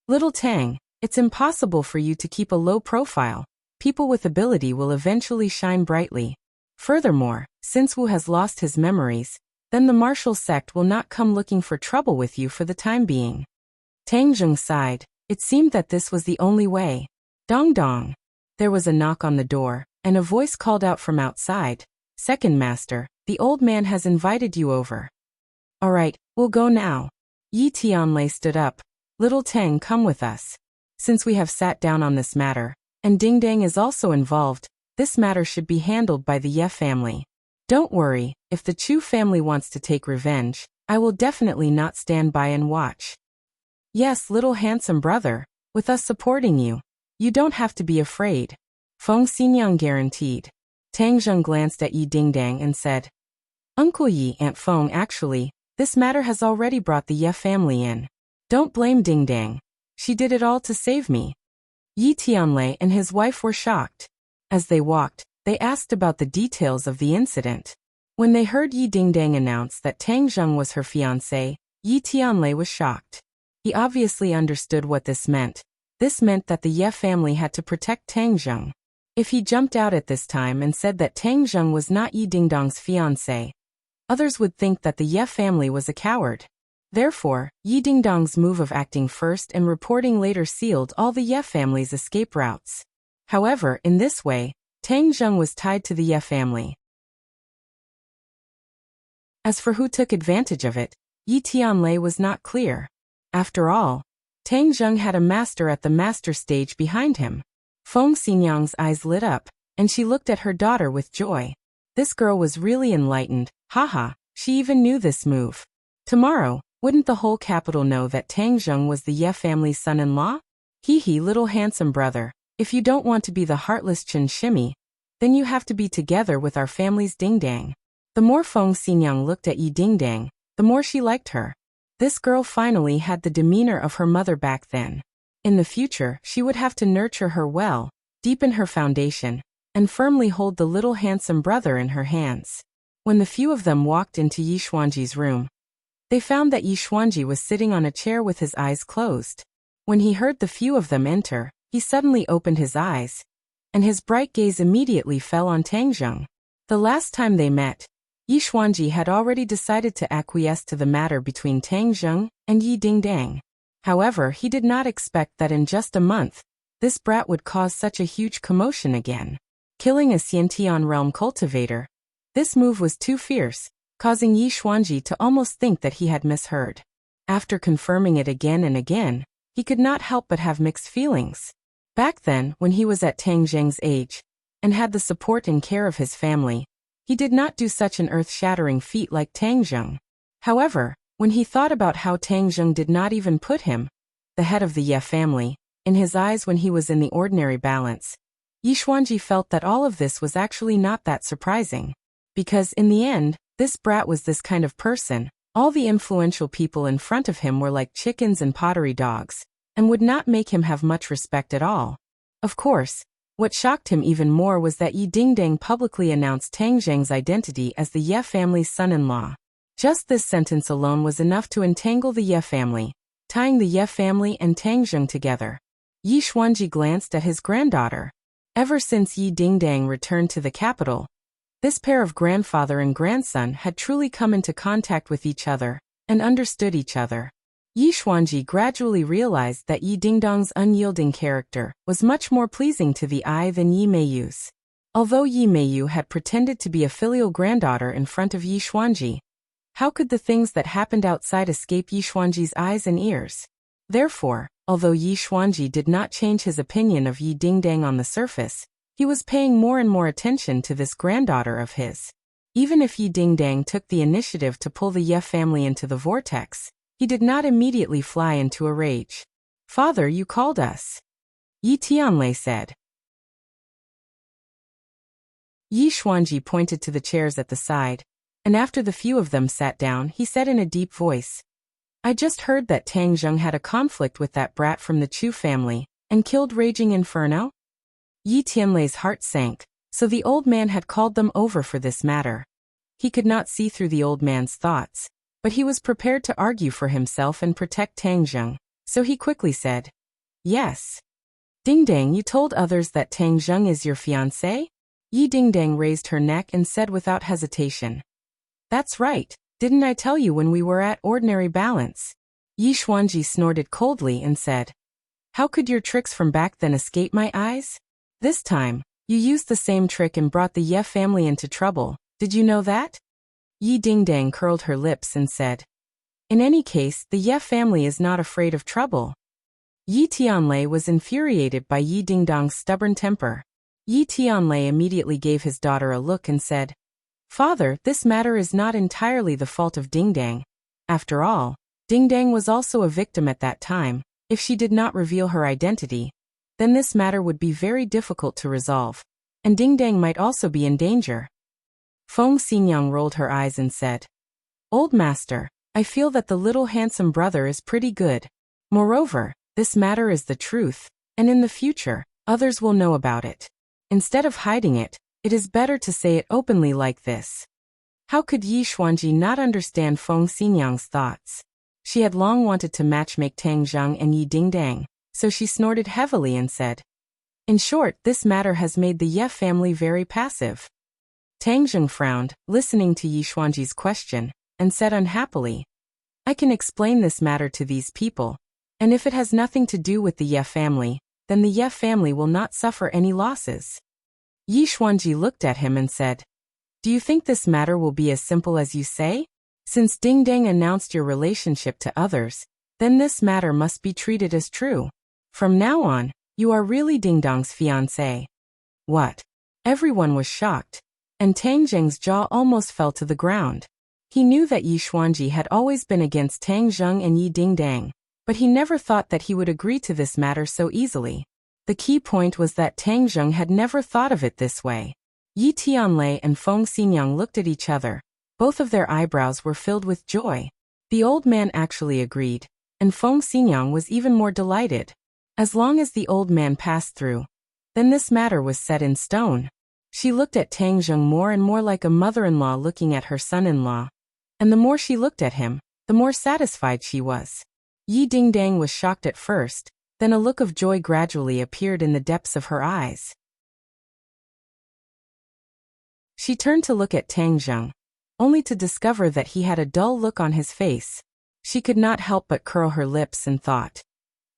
"Little Tang, it's impossible for you to keep a low profile. People with ability will eventually shine brightly. Furthermore, since Wu has lost his memories, then the martial sect will not come looking for trouble with you for the time being." Tang Zheng sighed. It seemed that this was the only way. Dong dong. There was a knock on the door, and a voice called out from outside, "Second master, the old man has invited you over." "All right, we'll go now." Yi Tianlei stood up. "Little Tang, come with us. Since we have sat down on this matter, and Ding Dang is also involved, this matter should be handled by the Ye family. Don't worry, if the Chu family wants to take revenge, I will definitely not stand by and watch. Yes, little handsome brother, with us supporting you, you don't have to be afraid. Feng Xinyang guaranteed." Tang Zheng glanced at Yi Dingdang and said, "Uncle Yi, Aunt Feng, actually, this matter has already brought the Ye family in. Don't blame Dingdang. She did it all to save me." Yi Tianlei and his wife were shocked. As they walked, they asked about the details of the incident. When they heard Yi Dingdang announce that Tang Zheng was her fiancé, Yi Tianlei was shocked. He obviously understood what this meant. This meant that the Ye family had to protect Tang Zheng. If he jumped out at this time and said that Tang Zheng was not Yi Dingdang's fiancé, others would think that the Ye family was a coward. Therefore, Yi Dingdang's move of acting first and reporting later sealed all the Ye family's escape routes. However, in this way, Tang Zheng was tied to the Ye family. As for who took advantage of it, Yi Tianlei was not clear. After all, Tang Zheng had a master at the master stage behind him. Feng Xinyang's eyes lit up, and she looked at her daughter with joy. This girl was really enlightened, haha, she even knew this move. Tomorrow, wouldn't the whole capital know that Tang Zheng was the Ye family's son-in-law? Hee, little handsome brother, if you don't want to be the heartless Chen Shimi, then you have to be together with our family's Dingdang. The more Feng Xinyang looked at Yi Dingdang, the more she liked her. This girl finally had the demeanor of her mother back then. In the future, she would have to nurture her well, deepen her foundation, and firmly hold the little handsome brother in her hands. When the few of them walked into Yi Xuanji's room, they found that Yi Xuanji was sitting on a chair with his eyes closed. When he heard the few of them enter, he suddenly opened his eyes, and his bright gaze immediately fell on Tang Zheng. The last time they met, Yi Xuanji had already decided to acquiesce to the matter between Tang Zheng and Yi Dingdang. However, he did not expect that in just a month, this brat would cause such a huge commotion again. Killing a Xiantian realm cultivator, this move was too fierce, causing Yi Xuanji to almost think that he had misheard. After confirming it again and again, he could not help but have mixed feelings. Back then, when he was at Tang Zheng's age, and had the support and care of his family, he did not do such an earth-shattering feat like Tang Zheng. However, when he thought about how Tang Zheng did not even put him, the head of the Ye family, in his eyes when he was in the ordinary balance, Yi Xuanji felt that all of this was actually not that surprising. Because in the end, this brat was this kind of person. All the influential people in front of him were like chickens and pottery dogs, and would not make him have much respect at all. Of course, what shocked him even more was that Yi Dingdang publicly announced Tang Zheng's identity as the Ye family's son-in-law. Just this sentence alone was enough to entangle the Ye family, tying the Ye family and Tang Zheng together. Yi Xuanji glanced at his granddaughter. Ever since Yi Dingdang returned to the capital, this pair of grandfather and grandson had truly come into contact with each other and understood each other. Yi Xuanji gradually realized that Yi Dingdang's unyielding character was much more pleasing to the eye than Yi Meiyu's. Although Yi Meiyu had pretended to be a filial granddaughter in front of Yi Xuanji, how could the things that happened outside escape Yi Xuanji's eyes and ears? Therefore, although Yi Xuanji did not change his opinion of Yi Dingdang on the surface, he was paying more and more attention to this granddaughter of his. Even if Yi Dingdang took the initiative to pull the Ye family into the vortex, he did not immediately fly into a rage. "Father, you called us," Yi Tianlei said. Yi Xuanji pointed to the chairs at the side, and after the few of them sat down, he said in a deep voice, "I just heard that Tang Zheng had a conflict with that brat from the Chu family, and killed Raging Inferno?" Yi Tianlei's heart sank, so the old man had called them over for this matter. He could not see through the old man's thoughts, but he was prepared to argue for himself and protect Tang Zheng, so he quickly said, "Yes. Dingdang, you told others that Tang Zheng is your fiancé?" Yi Dingdang raised her neck and said without hesitation, "That's right, didn't I tell you when we were at ordinary balance?" Yi Xuanji snorted coldly and said, "How could your tricks from back then escape my eyes? This time, you used the same trick and brought the Ye family into trouble, did you know that?" Yi Dingdang curled her lips and said, "In any case, the Ye family is not afraid of trouble." Yi Tianlei was infuriated by Yi Dingdang's stubborn temper. Yi Tianlei immediately gave his daughter a look and said, "Father, this matter is not entirely the fault of Dingdang. After all, Dingdang was also a victim at that time. If she did not reveal her identity, then this matter would be very difficult to resolve, and Dingdang might also be in danger." Feng Xinyang rolled her eyes and said, "Old master, I feel that the little handsome brother is pretty good. Moreover, this matter is the truth, and in the future, others will know about it. Instead of hiding it, it is better to say it openly like this." How could Yi Xuanji not understand Feng Xinyang's thoughts? She had long wanted to matchmake Tang Zheng and Yi Dingdang, so she snorted heavily and said, "In short, this matter has made the Ye family very passive." Tang Zheng frowned, listening to Yi Xuanji's question, and said unhappily, "I can explain this matter to these people, and if it has nothing to do with the Ye family, then the Ye family will not suffer any losses." Yi Xuanji looked at him and said, "Do you think this matter will be as simple as you say? Since Dingdang announced your relationship to others, then this matter must be treated as true. From now on, you are really Dingdang's fiancé." What? Everyone was shocked, and Tang Zheng's jaw almost fell to the ground. He knew that Yi Xuanji had always been against Tang Zheng and Yi Dingdang, but he never thought that he would agree to this matter so easily. The key point was that Tang Zheng had never thought of it this way. Yi Tianlei and Feng Xinyang looked at each other. Both of their eyebrows were filled with joy. The old man actually agreed, and Feng Xinyang was even more delighted. As long as the old man passed through, then this matter was set in stone. She looked at Tang Zheng more and more like a mother-in-law looking at her son-in-law. And the more she looked at him, the more satisfied she was. Yi Dingdang was shocked at first, then a look of joy gradually appeared in the depths of her eyes. She turned to look at Tang Zheng, only to discover that he had a dull look on his face. She could not help but curl her lips and thought,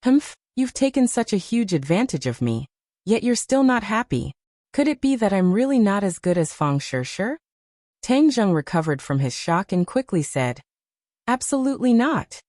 "Humph, you've taken such a huge advantage of me, yet you're still not happy. Could it be that I'm really not as good as Feng Shishir?" Tang Zheng recovered from his shock and quickly said, "Absolutely not."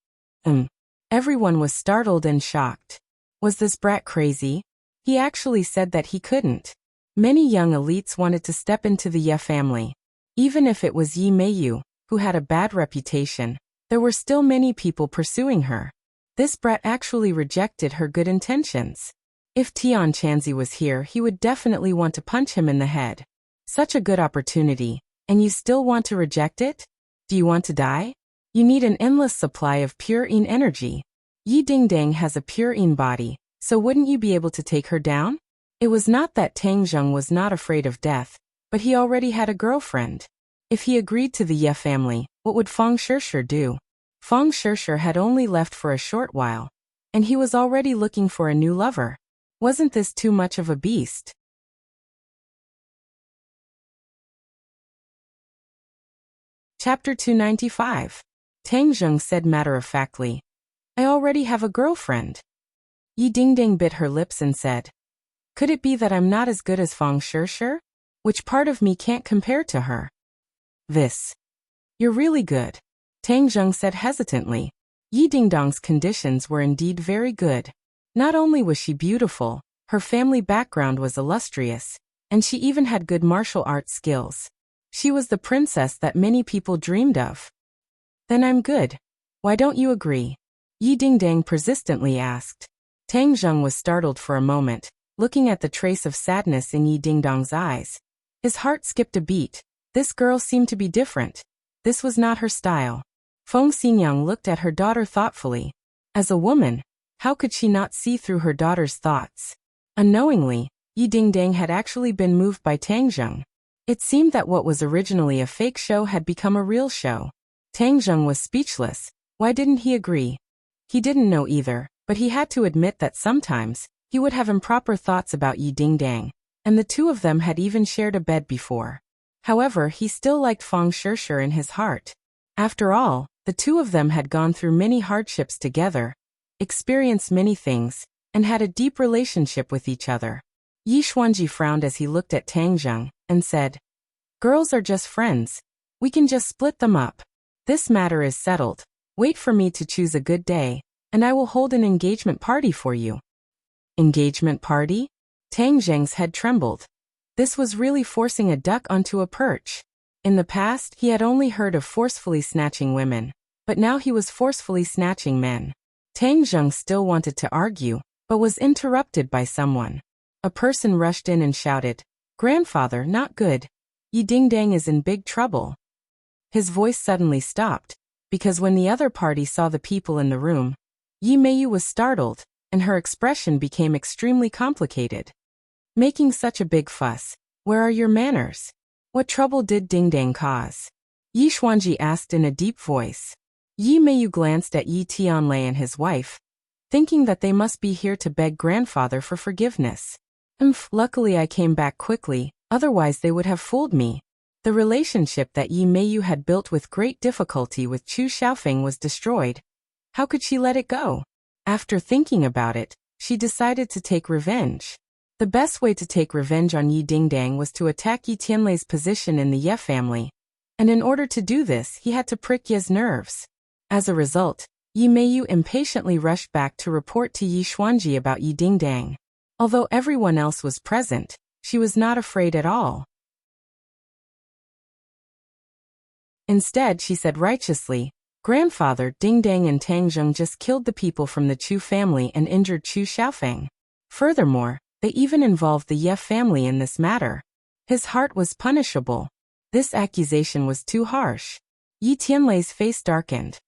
Everyone was startled and shocked. Was this brat crazy? He actually said that he couldn't. Many young elites wanted to step into the Ye family. Even if it was Yi Meiyu, who had a bad reputation, there were still many people pursuing her. This brat actually rejected her good intentions. If Tian Chanzi was here, he would definitely want to punch him in the head. Such a good opportunity, and you still want to reject it? Do you want to die? You need an endless supply of pure Yin energy. Yi Dingdang has a pure Yin body, so wouldn't you be able to take her down? It was not that Tang Zheng was not afraid of death, but he already had a girlfriend. If he agreed to the Ye family, what would Feng Shishir do? Feng Shishir had only left for a short while, and he was already looking for a new lover. Wasn't this too much of a beast? Chapter 295. Tang Zheng said matter-of-factly, I already have a girlfriend. Yi Dingdang bit her lips and said, could it be that I'm not as good as Feng Shishir? Which part of me can't compare to her? This. You're really good. Tang Zheng said hesitantly. Yi Dingdang's conditions were indeed very good. Not only was she beautiful, her family background was illustrious, and she even had good martial arts skills. She was the princess that many people dreamed of. Then I'm good. Why don't you agree? Yi Dingdang persistently asked. Tang Zheng was startled for a moment, looking at the trace of sadness in Yi Dingdang's eyes. His heart skipped a beat. This girl seemed to be different. This was not her style. Feng Xinyang looked at her daughter thoughtfully. As a woman, how could she not see through her daughter's thoughts? Unknowingly, Yi Dingdang had actually been moved by Tang Zheng. It seemed that what was originally a fake show had become a real show. Tang Zheng was speechless. Why didn't he agree? He didn't know either, but he had to admit that sometimes, he would have improper thoughts about Yi Dingdang, and the two of them had even shared a bed before. However, he still liked Feng Shishir in his heart. After all, the two of them had gone through many hardships together, experienced many things, and had a deep relationship with each other. Yi Xuanji frowned as he looked at Tang Zheng, and said, girls are just friends. We can just split them up. This matter is settled. Wait for me to choose a good day, and I will hold an engagement party for you. Engagement party? Tang Zheng's head trembled. This was really forcing a duck onto a perch. In the past, he had only heard of forcefully snatching women, but now he was forcefully snatching men. Tang Zheng still wanted to argue, but was interrupted by someone. A person rushed in and shouted, Grandfather, not good. Yi Dingdang is in big trouble. His voice suddenly stopped, because when the other party saw the people in the room, Yi Meiyu was startled, and her expression became extremely complicated. Making such a big fuss, where are your manners? What trouble did Dingdang cause? Yi Xuanji asked in a deep voice. Yi Meiyu glanced at Yi Tianlei and his wife, thinking that they must be here to beg grandfather for forgiveness. Luckily I came back quickly, otherwise they would have fooled me. The relationship that Yi Meiyu had built with great difficulty with Chu Xiaofeng was destroyed. How could she let it go? After thinking about it, she decided to take revenge. The best way to take revenge on Yi Dingdang was to attack Yi Tianlei's position in the Ye family. And in order to do this, he had to prick Ye's nerves. As a result, Yi Meiyu impatiently rushed back to report to Yi Xuanji about Yi Dingdang. Although everyone else was present, she was not afraid at all. Instead, she said righteously, Grandfather, Dingdang and Tang Zheng just killed the people from the Chu family and injured Chu Xiaofeng. Furthermore, they even involved the Ye family in this matter. His heart was punishable. This accusation was too harsh. Yi Tianlei's face darkened.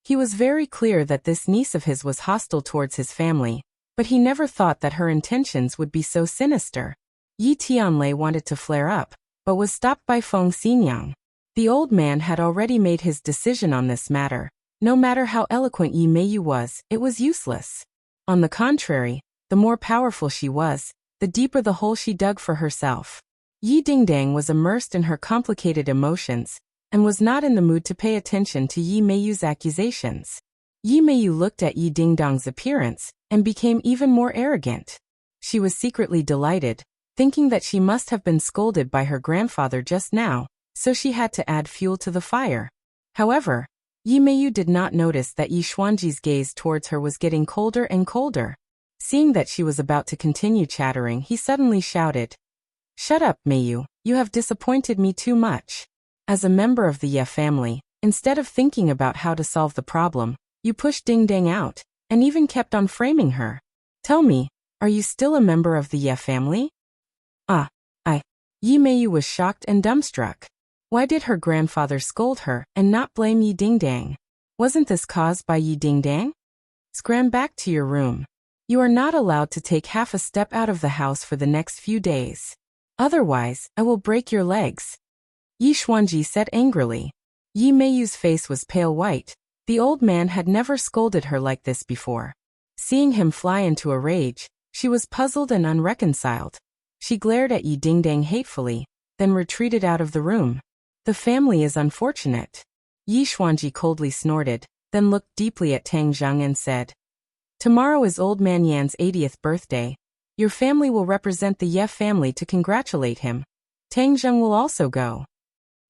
He was very clear that this niece of his was hostile towards his family, but he never thought that her intentions would be so sinister. Yi Tianlei wanted to flare up, but was stopped by Feng Xinyang. The old man had already made his decision on this matter. No matter how eloquent Yi Meiyu was, it was useless. On the contrary, the more powerful she was, the deeper the hole she dug for herself. Yi Dingdang was immersed in her complicated emotions, and was not in the mood to pay attention to Yi Meiyu's accusations. Yi Meiyu looked at Yi Dingdang's appearance, and became even more arrogant. She was secretly delighted, thinking that she must have been scolded by her grandfather just now, so she had to add fuel to the fire. However, Yi Meiyu did not notice that Yi Xuanji's gaze towards her was getting colder and colder. Seeing that she was about to continue chattering, he suddenly shouted, Shut up, Mayu, you have disappointed me too much. As a member of the Ye family, instead of thinking about how to solve the problem, you pushed Ding Dang out, and even kept on framing her. Tell me, are you still a member of the Ye family? Yi Meiyu was shocked and dumbstruck. Why did her grandfather scold her and not blame Yi Dingdang? Wasn't this caused by Yi Dingdang? Scram back to your room. You are not allowed to take half a step out of the house for the next few days. Otherwise, I will break your legs. Yi Xuanji said angrily. Yi Meiyu's face was pale white. The old man had never scolded her like this before. Seeing him fly into a rage, she was puzzled and unreconciled. She glared at Yi Dingdang hatefully, then retreated out of the room. The family is unfortunate. Yi Xuanji coldly snorted, then looked deeply at Tang Zheng and said, Tomorrow is Old Man Yan's 80th birthday. Your family will represent the Ye family to congratulate him. Tang Zheng will also go.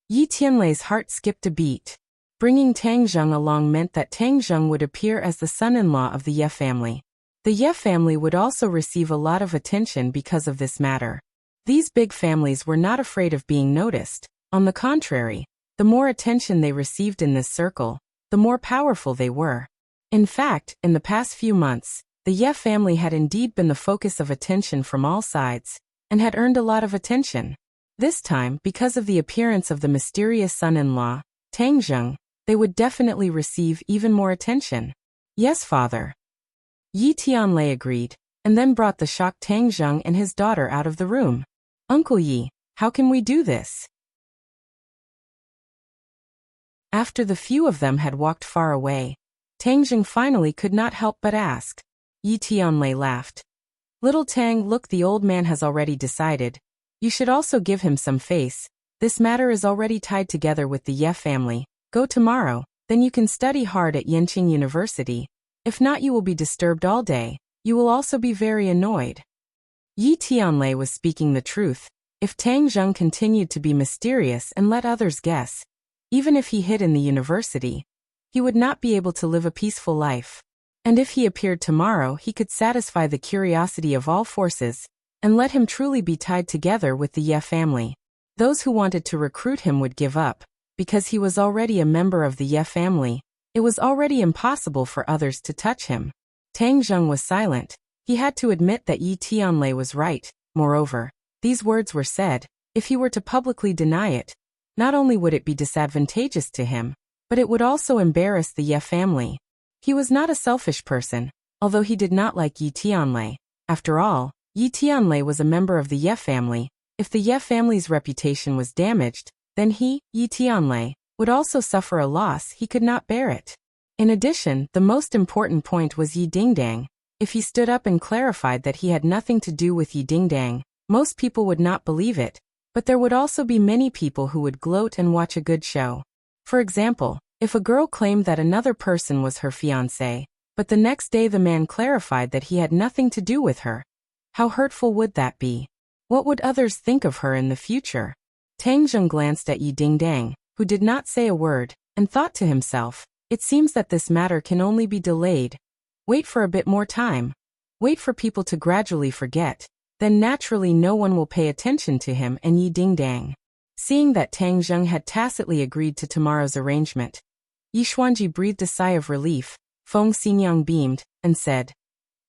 Yi Tianlei's heart skipped a beat. Bringing Tang Zheng along meant that Tang Zheng would appear as the son-in-law of the Ye family. The Ye family would also receive a lot of attention because of this matter. These big families were not afraid of being noticed. On the contrary, the more attention they received in this circle, the more powerful they were. In fact, in the past few months, the Ye family had indeed been the focus of attention from all sides, and had earned a lot of attention. This time, because of the appearance of the mysterious son-in-law, Tang Zheng, they would definitely receive even more attention. Yes, father. Yi Tianlei agreed, and then brought the shocked Tang Zheng and his daughter out of the room. Uncle Yi, how can we do this? After the few of them had walked far away, Tang Zheng finally could not help but ask. Yi Tianlei laughed. Little Tang, look, the old man has already decided. You should also give him some face. This matter is already tied together with the Ye family. Go tomorrow, then you can study hard at Yenqing University. If not, you will be disturbed all day. You will also be very annoyed. Yi Tianlei was speaking the truth. If Tang Zheng continued to be mysterious and let others guess, even if he hid in the university, he would not be able to live a peaceful life. And if he appeared tomorrow, he could satisfy the curiosity of all forces, and let him truly be tied together with the Ye family. Those who wanted to recruit him would give up, because he was already a member of the Ye family. It was already impossible for others to touch him. Tang Zheng was silent. He had to admit that Yi Tianlei was right. Moreover, these words were said. If he were to publicly deny it, not only would it be disadvantageous to him, but it would also embarrass the Ye family. He was not a selfish person, although he did not like Yi Tianlei. After all, Yi Tianlei was a member of the Ye family. If the Ye family's reputation was damaged, then he, Yi Tianlei, would also suffer a loss. He could not bear it. In addition, the most important point was Yi Dingdang. If he stood up and clarified that he had nothing to do with Yi Dingdang, most people would not believe it, but there would also be many people who would gloat and watch a good show. For example, if a girl claimed that another person was her fiancé, but the next day the man clarified that he had nothing to do with her, how hurtful would that be? What would others think of her in the future? Tang Zheng glanced at Yi Dingdang, who did not say a word, and thought to himself, it seems that this matter can only be delayed. Wait for a bit more time. Wait for people to gradually forget. Then naturally no one will pay attention to him and Yi Dingdang. Seeing that Tang Zheng had tacitly agreed to tomorrow's arrangement, Yi Xuanji breathed a sigh of relief. Feng Xinyang beamed, and said,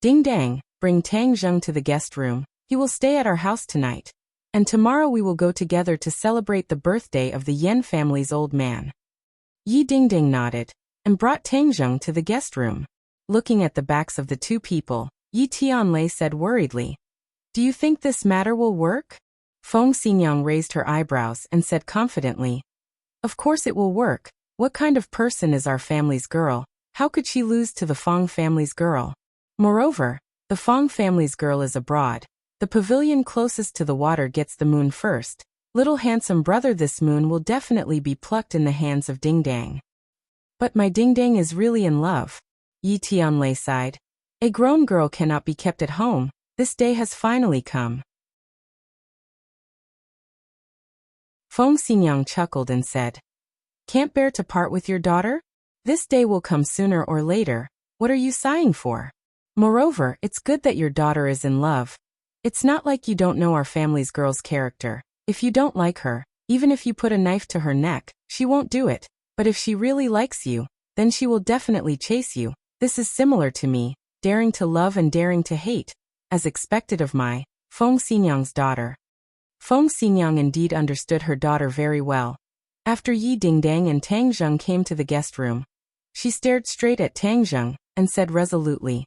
Dingdang, bring Tang Zheng to the guest room. He will stay at our house tonight. And tomorrow we will go together to celebrate the birthday of the Yan family's old man. Yi Dingdang nodded, and brought Tang Zheng to the guest room. Looking at the backs of the two people, Yi Tianlei said worriedly, Do you think this matter will work? Feng Xinyang raised her eyebrows and said confidently, Of course it will work. What kind of person is our family's girl? How could she lose to the Feng family's girl? Moreover, the Feng family's girl is abroad. The pavilion closest to the water gets the moon first. Little handsome brother, this moon will definitely be plucked in the hands of Dingdang. But my Dingdang is really in love. Yi Tianlei sighed. A grown girl cannot be kept at home. This day has finally come. Feng Xinyang chuckled and said, Can't bear to part with your daughter? This day will come sooner or later. What are you sighing for? Moreover, it's good that your daughter is in love. It's not like you don't know our family's girl's character. If you don't like her, even if you put a knife to her neck, she won't do it. But if she really likes you, then she will definitely chase you. This is similar to me, daring to love and daring to hate, as expected of my Feng Xinyang's daughter. Feng Xinyang indeed understood her daughter very well. After Yi Dingdang and Tang Zheng came to the guest room, she stared straight at Tang Zheng and said resolutely,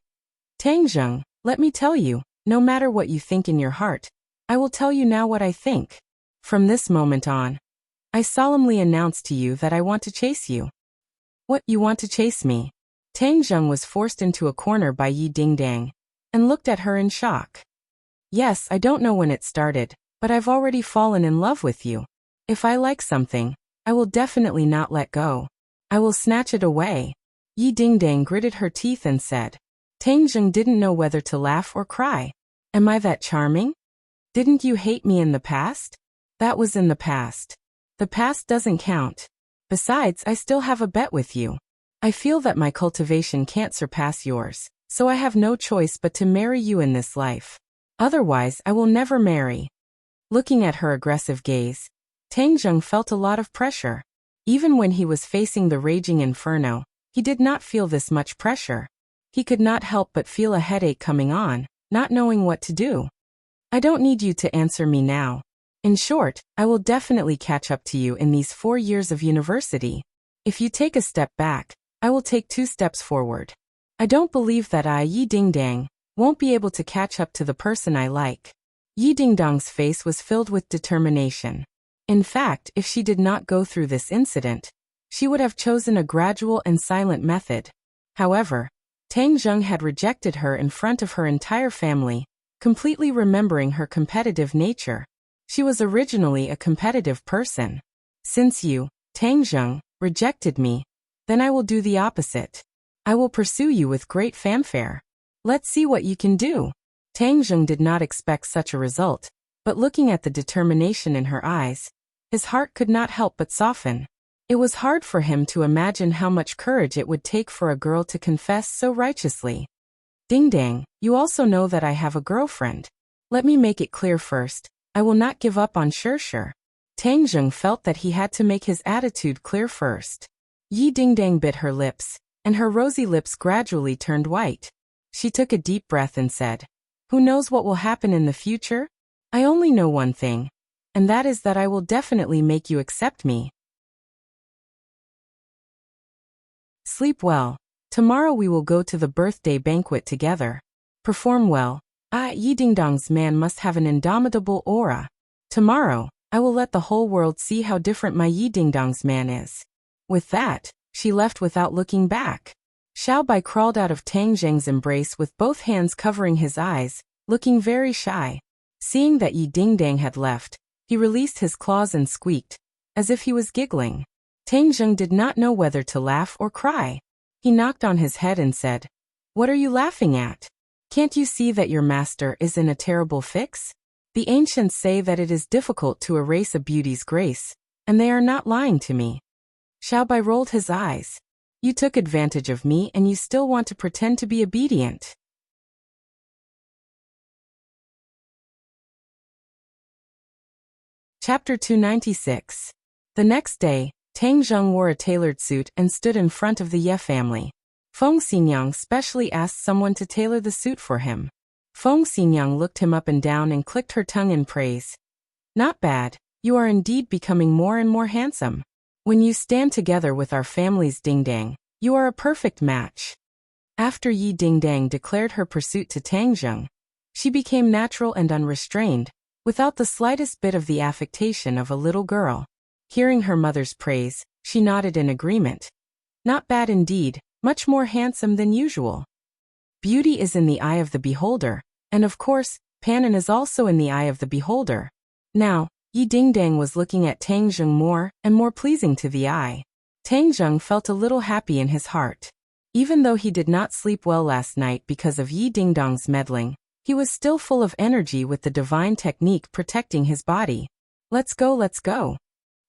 Tang Zheng, let me tell you, no matter what you think in your heart, I will tell you now what I think. From this moment on, I solemnly announce to you that I want to chase you. What, you want to chase me? Tang Zheng was forced into a corner by Yi Dingdang and looked at her in shock. Yes, I don't know when it started, but I've already fallen in love with you. If I like something, I will definitely not let go. I will snatch it away. Yi Dingdang gritted her teeth and said. Tang Zheng didn't know whether to laugh or cry. Am I that charming? Didn't you hate me in the past? That was in the past. The past doesn't count. Besides, I still have a bet with you. I feel that my cultivation can't surpass yours, so I have no choice but to marry you in this life. Otherwise, I will never marry. Looking at her aggressive gaze, Tang Zheng felt a lot of pressure. Even when he was facing the raging inferno, he did not feel this much pressure. He could not help but feel a headache coming on, not knowing what to do. I don't need you to answer me now. In short, I will definitely catch up to you in these 4 years of university. If you take a step back, I will take 2 steps forward. I don't believe that I, Yi Dingdang, won't be able to catch up to the person I like. Yi Dingdang's face was filled with determination. In fact, if she did not go through this incident, she would have chosen a gradual and silent method. However, Tang Zheng had rejected her in front of her entire family, completely remembering her competitive nature. She was originally a competitive person. Since you, Tang Zheng, rejected me, then I will do the opposite. I will pursue you with great fanfare. Let's see what you can do. Tang Zheng did not expect such a result, but looking at the determination in her eyes, his heart could not help but soften. It was hard for him to imagine how much courage it would take for a girl to confess so righteously. Dingdang, you also know that I have a girlfriend. Let me make it clear first, I will not give up on Shir. Tang Zheng felt that he had to make his attitude clear first. Yi Dingdang bit her lips, and her rosy lips gradually turned white. She took a deep breath and said, Who knows what will happen in the future? I only know one thing, and that is that I will definitely make you accept me. Sleep well. Tomorrow we will go to the birthday banquet together. Perform well. Yi Dingdang's man must have an indomitable aura. Tomorrow, I will let the whole world see how different my Yi Dingdang's man is. With that, she left without looking back. Xiao Bai crawled out of Tang Zheng's embrace with both hands covering his eyes, looking very shy. Seeing that Yi Dingdang had left, he released his claws and squeaked, as if he was giggling. Tang Zheng did not know whether to laugh or cry. He knocked on his head and said, What are you laughing at? Can't you see that your master is in a terrible fix? The ancients say that it is difficult to erase a beauty's grace, and they are not lying to me. Xiao Bai rolled his eyes. You took advantage of me and you still want to pretend to be obedient. Chapter 296. The next day, Tang Zheng wore a tailored suit and stood in front of the Ye family. Feng Xinyang specially asked someone to tailor the suit for him. Feng Xinyang looked him up and down and clicked her tongue in praise. Not bad, you are indeed becoming more and more handsome. When you stand together with our family's Dingdang, you are a perfect match. After Yi Dingdang declared her pursuit to Tang Zheng, she became natural and unrestrained, without the slightest bit of the affectation of a little girl. Hearing her mother's praise, she nodded in agreement. Not bad indeed, much more handsome than usual. Beauty is in the eye of the beholder, and of course, Pannon is also in the eye of the beholder. Now, Yi Dingdang was looking at Tang Zheng more and more pleasing to the eye. Tang Zheng felt a little happy in his heart. Even though he did not sleep well last night because of Yi Dingdang's meddling, he was still full of energy with the divine technique protecting his body. Let's go, let's go.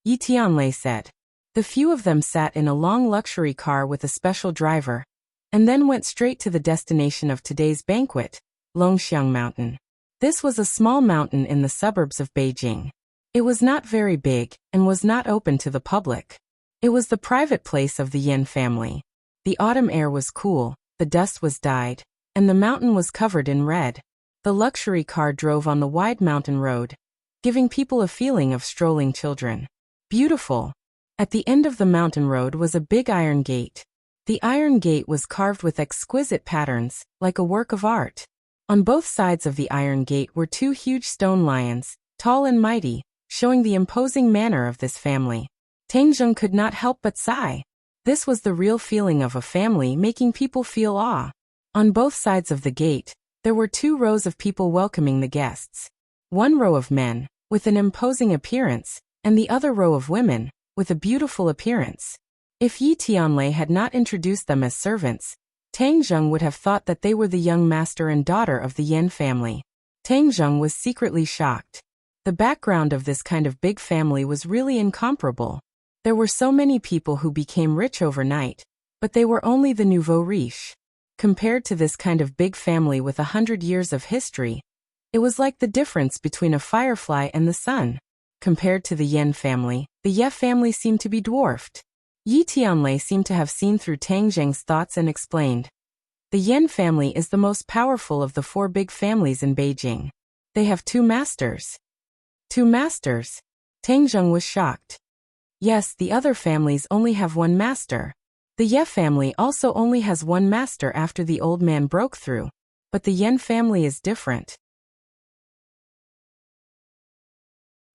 Yi Tianlei said. The few of them sat in a long luxury car with a special driver, and then went straight to the destination of today's banquet, Longxiang Mountain. This was a small mountain in the suburbs of Beijing. It was not very big, and was not open to the public. It was the private place of the Yin family. The autumn air was cool, the dust was dyed, and the mountain was covered in red. The luxury car drove on the wide mountain road, giving people a feeling of strolling children. Beautiful. At the end of the mountain road was a big iron gate. The iron gate was carved with exquisite patterns, like a work of art. On both sides of the iron gate were two huge stone lions, tall and mighty, showing the imposing manner of this family. Tang Zheng could not help but sigh. This was the real feeling of a family, making people feel awe. On both sides of the gate, there were 2 rows of people welcoming the guests. One row of men, with an imposing appearance, and the other row of women, with a beautiful appearance. If Yi Tianlei had not introduced them as servants, Tang Zheng would have thought that they were the young master and daughter of the Yin family. Tang Zheng was secretly shocked. The background of this kind of big family was really incomparable. There were so many people who became rich overnight, but they were only the nouveau riche. Compared to this kind of big family with 100 years of history, it was like the difference between a firefly and the sun. Compared to the Yin family, the Ye family seemed to be dwarfed. Yi Tianlei seemed to have seen through Tang Zheng's thoughts and explained. The Yin family is the most powerful of the 4 big families in Beijing. They have 2 masters. 2 masters? Tang Zheng was shocked. Yes, the other families only have 1 master. The Ye family also only has 1 master after the old man broke through. But the Yin family is different.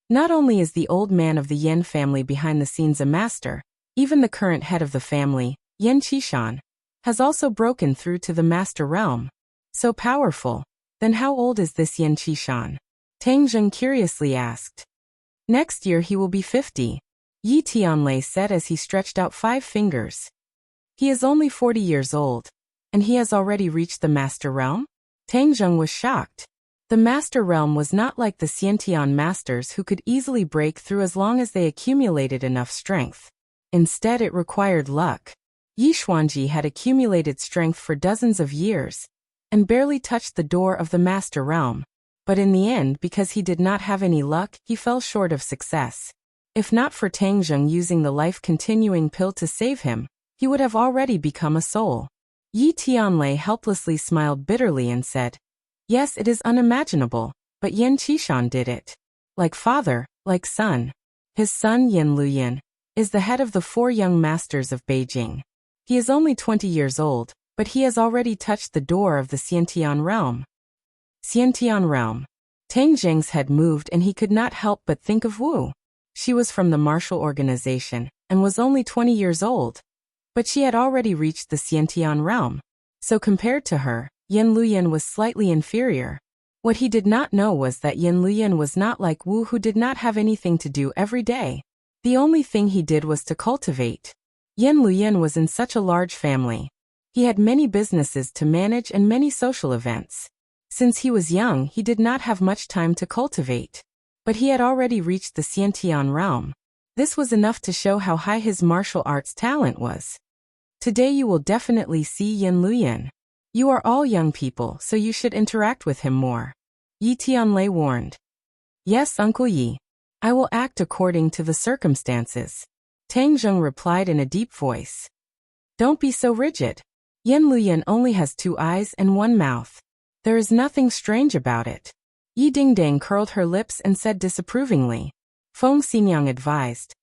Not only is the old man of the Yin family behind the scenes a master, even the current head of the family, Yin Qishan, has also broken through to the master realm. So powerful. Then how old is this Yin Qishan? Tang Zheng curiously asked. Next year he will be 50. Yi Tianlei said as he stretched out 5 fingers. He is only 40 years old, and he has already reached the master realm? Tang Zheng was shocked. The master realm was not like the Xiantian masters who could easily break through as long as they accumulated enough strength. Instead it required luck. Yi Xuanji had accumulated strength for dozens of years, and barely touched the door of the master realm. But in the end, because he did not have any luck, he fell short of success. If not for Tang Zheng using the life-continuing pill to save him, he would have already become a soul. Yi Tianlei helplessly smiled bitterly and said, "Yes, it is unimaginable, but Yin Qishan did it. Like father, like son. His son Yin Luyan is the head of the 4 young masters of Beijing. He is only 20 years old, but he has already touched the door of the Xiantian realm." Xiantian realm. Tang Zheng's head moved and he could not help but think of Wu. She was from the martial organization, and was only 20 years old. But she had already reached the Xiantian realm. So compared to her, Yin Luyan was slightly inferior. What he did not know was that Yin Luyan was not like Wu, who did not have anything to do every day. The only thing he did was to cultivate. Yin Luyan was in such a large family. He had many businesses to manage and many social events. Since he was young, he did not have much time to cultivate. But he had already reached the Xiantian realm. This was enough to show how high his martial arts talent was. Today you will definitely see Yin Luyan. You are all young people, so you should interact with him more. Yi Tianlei warned. Yes, Uncle Yi. I will act according to the circumstances. Tang Zheng replied in a deep voice. Don't be so rigid. Yin Luyan only has 2 eyes and 1 mouth. There is nothing strange about it. Yi Dingdang curled her lips and said disapprovingly. Feng Xinyang advised.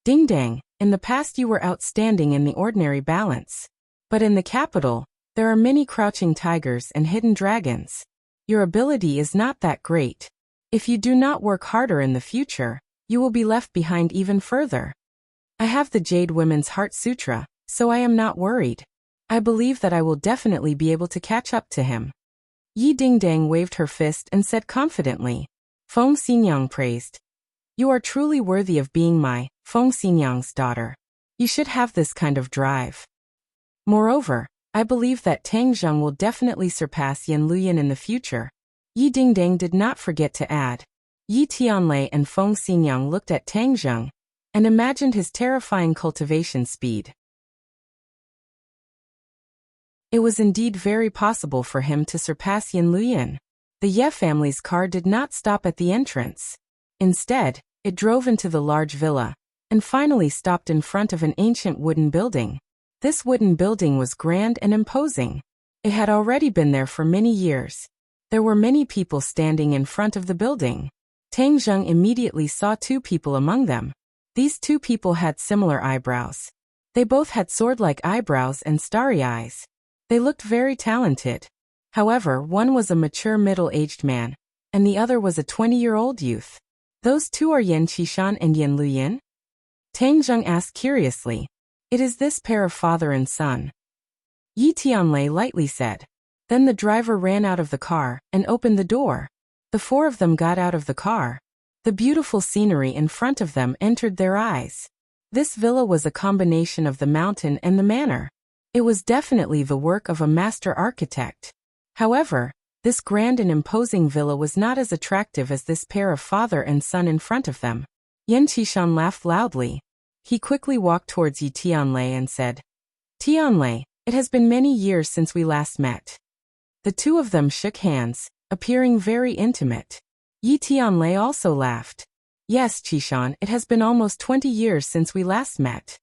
Dingdang, in the past you were outstanding in the ordinary balance. But in the capital, there are many crouching tigers and hidden dragons. Your ability is not that great. If you do not work harder in the future, you will be left behind even further. I have the Jade Women's Heart Sutra, so I am not worried. I believe that I will definitely be able to catch up to him. Yi Dingdang waved her fist and said confidently. Feng Xinyang praised. You are truly worthy of being my, Feng Xinyang's daughter. You should have this kind of drive. Moreover, I believe that Tang Zheng will definitely surpass Yin Luyan in the future. Yi Dingdang did not forget to add. Yi Tianlei and Feng Xinyang looked at Tang Zheng and imagined his terrifying cultivation speed. It was indeed very possible for him to surpass Yin Luyan. The Ye family's car did not stop at the entrance. Instead, it drove into the large villa, and finally stopped in front of an ancient wooden building. This wooden building was grand and imposing. It had already been there for many years. There were many people standing in front of the building. Tang Zheng immediately saw two people among them. These two people had similar eyebrows. They both had sword-like eyebrows and starry eyes. They looked very talented. However, one was a mature middle-aged man, and the other was a 20-year-old youth. Those two are Yan Qishan and Yan Luyan? Tang Zheng asked curiously. It is this pair of father and son. Yi Tianlei lightly said. Then the driver ran out of the car and opened the door. The four of them got out of the car. The beautiful scenery in front of them entered their eyes. This villa was a combination of the mountain and the manor. It was definitely the work of a master architect. However, this grand and imposing villa was not as attractive as this pair of father and son in front of them. Yan Qishan laughed loudly. He quickly walked towards Yi Tianlei and said, Tianlei, it has been many years since we last met. The two of them shook hands, appearing very intimate. Yi Tianlei also laughed. Yes, Qishan, it has been almost 20 years since we last met.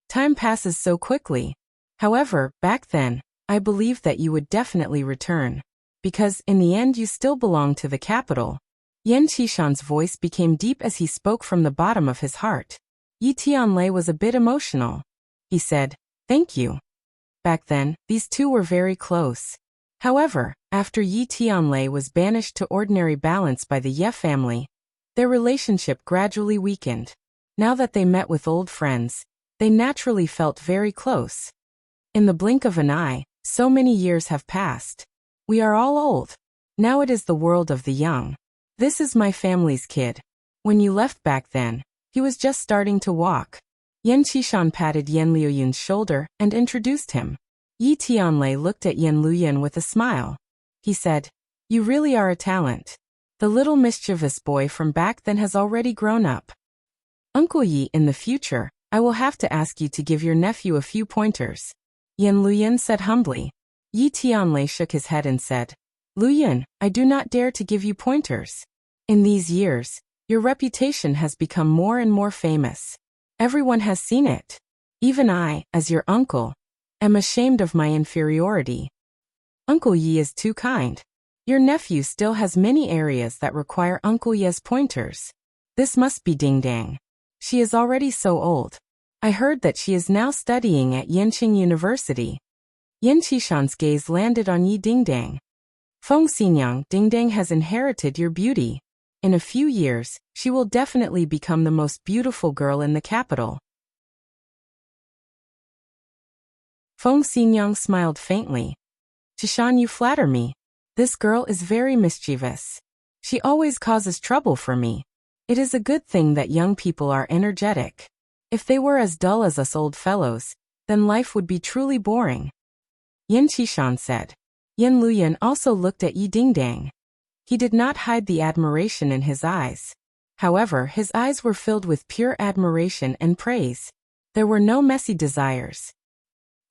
Time passes so quickly. However, back then, I believed that you would definitely return. Because, in the end, you still belong to the capital. Yan Qishan's voice became deep as he spoke from the bottom of his heart. Yi Tianlei was a bit emotional. He said, Thank you. Back then, these two were very close. However, after Yi Tianlei was banished to ordinary balance by the Ye family, their relationship gradually weakened. Now that they met with old friends, they naturally felt very close. In the blink of an eye, so many years have passed. We are all old. Now it is the world of the young. This is my family's kid. When you left back then, he was just starting to walk. Yan Qishan patted Yan Liuyun's shoulder and introduced him. Yi Tianlei looked at Yan Luyan with a smile. He said, You really are a talent. The little mischievous boy from back then has already grown up. Uncle Yi, in the future, I will have to ask you to give your nephew a few pointers. Yan Luyan said humbly. Yi Tianlei shook his head and said, Luyan, I do not dare to give you pointers. In these years, your reputation has become more and more famous. Everyone has seen it. Even I, as your uncle, am ashamed of my inferiority. Uncle Yi is too kind. Your nephew still has many areas that require Uncle Ye's pointers. This must be Ding Dang. She is already so old. I heard that she is now studying at Yanqing University. Yan Qishan's gaze landed on Yi Dingdang. Feng Xinyang, Dingdang has inherited your beauty. In a few years, she will definitely become the most beautiful girl in the capital. Feng Xinyang smiled faintly. Qishan, you flatter me. This girl is very mischievous. She always causes trouble for me. It is a good thing that young people are energetic. If they were as dull as us old fellows, then life would be truly boring. Yan Qishan said. Yan Luyan also looked at Yi Dingdang. He did not hide the admiration in his eyes. However, his eyes were filled with pure admiration and praise. There were no messy desires.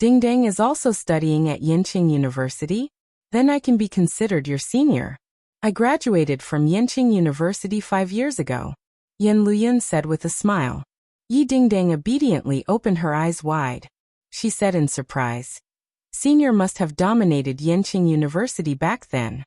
Dingdang is also studying at Yanqing University? Then I can be considered your senior. I graduated from Yanqing University 5 years ago. Yan Luyan said with a smile. Yi Dingdang obediently opened her eyes wide. She said in surprise. Senior must have dominated Yanqing University back then.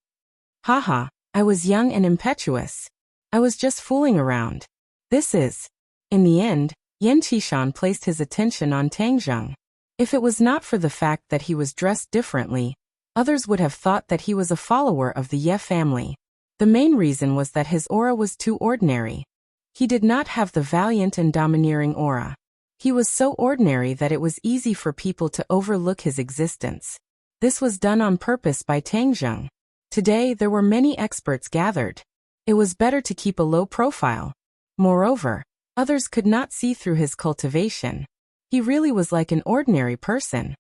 Haha, I was young and impetuous. I was just fooling around. This is. In the end, Yan Qishan placed his attention on Tang Zheng. If it was not for the fact that he was dressed differently, others would have thought that he was a follower of the Ye family. The main reason was that his aura was too ordinary. He did not have the valiant and domineering aura. He was so ordinary that it was easy for people to overlook his existence. This was done on purpose by Tang Zheng. Today there were many experts gathered. It was better to keep a low profile. Moreover, others could not see through his cultivation. He really was like an ordinary person.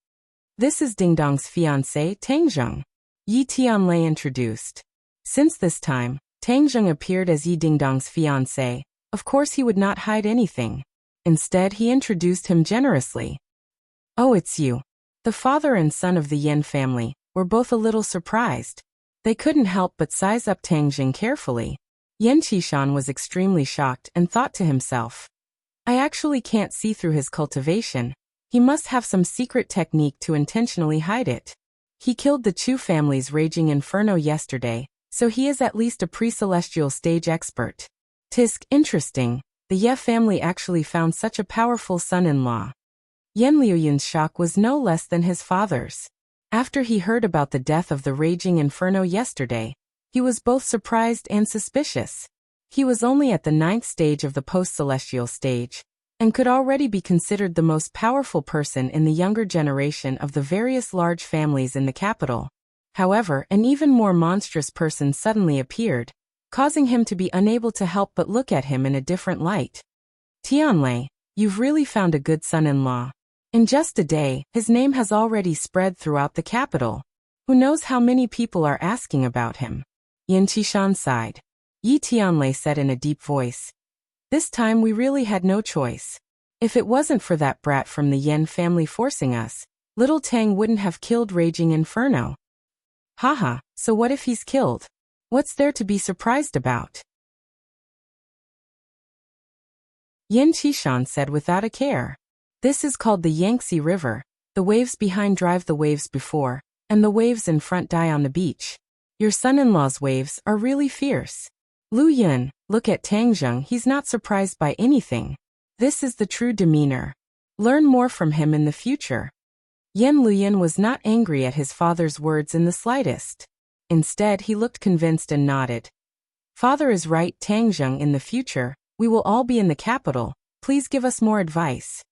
This is Dingdong's fiancé, Tang Zheng. Yi Tianlei introduced. Since this time, Tang Zheng appeared as Yi Dingdong's fiancé. Of course he would not hide anything. Instead, he introduced him generously. Oh, it's you. The father and son of the Yan family were both a little surprised. They couldn't help but size up Tang Jing carefully. Yan Qishan was extremely shocked and thought to himself, I actually can't see through his cultivation. He must have some secret technique to intentionally hide it. He killed the Chu family's raging inferno yesterday, so he is at least a pre-celestial stage expert. Tisk, interesting, the Ye family actually found such a powerful son-in-law. Yan Liuyun's shock was no less than his father's. After he heard about the death of the raging inferno yesterday, he was both surprised and suspicious. He was only at the 9th stage of the post-celestial stage, and could already be considered the most powerful person in the younger generation of the various large families in the capital. However, an even more monstrous person suddenly appeared, causing him to be unable to help but look at him in a different light. Tianlei, you've really found a good son-in-law. In just a day, his name has already spread throughout the capital. Who knows how many people are asking about him? Yan Qishan sighed. Yi Tianlei said in a deep voice. This time we really had no choice. If it wasn't for that brat from the Yan family forcing us, little Tang wouldn't have killed Raging Inferno. Haha, so what if he's killed? What's there to be surprised about? Yan Qishan said without a care. This is called the Yangtze River. The waves behind drive the waves before, and the waves in front die on the beach. Your son-in-law's waves are really fierce. Lu Yun, look at Tang Zheng, he's not surprised by anything. This is the true demeanor. Learn more from him in the future. Yan Luyan was not angry at his father's words in the slightest. Instead, he looked convinced and nodded. Father is right, Tang Zheng, in the future, we will all be in the capital. Please give us more advice.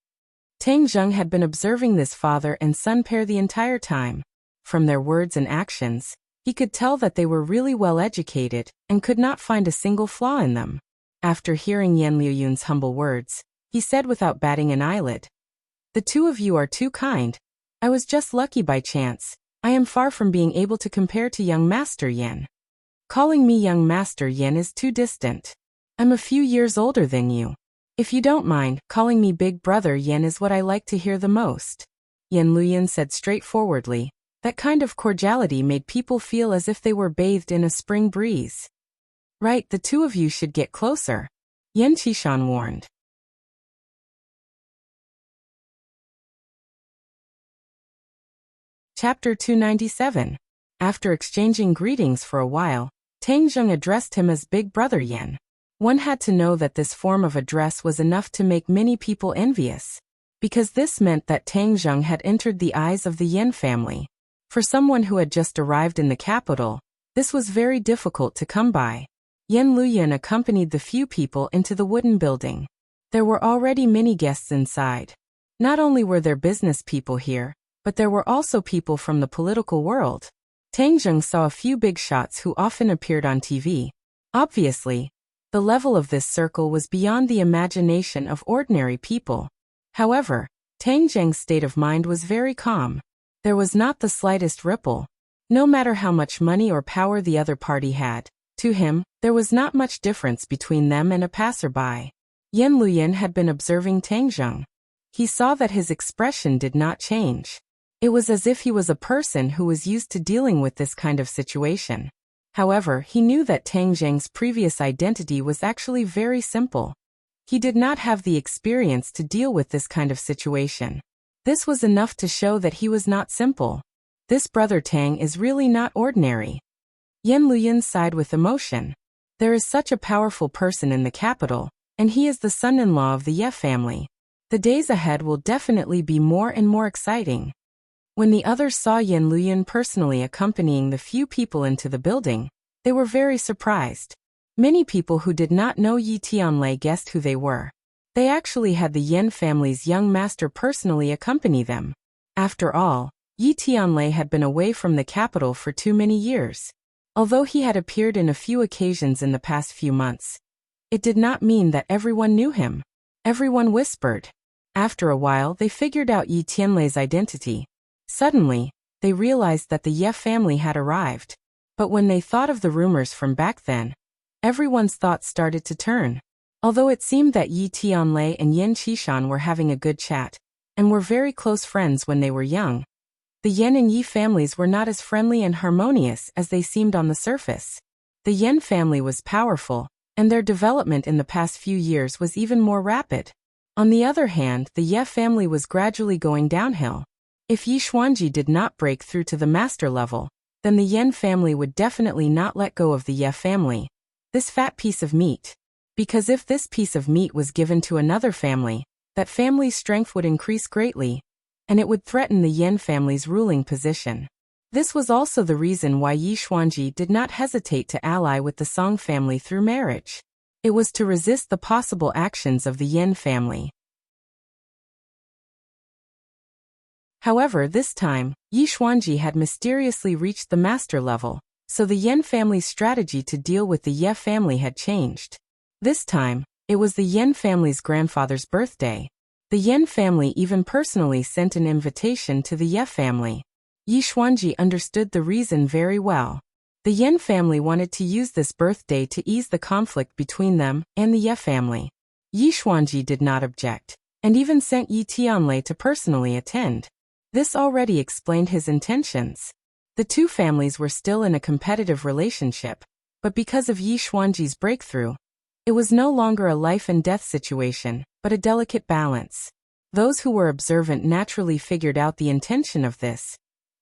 Tang Zheng had been observing this father and son pair the entire time. From their words and actions, he could tell that they were really well educated and could not find a single flaw in them. After hearing Yan Liuyun's humble words, he said without batting an eyelid, The two of you are too kind. I was just lucky by chance. I am far from being able to compare to young Master Yan. Calling me young Master Yan is too distant. I'm a few years older than you. If you don't mind, calling me Big Brother Yan is what I like to hear the most. Yan Luyan said straightforwardly. That kind of cordiality made people feel as if they were bathed in a spring breeze. Right, the two of you should get closer. Yan Qishan warned. Chapter 297. After exchanging greetings for a while, Tang Zheng addressed him as Big Brother Yan. One had to know that this form of address was enough to make many people envious, because this meant that Tang Zheng had entered the eyes of the Yan family. For someone who had just arrived in the capital, this was very difficult to come by. Yan Luyan accompanied the few people into the wooden building. There were already many guests inside. Not only were there business people here, but there were also people from the political world. Tang Zheng saw a few big shots who often appeared on TV. Obviously, the level of this circle was beyond the imagination of ordinary people. However, Tang Zheng's state of mind was very calm. There was not the slightest ripple. No matter how much money or power the other party had, to him, there was not much difference between them and a passerby. Yan Luyan had been observing Tang Zheng. He saw that his expression did not change. It was as if he was a person who was used to dealing with this kind of situation. However, he knew that Tang Zheng's previous identity was actually very simple. He did not have the experience to deal with this kind of situation. This was enough to show that he was not simple. This brother Tang is really not ordinary. Yan Luyan sighed with emotion. There is such a powerful person in the capital, and he is the son-in-law of the Ye family. The days ahead will definitely be more and more exciting. When the others saw Yan Luyan personally accompanying the few people into the building, they were very surprised. Many people who did not know Yi Tianlei guessed who they were. They actually had the Yan family's young master personally accompany them. After all, Yi Tianlei had been away from the capital for too many years. Although he had appeared in a few occasions in the past few months, it did not mean that everyone knew him. Everyone whispered. After a while, they figured out Yi Tianlei's identity. Suddenly, they realized that the Ye family had arrived. But when they thought of the rumors from back then, everyone's thoughts started to turn. Although it seemed that Yi Tianlei and Yan Qishan were having a good chat, and were very close friends when they were young, The Yen and Yi families were not as friendly and harmonious as they seemed on the surface. The Yen family was powerful, and their development in the past few years was even more rapid. On the other hand, the Ye family was gradually going downhill. If Yi Xuanji did not break through to the master level, then the Yen family would definitely not let go of the Ye family, this fat piece of meat. Because if this piece of meat was given to another family, that family's strength would increase greatly, and it would threaten the Yen family's ruling position. This was also the reason why Yi Xuanji did not hesitate to ally with the Song family through marriage. It was to resist the possible actions of the Yen family. However, this time, Yi Xuanji had mysteriously reached the master level, so the Yen family's strategy to deal with the Ye family had changed. This time, it was the Yen family's grandfather's birthday. The Yen family even personally sent an invitation to the Ye family. Yi Xuanji understood the reason very well. The Yen family wanted to use this birthday to ease the conflict between them and the Ye family. Yi Xuanji did not object, and even sent Yi Tianlei to personally attend. This already explained his intentions. The two families were still in a competitive relationship, but because of Yi Xuanji's breakthrough, it was no longer a life-and-death situation, but a delicate balance. Those who were observant naturally figured out the intention of this,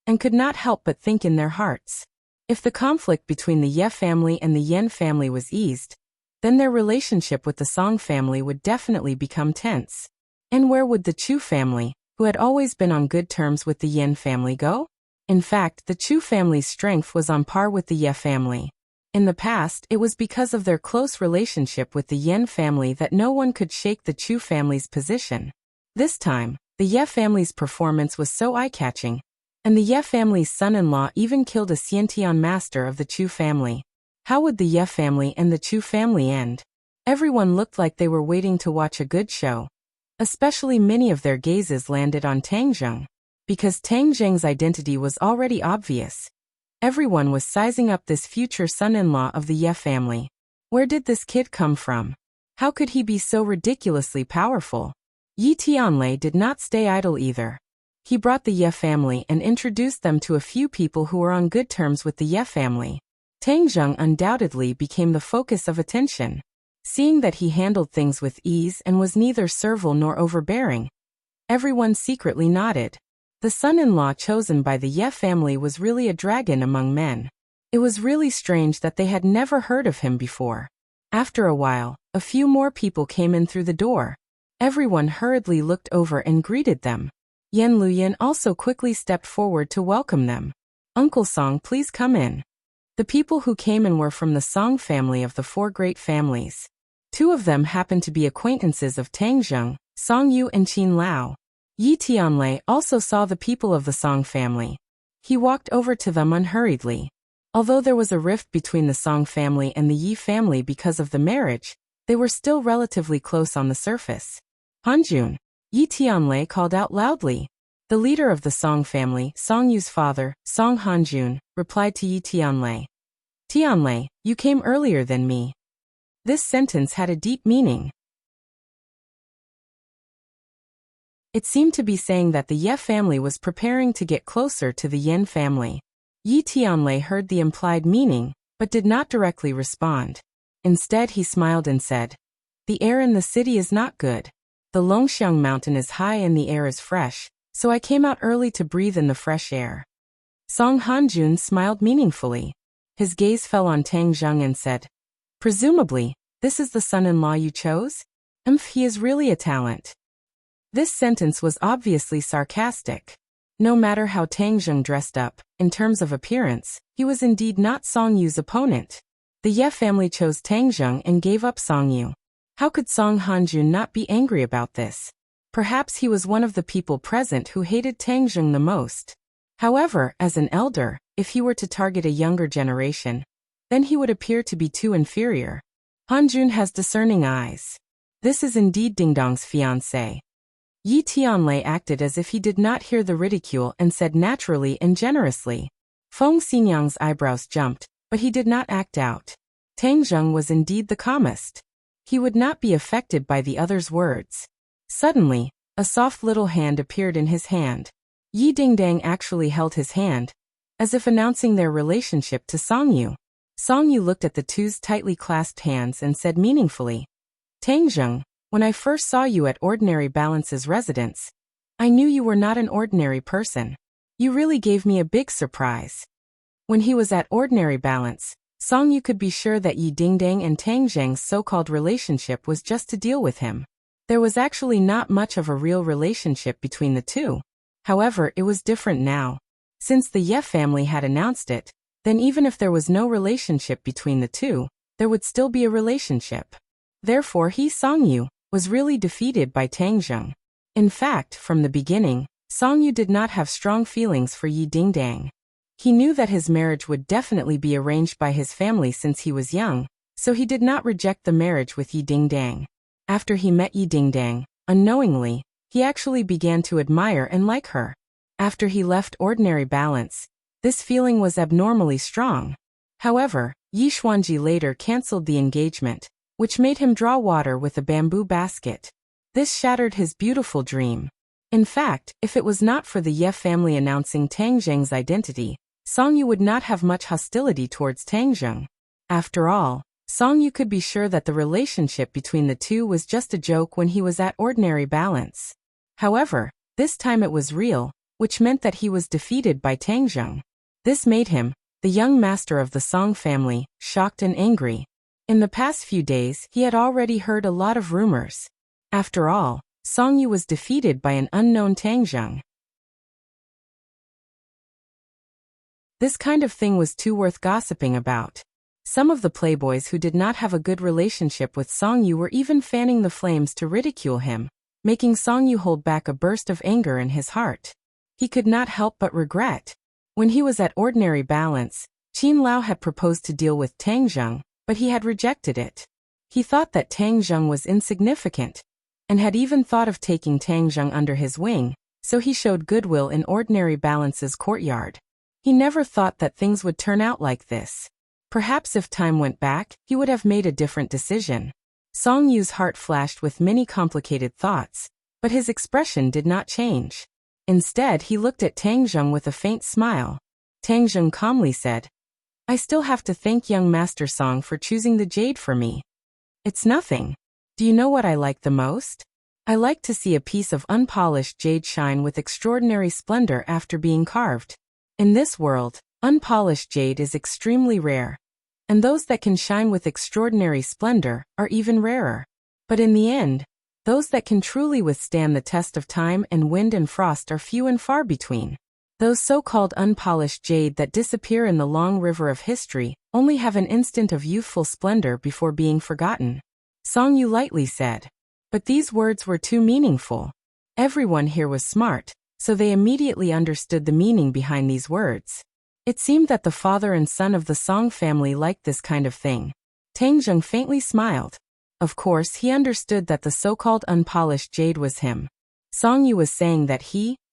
and could not help but think in their hearts. If the conflict between the Ye family and the Yen family was eased, then their relationship with the Song family would definitely become tense. And where would the Chu family, who had always been on good terms with the Yen family, go? In fact, the Chu family's strength was on par with the Ye family. In the past, it was because of their close relationship with the Yen family that no one could shake the Chu family's position. This time, the Ye family's performance was so eye-catching, and the Ye family's son-in-law even killed a Xiantian master of the Chu family. How would the Ye family and the Chu family end? Everyone looked like they were waiting to watch a good show. Especially many of their gazes landed on Tang Zheng. Because Tang Zheng's identity was already obvious, everyone was sizing up this future son-in-law of the Ye family. Where did this kid come from? How could he be so ridiculously powerful? Yi Tianlei did not stay idle either. He brought the Ye family and introduced them to a few people who were on good terms with the Ye family. Tang Zheng undoubtedly became the focus of attention. Seeing that he handled things with ease and was neither servile nor overbearing, everyone secretly nodded. The son-in-law chosen by the Ye family was really a dragon among men. It was really strange that they had never heard of him before. After a while, a few more people came in through the door. Everyone hurriedly looked over and greeted them. Yan Luyan also quickly stepped forward to welcome them. "Uncle Song, please come in." The people who came in were from the Song family of the four great families. Two of them happened to be acquaintances of Tang Zheng, Song Yu and Qin Lao. Yi Tianlei also saw the people of the Song family. He walked over to them unhurriedly. Although there was a rift between the Song family and the Yi family because of the marriage, they were still relatively close on the surface. "Hanjun," Yi Tianlei called out loudly. The leader of the Song family, Song Yu's father, Song Hanjun, replied to Yi Tianlei. "Tianlei, you came earlier than me." This sentence had a deep meaning. It seemed to be saying that the Ye family was preparing to get closer to the Yen family. Yi Tianlei heard the implied meaning, but did not directly respond. Instead, he smiled and said, "The air in the city is not good. The Longxiang mountain is high and the air is fresh, so I came out early to breathe in the fresh air." Song Hanjun smiled meaningfully. His gaze fell on Tang Zheng and said, "Presumably, this is the son-in-law you chose? He is really a talent." This sentence was obviously sarcastic. No matter how Tang Zheng dressed up, in terms of appearance, he was indeed not Song Yu's opponent. The Ye family chose Tang Zheng and gave up Song Yu. How could Song Hanjun not be angry about this? Perhaps he was one of the people present who hated Tang Zheng the most. However, as an elder, if he were to target a younger generation, then he would appear to be too inferior. Hanjun has discerning eyes. This is indeed Ding Dong's fiancé. Yi Tianlei acted as if he did not hear the ridicule and said naturally and generously. Feng Xinyang's eyebrows jumped, but he did not act out. Tang Zheng was indeed the calmest. He would not be affected by the other's words. Suddenly, a soft little hand appeared in his hand. Yi Dingdang actually held his hand, as if announcing their relationship to Song Yu. Song Yu looked at the two's tightly clasped hands and said meaningfully, Tang Zheng, when I first saw you at Ordinary Balance's residence, I knew you were not an ordinary person. You really gave me a big surprise. When he was at Ordinary Balance, Song Yu could be sure that Yi Dingdang and Tang Zheng's so-called relationship was just to deal with him. There was actually not much of a real relationship between the two. However, it was different now. Since the Ye family had announced it, then even if there was no relationship between the two, there would still be a relationship. Therefore Song Yu was really defeated by Tang Zheng. In fact, from the beginning, Song Yu did not have strong feelings for Yi Dingdang. He knew that his marriage would definitely be arranged by his family since he was young, so he did not reject the marriage with Yi Dingdang. After he met Yi Dingdang, unknowingly, he actually began to admire and like her. After he left Ordinary Balance, this feeling was abnormally strong. However, Yi Xuanji later cancelled the engagement, which made him draw water with a bamboo basket. This shattered his beautiful dream. In fact, if it was not for the Ye family announcing Tang Zheng's identity, Song Yu would not have much hostility towards Tang Zheng. After all, Song Yu could be sure that the relationship between the two was just a joke when he was at Ordinary Balance. However, this time it was real, which meant that he was defeated by Tang Zheng. This made him, the young master of the Song family, shocked and angry. In the past few days, he had already heard a lot of rumors. After all, Song Yu was defeated by an unknown Tang Zheng. This kind of thing was too worth gossiping about. Some of the playboys who did not have a good relationship with Song Yu were even fanning the flames to ridicule him, making Song Yu hold back a burst of anger in his heart. He could not help but regret. When he was at Ordinary Balance, Qin Lao had proposed to deal with Tang Zheng, but he had rejected it. He thought that Tang Zheng was insignificant, and had even thought of taking Tang Zheng under his wing, so he showed goodwill in Ordinary Balance's courtyard. He never thought that things would turn out like this. Perhaps if time went back, he would have made a different decision. Song Yu's heart flashed with many complicated thoughts, but his expression did not change. Instead, he looked at Tang Zheng with a faint smile. Tang Zheng calmly said, I still have to thank young Master Song for choosing the jade for me. It's nothing. Do you know what I like the most? I like to see a piece of unpolished jade shine with extraordinary splendor after being carved. In this world, unpolished jade is extremely rare, and those that can shine with extraordinary splendor are even rarer. But in the end, those that can truly withstand the test of time and wind and frost are few and far between. Those so-called unpolished jade that disappear in the long river of history only have an instant of youthful splendor before being forgotten. Song Yu lightly said. But these words were too meaningful. Everyone here was smart, so they immediately understood the meaning behind these words. It seemed that the father and son of the Song family liked this kind of thing. Tang Zheng faintly smiled. Of course, he understood that the so-called unpolished jade was him. Song Yu was saying that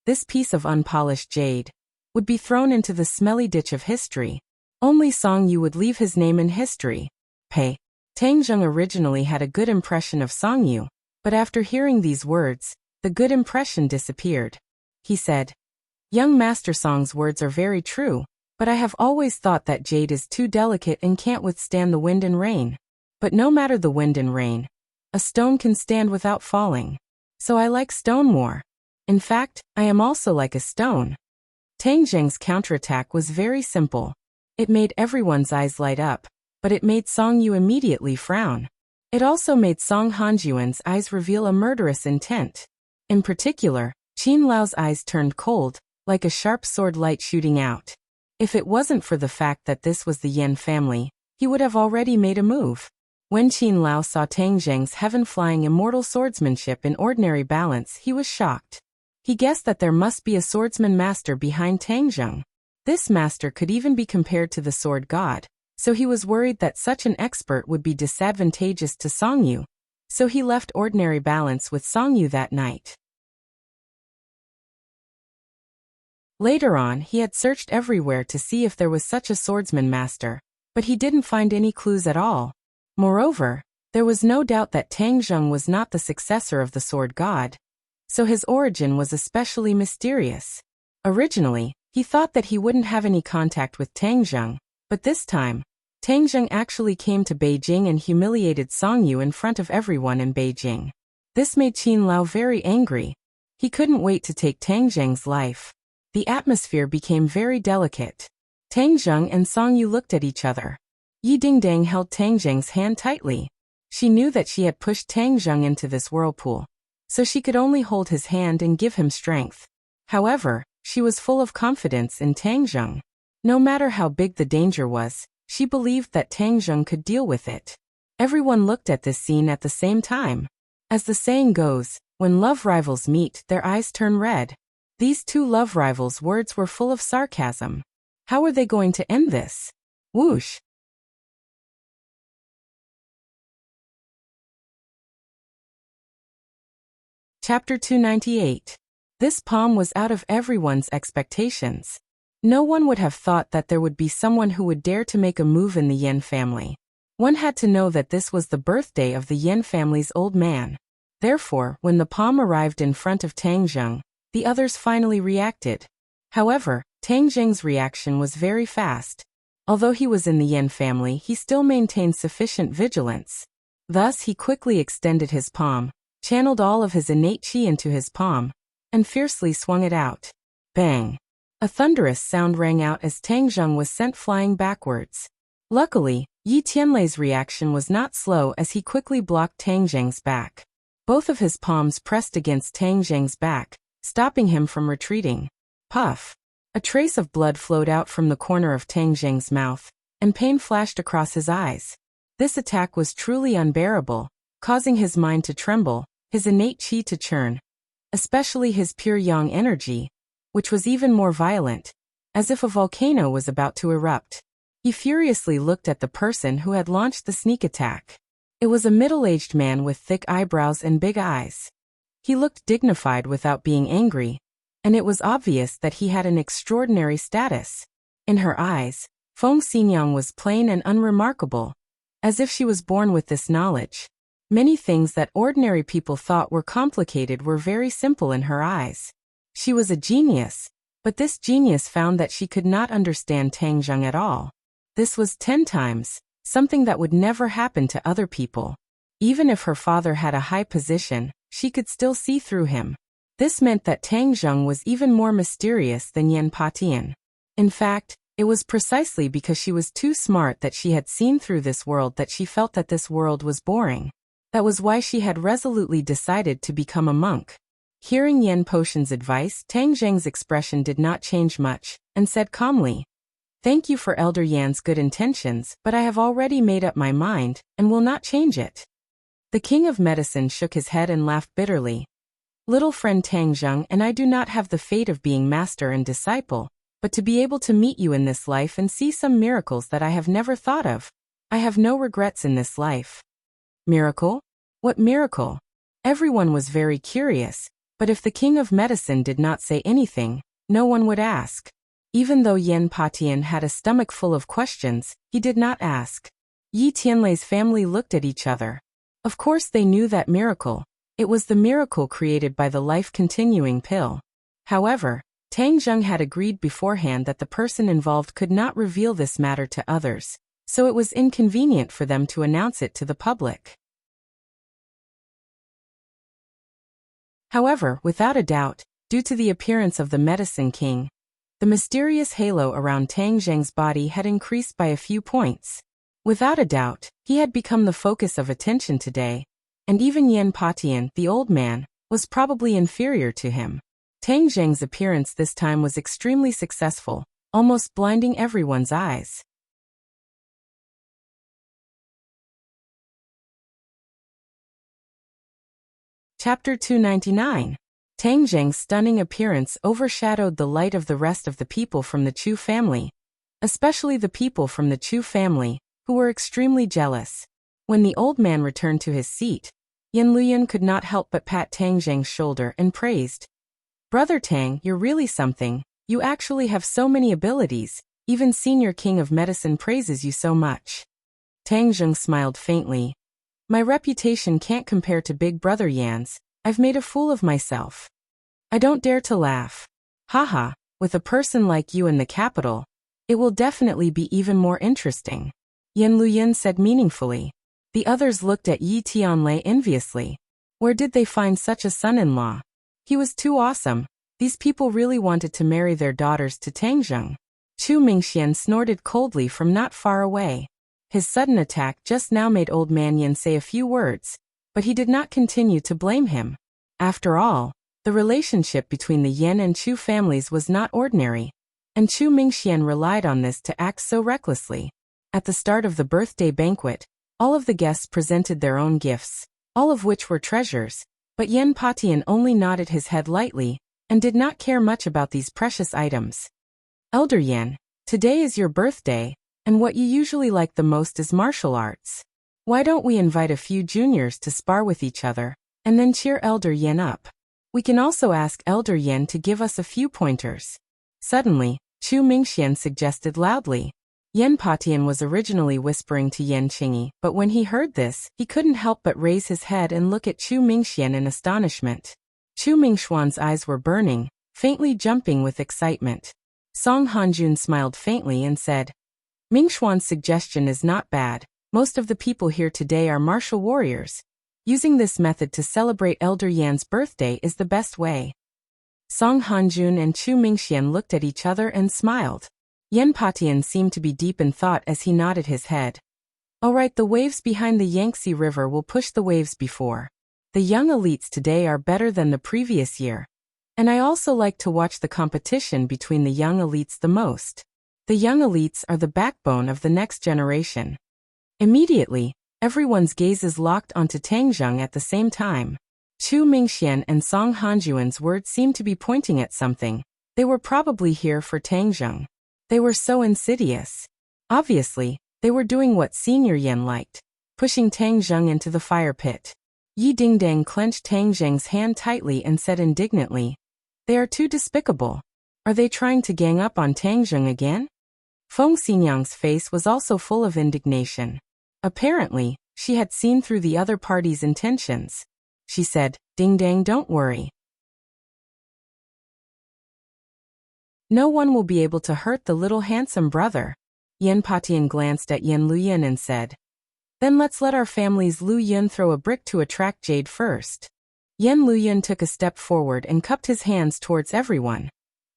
this piece of unpolished jade, would be thrown into the smelly ditch of history. Only Song Yu would leave his name in history. Tang Zheng originally had a good impression of Song Yu, but after hearing these words, the good impression disappeared. He said, Young Master Song's words are very true, but I have always thought that jade is too delicate and can't withstand the wind and rain. But no matter the wind and rain, a stone can stand without falling. So I like stone more. In fact, I am also like a stone. Tang Zheng's counterattack was very simple. It made everyone's eyes light up, but it made Song Yu immediately frown. It also made Song Hanjuan's eyes reveal a murderous intent. In particular, Qin Lao's eyes turned cold, like a sharp sword light shooting out. If it wasn't for the fact that this was the Yan family, he would have already made a move. When Qin Lao saw Tang Zheng's heaven-flying immortal swordsmanship in Ordinary Balance, he was shocked. He guessed that there must be a swordsman master behind Tang Zheng. This master could even be compared to the sword god, so he was worried that such an expert would be disadvantageous to Song Yu. So he left Ordinary Balance with Song Yu that night. Later on, he had searched everywhere to see if there was such a swordsman master, but he didn't find any clues at all. Moreover, there was no doubt that Tang Zheng was not the successor of the sword god, so his origin was especially mysterious. Originally, he thought that he wouldn't have any contact with Tang Zheng, but this time, Tang Zheng actually came to Beijing and humiliated Song Yu in front of everyone in Beijing. This made Qin Lao very angry. He couldn't wait to take Tang Zheng's life. The atmosphere became very delicate. Tang Zheng and Song Yu looked at each other. Yi Dingdang held Tang Zheng's hand tightly. She knew that she had pushed Tang Zheng into this whirlpool, so she could only hold his hand and give him strength. However, she was full of confidence in Tang Zheng. No matter how big the danger was, she believed that Tang Zheng could deal with it. Everyone looked at this scene at the same time. As the saying goes, when love rivals meet, their eyes turn red. These two love rivals' words were full of sarcasm. How were they going to end this? Whoosh! Chapter 298. This palm was out of everyone's expectations. No one would have thought that there would be someone who would dare to make a move in the Yen family. One had to know that this was the birthday of the Yen family's old man. Therefore, when the palm arrived in front of Tang Zheng, the others finally reacted. However, Tang Zheng's reaction was very fast. Although he was in the Yen family, he still maintained sufficient vigilance. Thus, he quickly extended his palm, channeled all of his innate qi into his palm, and fiercely swung it out. Bang! A thunderous sound rang out as Tang Zheng was sent flying backwards. Luckily, Yi Tianlei's reaction was not slow as he quickly blocked Tang Zheng's back. Both of his palms pressed against Tang Zheng's back, stopping him from retreating. Puff! A trace of blood flowed out from the corner of Tang Zheng's mouth, and pain flashed across his eyes. This attack was truly unbearable, causing his mind to tremble, his innate qi to churn, especially his pure yang energy, which was even more violent, as if a volcano was about to erupt. He furiously looked at the person who had launched the sneak attack. It was a middle-aged man with thick eyebrows and big eyes. He looked dignified without being angry, and it was obvious that he had an extraordinary status. In her eyes, Feng Xinyang was plain and unremarkable, as if she was born with this knowledge. Many things that ordinary people thought were complicated were very simple in her eyes. She was a genius, but this genius found that she could not understand Tang Zheng at all. This was 10 times, something that would never happen to other people. Even if her father had a high position, she could still see through him. This meant that Tang Zheng was even more mysterious than Yan Patian. In fact, it was precisely because she was too smart that she had seen through this world that she felt that this world was boring. That was why she had resolutely decided to become a monk. Hearing Yan Potion's advice, Tang Zheng's expression did not change much, and said calmly, "Thank you for Elder Yan's good intentions, but I have already made up my mind, and will not change it." The King of Medicine shook his head and laughed bitterly. "Little friend Tang Zheng and I do not have the fate of being master and disciple, but to be able to meet you in this life and see some miracles that I have never thought of. I have no regrets in this life." Miracle? What miracle? Everyone was very curious, but if the King of Medicine did not say anything, no one would ask. Even though Yan Patian had a stomach full of questions, he did not ask. Yi Tianlei's family looked at each other. Of course they knew that miracle. It was the miracle created by the life-continuing pill. However, Tang Zheng had agreed beforehand that the person involved could not reveal this matter to others, so it was inconvenient for them to announce it to the public. However, without a doubt, due to the appearance of the Medicine King, the mysterious halo around Tang Zheng's body had increased by a few points. Without a doubt, he had become the focus of attention today, and even Yan Patian, the old man, was probably inferior to him. Tang Zheng's appearance this time was extremely successful, almost blinding everyone's eyes. Chapter 299. Tang Zheng's stunning appearance overshadowed the light of the rest of the people from the Chu family, especially the people from the Chu family, who were extremely jealous. When the old man returned to his seat, Yan Luyan could not help but pat Tang Zheng's shoulder and praised, "Brother Tang, you're really something. You actually have so many abilities. Even Senior King of Medicine praises you so much." Tang Zheng smiled faintly. "My reputation can't compare to Big Brother Yan's. I've made a fool of myself. I don't dare to laugh." Haha, With a person like you in the capital, it will definitely be even more interesting, Yan Luyan said meaningfully. The others looked at Yi Tianlei enviously. Where did they find such a son-in-law? He was too awesome. These people really wanted to marry their daughters to Tangzheng. Chu Mingxian snorted coldly from not far away. His sudden attack just now made old man Yan say a few words, but he did not continue to blame him. After all, the relationship between the Yan and Chu families was not ordinary, and Chu Mingxian relied on this to act so recklessly. At the start of the birthday banquet, all of the guests presented their own gifts, all of which were treasures, but Yan Patian only nodded his head lightly and did not care much about these precious items. Elder Yan, today is your birthday, and what you usually like the most is martial arts. Why don't we invite a few juniors to spar with each other, and then cheer Elder Yan up? We can also ask Elder Yan to give us a few pointers. Suddenly, Chu Mingxian suggested loudly. Yan Patian was originally whispering to Yan Qingyi, but when he heard this, he couldn't help but raise his head and look at Chu Mingxian in astonishment. Chu Mingxuan's eyes were burning, faintly jumping with excitement. Song Hanjun smiled faintly and said, Mingxuan's suggestion is not bad. Most of the people here today are martial warriors. Using this method to celebrate Elder Yan's birthday is the best way. Song Hanjun and Chu Mingxian looked at each other and smiled. Yan Patian seemed to be deep in thought as he nodded his head. Alright, the waves behind the Yangtze River will push the waves before. The young elites today are better than the previous year. And I also like to watch the competition between the young elites the most. The young elites are the backbone of the next generation. Immediately, everyone's gazes locked onto Tangzheng at the same time. Chu Mingxian and Song Hanjuan's words seemed to be pointing at something. They were probably here for Tangzheng. They were so insidious. Obviously, they were doing what Senior Yan liked, pushing Tangzheng into the fire pit. Yi Dingdang clenched Tangzheng's hand tightly and said indignantly, They are too despicable. Are they trying to gang up on Tangzheng again? Feng Xinyang's face was also full of indignation. Apparently, she had seen through the other party's intentions. She said, Dingdang, don't worry. No one will be able to hurt the little handsome brother. Yan Patian glanced at Yan Luyan and said, Then let's let our family's Lu Yun throw a brick to attract Jade first. Yan Luyan took a step forward and cupped his hands towards everyone.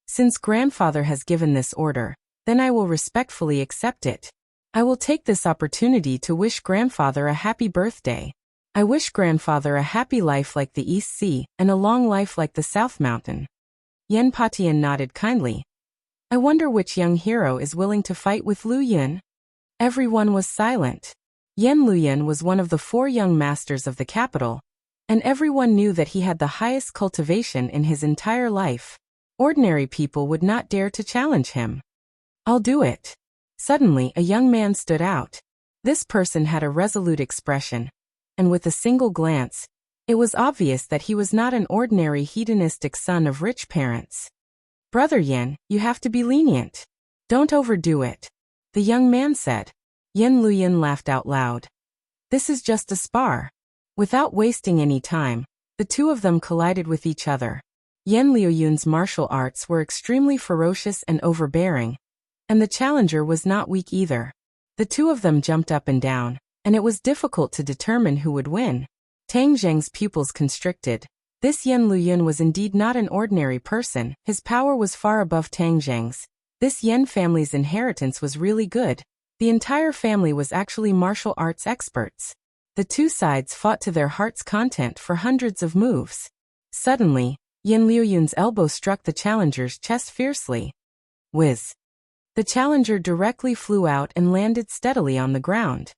Since grandfather has given this order, then I will respectfully accept it. I will take this opportunity to wish grandfather a happy birthday. I wish grandfather a happy life like the East Sea and a long life like the South Mountain. Yan Patian nodded kindly. I wonder which young hero is willing to fight with Lu Yun? Everyone was silent. Yan Luyan was one of the 4 young masters of the capital, and everyone knew that he had the highest cultivation in his entire life. Ordinary people would not dare to challenge him. I'll do it. Suddenly, a young man stood out. This person had a resolute expression, and with a single glance, it was obvious that he was not an ordinary hedonistic son of rich parents. Brother Yan, you have to be lenient. Don't overdo it, the young man said. Yan Luyan laughed out loud. This is just a spar. Without wasting any time, the two of them collided with each other. Yan Liuyun's martial arts were extremely ferocious and overbearing, and the challenger was not weak either. The two of them jumped up and down, and it was difficult to determine who would win. Tangzheng's pupils constricted. This Yan Luyan was indeed not an ordinary person. His power was far above Tangzheng's. This Yan family's inheritance was really good. The entire family was actually martial arts experts. The two sides fought to their heart's content for hundreds of moves. Suddenly, Yan Liuyun's elbow struck the challenger's chest fiercely. Whiz! The challenger directly flew out and landed steadily on the ground.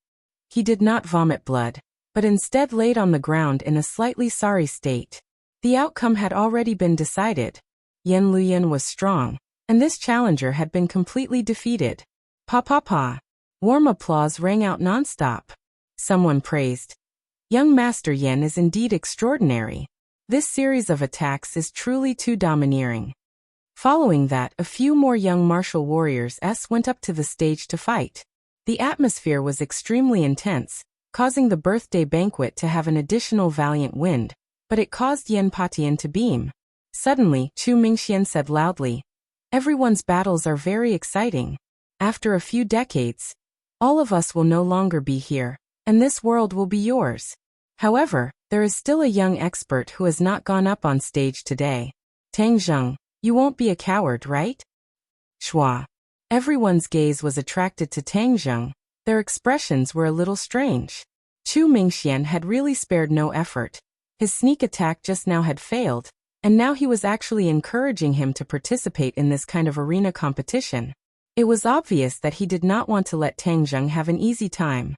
He did not vomit blood, but instead laid on the ground in a slightly sorry state. The outcome had already been decided. Yan Luyan was strong, and this challenger had been completely defeated. Pa pa pa! Warm applause rang out nonstop. Someone praised. Young Master Yan is indeed extraordinary. This series of attacks is truly too domineering. Following that, a few more young martial warriors went up to the stage to fight. The atmosphere was extremely intense, causing the birthday banquet to have an additional valiant wind, but it caused Yan Patian to beam. Suddenly, Chu Mingxian said loudly, Everyone's battles are very exciting. After a few decades, all of us will no longer be here, and this world will be yours. However, there is still a young expert who has not gone up on stage today. Tang Zheng, you won't be a coward, right? Schwa. Everyone's gaze was attracted to Tang Zheng. Their expressions were a little strange. Chu Mingxian had really spared no effort. His sneak attack just now had failed, and now he was actually encouraging him to participate in this kind of arena competition. It was obvious that he did not want to let Tang Zheng have an easy time.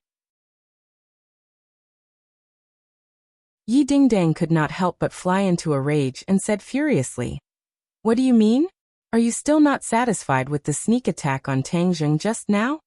Yi Dingdang could not help but fly into a rage and said furiously, "What do you mean? Are you still not satisfied with the sneak attack on Tang Zheng just now?"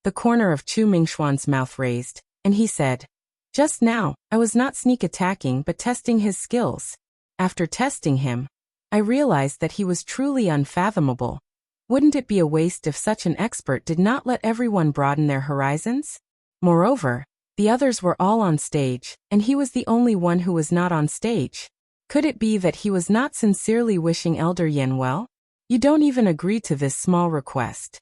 The corner of Chu Mingxuan's mouth raised, and he said, "Just now, I was not sneak attacking but testing his skills. After testing him, I realized that he was truly unfathomable. Wouldn't it be a waste if such an expert did not let everyone broaden their horizons? Moreover, the others were all on stage, and he was the only one who was not on stage. Could it be that he was not sincerely wishing Elder Yen well? You don't even agree to this small request."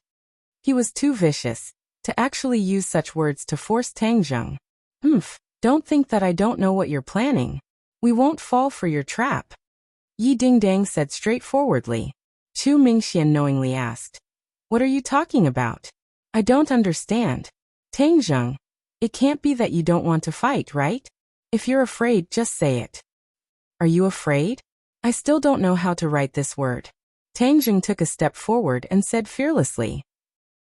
He was too vicious to actually use such words to force Tang Zheng. Don't think that I don't know what you're planning. We won't fall for your trap," Yi Dingdang said straightforwardly. Chu Mingxian knowingly asked, "What are you talking about? I don't understand." "Tang Zheng, it can't be that you don't want to fight, right? If you're afraid, just say it." "Are you afraid? I still don't know how to write this word." Tang Zheng took a step forward and said fearlessly,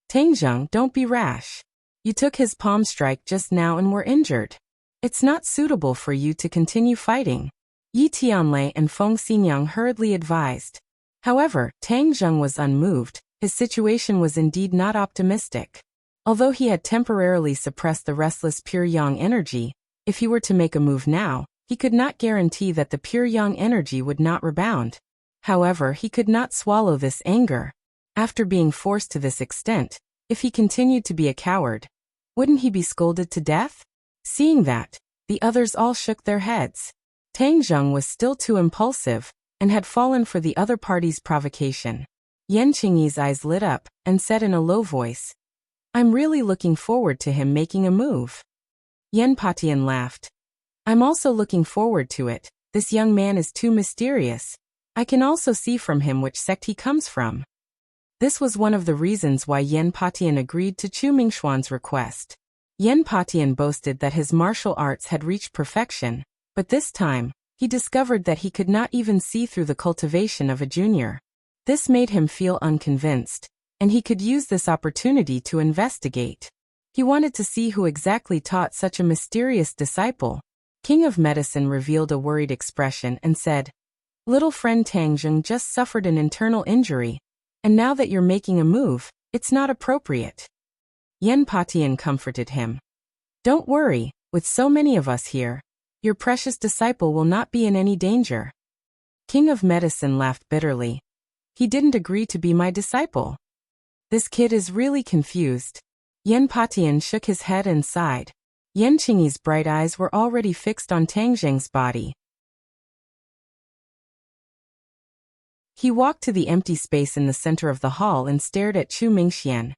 "Tang Zheng, don't be rash. You took his palm strike just now and were injured. It's not suitable for you to continue fighting," Yi Tianlei and Feng Xinyang hurriedly advised. However, Tang Zheng was unmoved. His situation was indeed not optimistic. Although he had temporarily suppressed the restless pure yang energy, if he were to make a move now, he could not guarantee that the pure yang energy would not rebound. However, he could not swallow this anger. After being forced to this extent, if he continued to be a coward, wouldn't he be scolded to death? Seeing that, the others all shook their heads. Tang Zheng was still too impulsive, and had fallen for the other party's provocation. Yan Qingyi's eyes lit up, and said in a low voice, "I'm really looking forward to him making a move." Yan Patian laughed. "I'm also looking forward to it. This young man is too mysterious. I can also see from him which sect he comes from." This was one of the reasons why Yan Patian agreed to Chu Mingxuan's request. Yan Patian boasted that his martial arts had reached perfection, but this time, he discovered that he could not even see through the cultivation of a junior. This made him feel unconvinced, and he could use this opportunity to investigate. He wanted to see who exactly taught such a mysterious disciple. King of Medicine revealed a worried expression and said, "Little friend Tang Zheng just suffered an internal injury, and now that you're making a move, it's not appropriate." Yan Patian comforted him. "Don't worry, with so many of us here, your precious disciple will not be in any danger." King of Medicine laughed bitterly. "He didn't agree to be my disciple. This kid is really confused." Yan Patian shook his head and sighed. Yan Qingyi's bright eyes were already fixed on Tang Zheng's body. He walked to the empty space in the center of the hall and stared at Chu Mingxian.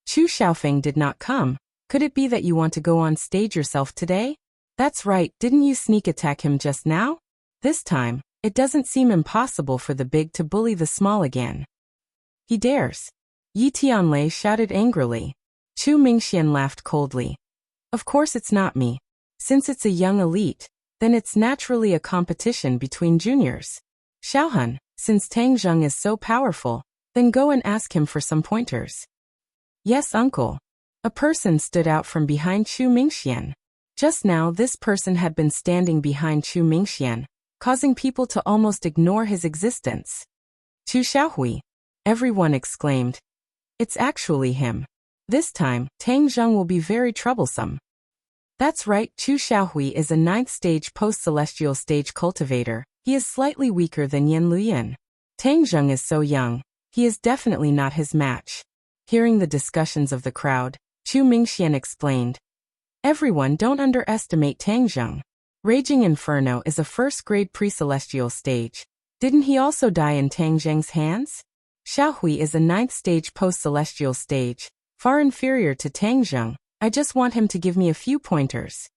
"Chu Xiaofeng did not come. Could it be that you want to go on stage yourself today?" "That's right, didn't you sneak attack him just now? This time, it doesn't seem impossible for the big to bully the small again." "He dares." Yi Tianlei shouted angrily. Chu Mingxian laughed coldly. "Of course it's not me. Since it's a young elite, then it's naturally a competition between juniors. Xiaohun, since Tang Zheng is so powerful, then go and ask him for some pointers." "Yes, uncle." A person stood out from behind Chu Mingxian. Just now this person had been standing behind Chu Mingxian, causing people to almost ignore his existence. "Chu Xiaohui!" Everyone exclaimed. "It's actually him. This time, Tang Zheng will be very troublesome." "That's right, Chu Xiaohui is a 9th stage post-celestial stage cultivator. He is slightly weaker than Yan Luyan. Tang Zheng is so young, he is definitely not his match." Hearing the discussions of the crowd, Chu Mingxian explained, "Everyone don't underestimate Tang Zheng. Raging Inferno is a first-grade pre-celestial stage. Didn't he also die in Tang Zheng's hands?" Xiaohui is a ninth stage post-celestial stage, far inferior to Tang Zheng. I just want him to give me a few pointers.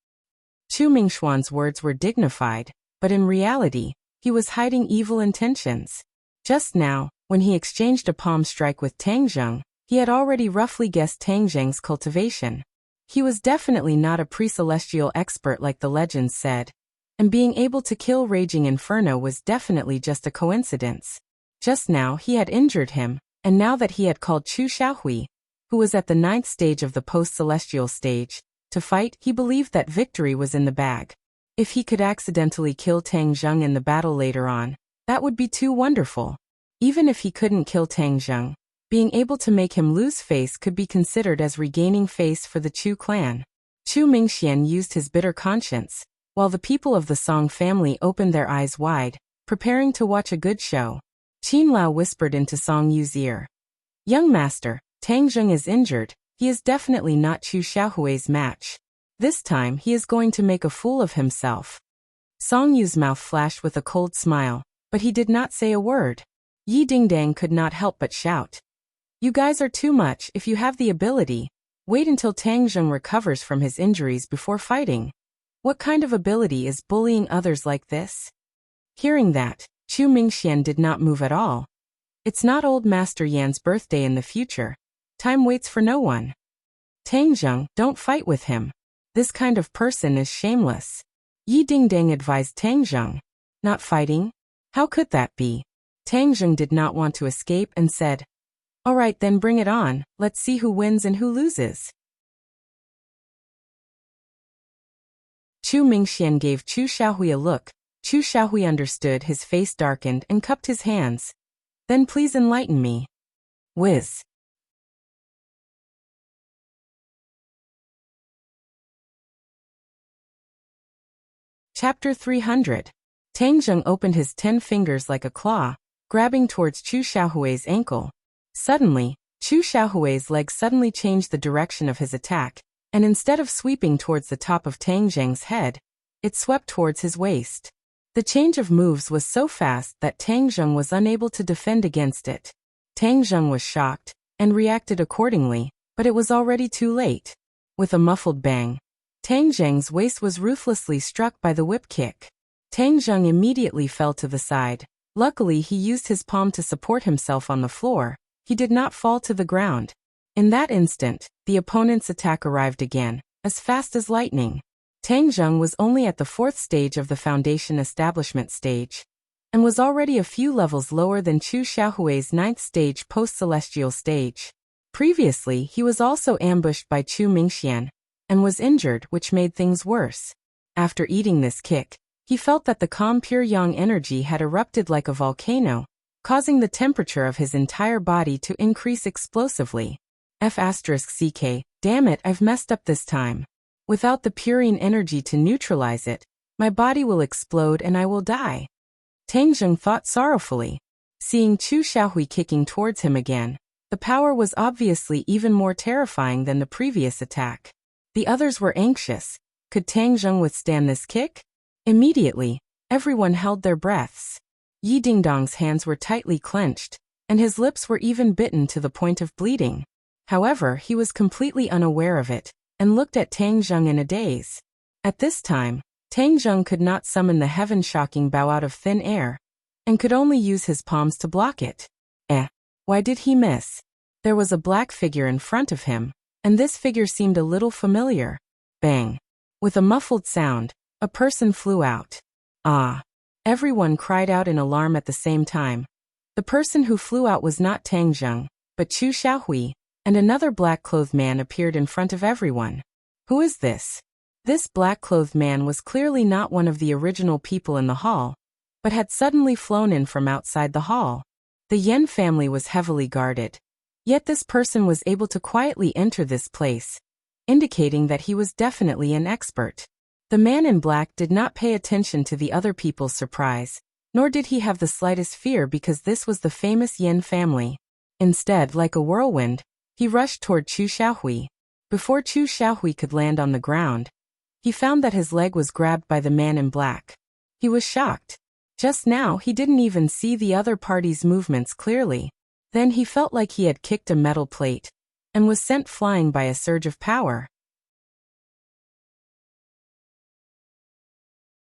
Chu Mingxuan's words were dignified, but in reality, he was hiding evil intentions. Just now, when he exchanged a palm strike with Tang Zheng, he had already roughly guessed Tang Zheng's cultivation. He was definitely not a pre-celestial expert like the legends said, and being able to kill Raging Inferno was definitely just a coincidence. Just now he had injured him, and now that he had called Chu Xiaohui, who was at the ninth stage of the post-celestial stage, to fight, he believed that victory was in the bag. If he could accidentally kill Tang Zheng in the battle later on, that would be too wonderful. Even if he couldn't kill Tang Zheng, being able to make him lose face could be considered as regaining face for the Chu clan. Chu Mingxian used his bitter conscience, while the people of the Song family opened their eyes wide, preparing to watch a good show. Qin Lao whispered into Song Yu's ear. Young master, Tang Zheng is injured. He is definitely not Chu Xiaohui's match. This time he is going to make a fool of himself. Song Yu's mouth flashed with a cold smile, but he did not say a word. Yi Dingdang could not help but shout. You guys are too much. If you have the ability, wait until Tang Zheng recovers from his injuries before fighting. What kind of ability is bullying others like this? Hearing that, Chu Mingxian did not move at all. It's not old Master Yan's birthday in the future. Time waits for no one. Tang Zheng, don't fight with him. This kind of person is shameless. Yi Dingdang advised Tang Zheng. Not fighting? How could that be? Tang Zheng did not want to escape and said, all right then, bring it on, let's see who wins and who loses. Chu Mingxian gave Chu Xiaohui a look. Chu Xiaohui understood, his face darkened and cupped his hands. Then please enlighten me. Whiz. Chapter 300. Tang Zheng opened his 10 fingers like a claw, grabbing towards Chu Xiaohui's ankle. Suddenly, Chu Xiaohui's leg suddenly changed the direction of his attack, and instead of sweeping towards the top of Tang Zheng's head, it swept towards his waist. The change of moves was so fast that Tang Zheng was unable to defend against it. Tang Zheng was shocked, and reacted accordingly, but it was already too late. With a muffled bang, Tang Zheng's waist was ruthlessly struck by the whip kick. Tang Zheng immediately fell to the side. Luckily he used his palm to support himself on the floor. He did not fall to the ground. In that instant, the opponent's attack arrived again, as fast as lightning. Tang Zheng was only at the 4th stage of the foundation establishment stage, and was already a few levels lower than Chu Xiaohui's 9th stage post-celestial stage. Previously he was also ambushed by Chu Mingxian, and was injured, which made things worse. After eating this kick, he felt that the calm pure yang energy had erupted like a volcano, causing the temperature of his entire body to increase explosively. F***ck, damn it, I've messed up this time. Without the purine energy to neutralize it, my body will explode and I will die. Tang Zheng thought sorrowfully. Seeing Chu Xiaohui kicking towards him again, the power was obviously even more terrifying than the previous attack. The others were anxious. Could Tang Zheng withstand this kick? Immediately, everyone held their breaths. Yi Dingdong's hands were tightly clenched, and his lips were even bitten to the point of bleeding. However, he was completely unaware of it, and looked at Tang Zheng in a daze. At this time, Tang Zheng could not summon the heaven-shocking bow out of thin air, and could only use his palms to block it. Why did he miss? There was a black figure in front of him, and this figure seemed a little familiar. Bang! With a muffled sound, a person flew out. Ah! Everyone cried out in alarm at the same time. The person who flew out was not Tang Zheng, but Chu Xiaohui, and another black-clothed man appeared in front of everyone. Who is this? This black-clothed man was clearly not one of the original people in the hall, but had suddenly flown in from outside the hall. The Yen family was heavily guarded, yet this person was able to quietly enter this place, indicating that he was definitely an expert. The man in black did not pay attention to the other people's surprise, nor did he have the slightest fear because this was the famous Yen family. Instead, like a whirlwind, he rushed toward Chu Xiaohui. Before Chu Xiaohui could land on the ground, he found that his leg was grabbed by the man in black. He was shocked. Just now he didn't even see the other party's movements clearly. Then he felt like he had kicked a metal plate and was sent flying by a surge of power.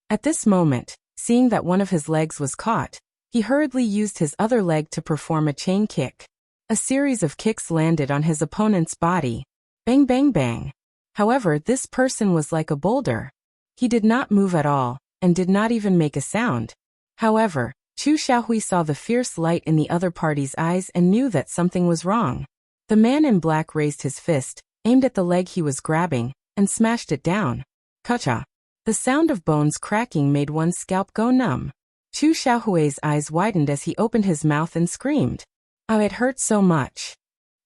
At this moment, seeing that one of his legs was caught, he hurriedly used his other leg to perform a chain kick. A series of kicks landed on his opponent's body. Bang bang bang. However, this person was like a boulder. He did not move at all, and did not even make a sound. However, Chu Xiaohui saw the fierce light in the other party's eyes and knew that something was wrong. The man in black raised his fist, aimed at the leg he was grabbing, and smashed it down. Kacha. The sound of bones cracking made one's scalp go numb. Chu Xiaohui's eyes widened as he opened his mouth and screamed. Oh, it hurt so much.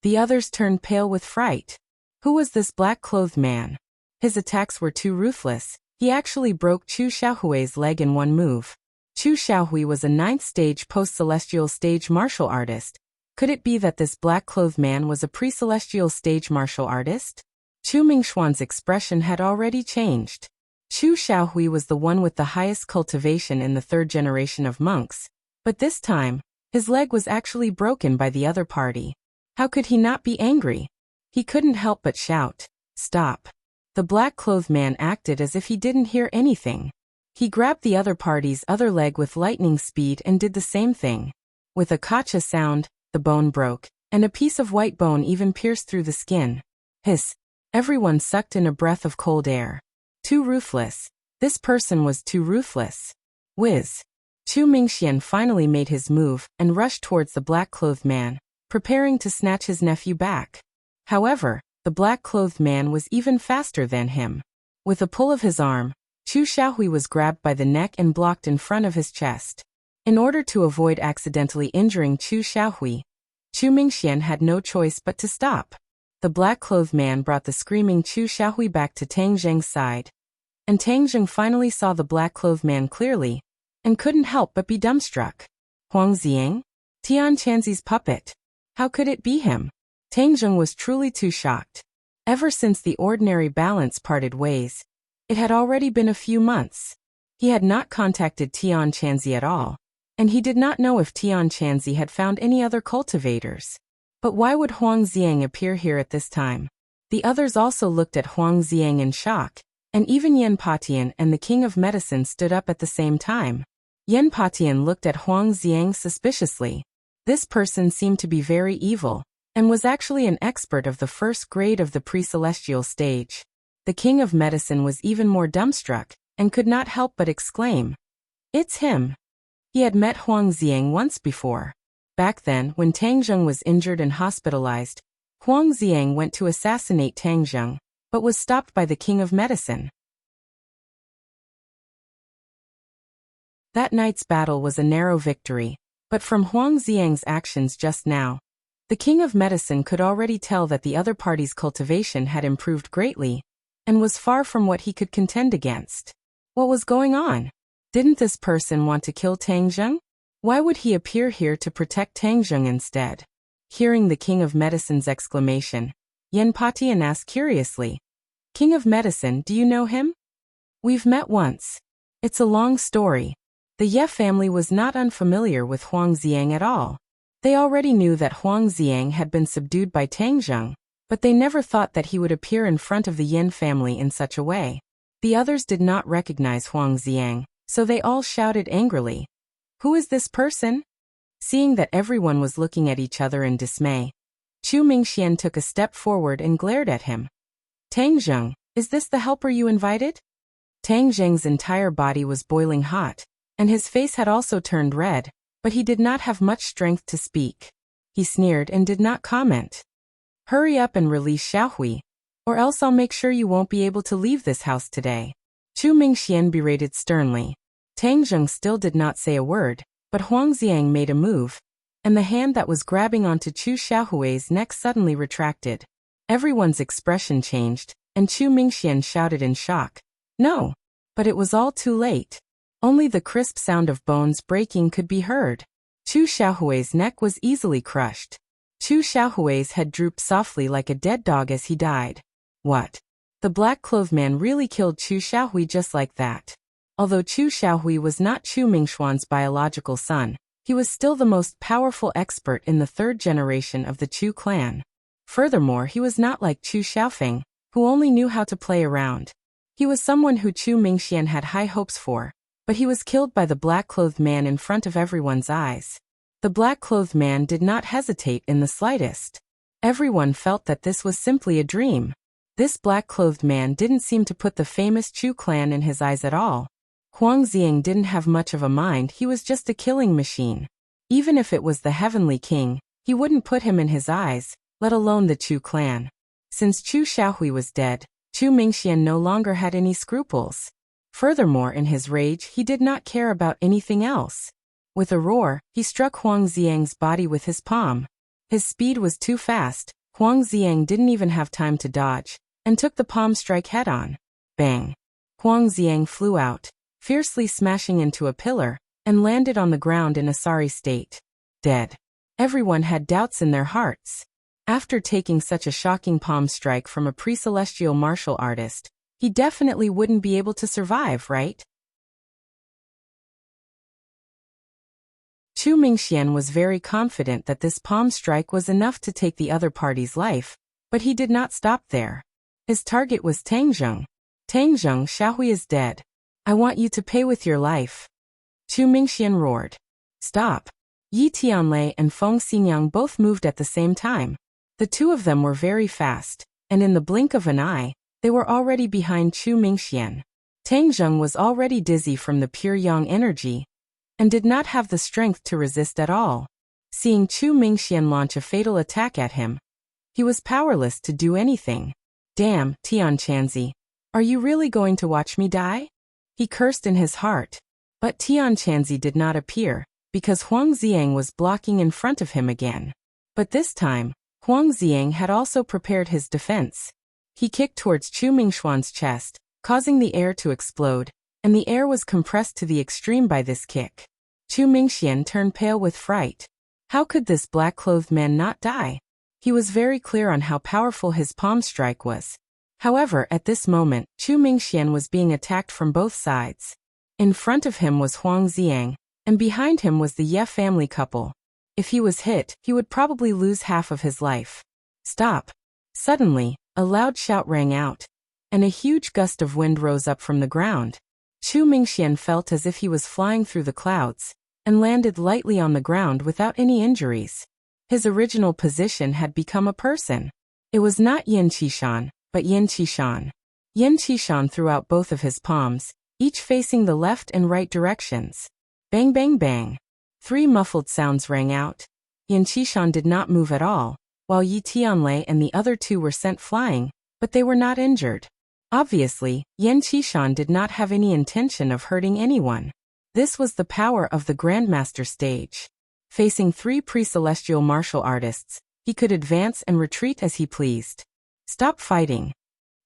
The others turned pale with fright. Who was this black-clothed man? His attacks were too ruthless. He actually broke Chu Xiaohui's leg in one move. Chu Xiaohui was a 9th stage post-celestial stage martial artist. Could it be that this black-clothed man was a pre-celestial stage martial artist? Chu Mingxuan's expression had already changed. Chu Xiaohui was the one with the highest cultivation in the 3rd generation of monks, but this time, his leg was actually broken by the other party. How could he not be angry? He couldn't help but shout, "Stop." The black-clothed man acted as if he didn't hear anything. He grabbed the other party's other leg with lightning speed and did the same thing. With a kacha sound, the bone broke, and a piece of white bone even pierced through the skin. Hiss! Everyone sucked in a breath of cold air. Too ruthless. This person was too ruthless. Whiz! Chu Mingxian finally made his move and rushed towards the black-clothed man, preparing to snatch his nephew back. However, the black-clothed man was even faster than him. With a pull of his arm, Chu Xiaohui was grabbed by the neck and blocked in front of his chest. In order to avoid accidentally injuring Chu Xiaohui, Chu Mingxian had no choice but to stop. The black-clothed man brought the screaming Chu Xiaohui back to Tang Zheng's side. And Tang Zheng finally saw the black-clothed man clearly, and couldn't help but be dumbstruck. Huang Xiang? Tian Chanzi's puppet. How could it be him? Tang Zheng was truly too shocked. Ever since the ordinary balance parted ways, it had already been a few months. He had not contacted Tian Chanzi at all, and he did not know if Tian Chanzi had found any other cultivators. But why would Huang Xiang appear here at this time? The others also looked at Huang Xiang in shock, and even Yan Patian and the King of Medicine stood up at the same time. Yan Patian looked at Huang Xiang suspiciously. This person seemed to be very evil, and was actually an expert of the 1st grade of the pre-celestial stage. The King of Medicine was even more dumbstruck, and could not help but exclaim, "It's him." He had met Huang Xiang once before. Back then, when Tang Zheng was injured and hospitalized, Huang Xiang went to assassinate Tang Zheng, but was stopped by the King of Medicine. That night's battle was a narrow victory, but from Huang Xiang's actions just now, the King of Medicine could already tell that the other party's cultivation had improved greatly, and was far from what he could contend against. What was going on? Didn't this person want to kill Tang Zheng? Why would he appear here to protect Tang Zheng instead? Hearing the King of Medicine's exclamation, Yan Patian asked curiously, "King of Medicine, do you know him?" "We've met once. It's a long story." The Ye family was not unfamiliar with Huang Xiang at all. They already knew that Huang Xiang had been subdued by Tang Zheng, but they never thought that he would appear in front of the Yin family in such a way. The others did not recognize Huang Xiang, so they all shouted angrily, "Who is this person?" Seeing that everyone was looking at each other in dismay, Chu Mingxian took a step forward and glared at him. "Tang Zheng, is this the helper you invited?" Tang Zheng's entire body was boiling hot, and his face had also turned red, but he did not have much strength to speak. He sneered and did not comment. "Hurry up and release Xiaohui, or else I'll make sure you won't be able to leave this house today." Chu Mingxian berated sternly. Tang Zheng still did not say a word, but Huang Xiang made a move, and the hand that was grabbing onto Chu Xiaohui's neck suddenly retracted. Everyone's expression changed, and Chu Mingxian shouted in shock, "No!" But it was all too late. Only the crisp sound of bones breaking could be heard. Chu Xiaohui's neck was easily crushed. Chu Xiaohui's head drooped softly like a dead dog as he died. What? The black-clothed man really killed Chu Xiaohui just like that. Although Chu Xiaohui was not Chu Mingxuan's biological son, he was still the most powerful expert in the third generation of the Chu clan. Furthermore, he was not like Chu Xiaofeng, who only knew how to play around. He was someone who Chu Mingxian had high hopes for, but he was killed by the black-clothed man in front of everyone's eyes. The black-clothed man did not hesitate in the slightest. Everyone felt that this was simply a dream. This black-clothed man didn't seem to put the famous Chu clan in his eyes at all. Huang Xiang didn't have much of a mind, he was just a killing machine. Even if it was the Heavenly King, he wouldn't put him in his eyes, let alone the Chu clan. Since Chu Xiaohui was dead, Chu Mingxian no longer had any scruples. Furthermore, in his rage, he did not care about anything else. With a roar, he struck Huang Xiang's body with his palm. His speed was too fast, Huang Xiang didn't even have time to dodge, and took the palm strike head-on. Bang! Huang Xiang flew out, fiercely smashing into a pillar, and landed on the ground in a sorry state. Dead. Everyone had doubts in their hearts. After taking such a shocking palm strike from a pre-celestial martial artist, he definitely wouldn't be able to survive, right? Chu Mingxian was very confident that this palm strike was enough to take the other party's life, but he did not stop there. His target was Tang Zheng. Tang Zheng, Xiaohui is dead. I want you to pay with your life. Chu Mingxian roared. Stop. Yi Tianlei and Feng Xinyang both moved at the same time. The two of them were very fast, and in the blink of an eye, they were already behind Chu Mingxian. Tang Zheng was already dizzy from the pure yang energy, and did not have the strength to resist at all. Seeing Chu Mingxian launch a fatal attack at him, he was powerless to do anything. Damn, Tian Chanzi. Are you really going to watch me die? He cursed in his heart. But Tian Chanzi did not appear, because Huang Xiang was blocking in front of him again. But this time, Huang Xiang had also prepared his defense. He kicked towards Chu Mingxuan's chest, causing the air to explode, and the air was compressed to the extreme by this kick. Chu Mingxian turned pale with fright. How could this black-clothed man not die? He was very clear on how powerful his palm strike was. However, at this moment, Chu Mingxian was being attacked from both sides. In front of him was Huang Xiang, and behind him was the Ye family couple. If he was hit, he would probably lose half of his life. Stop! Suddenly, a loud shout rang out, and a huge gust of wind rose up from the ground. Chu Mingxian felt as if he was flying through the clouds, and landed lightly on the ground without any injuries. His original position had become a person. It was not Yin Qishan, but Yin Qishan. Yin Qishan threw out both of his palms, each facing the left and right directions. Bang bang bang. 3 muffled sounds rang out. Yin Qishan did not move at all, while Yi Tianlei and the other two were sent flying, but they were not injured. Obviously, Yin Qishan did not have any intention of hurting anyone. This was the power of the Grandmaster stage. Facing 3 pre-celestial martial artists, he could advance and retreat as he pleased. Stop fighting.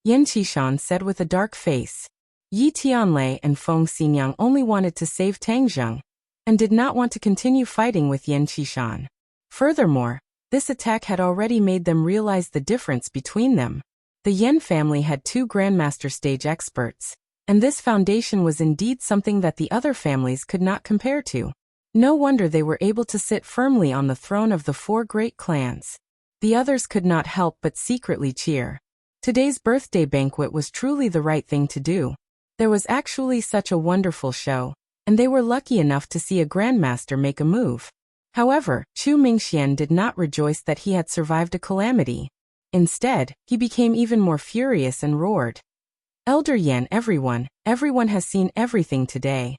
Yin Qishan said with a dark face. Yi Tianlei and Feng Xinyang only wanted to save Tang Zheng, and did not want to continue fighting with Yin Qishan. Furthermore, this attack had already made them realize the difference between them. The Yin family had 2 Grandmaster stage experts, and this foundation was indeed something that the other families could not compare to. No wonder they were able to sit firmly on the throne of the 4 great clans. The others could not help but secretly cheer. Today's birthday banquet was truly the right thing to do. There was actually such a wonderful show, and they were lucky enough to see a Grandmaster make a move. However, Chu Mingxian did not rejoice that he had survived a calamity. Instead, he became even more furious and roared. Elder Yan, everyone has seen everything today.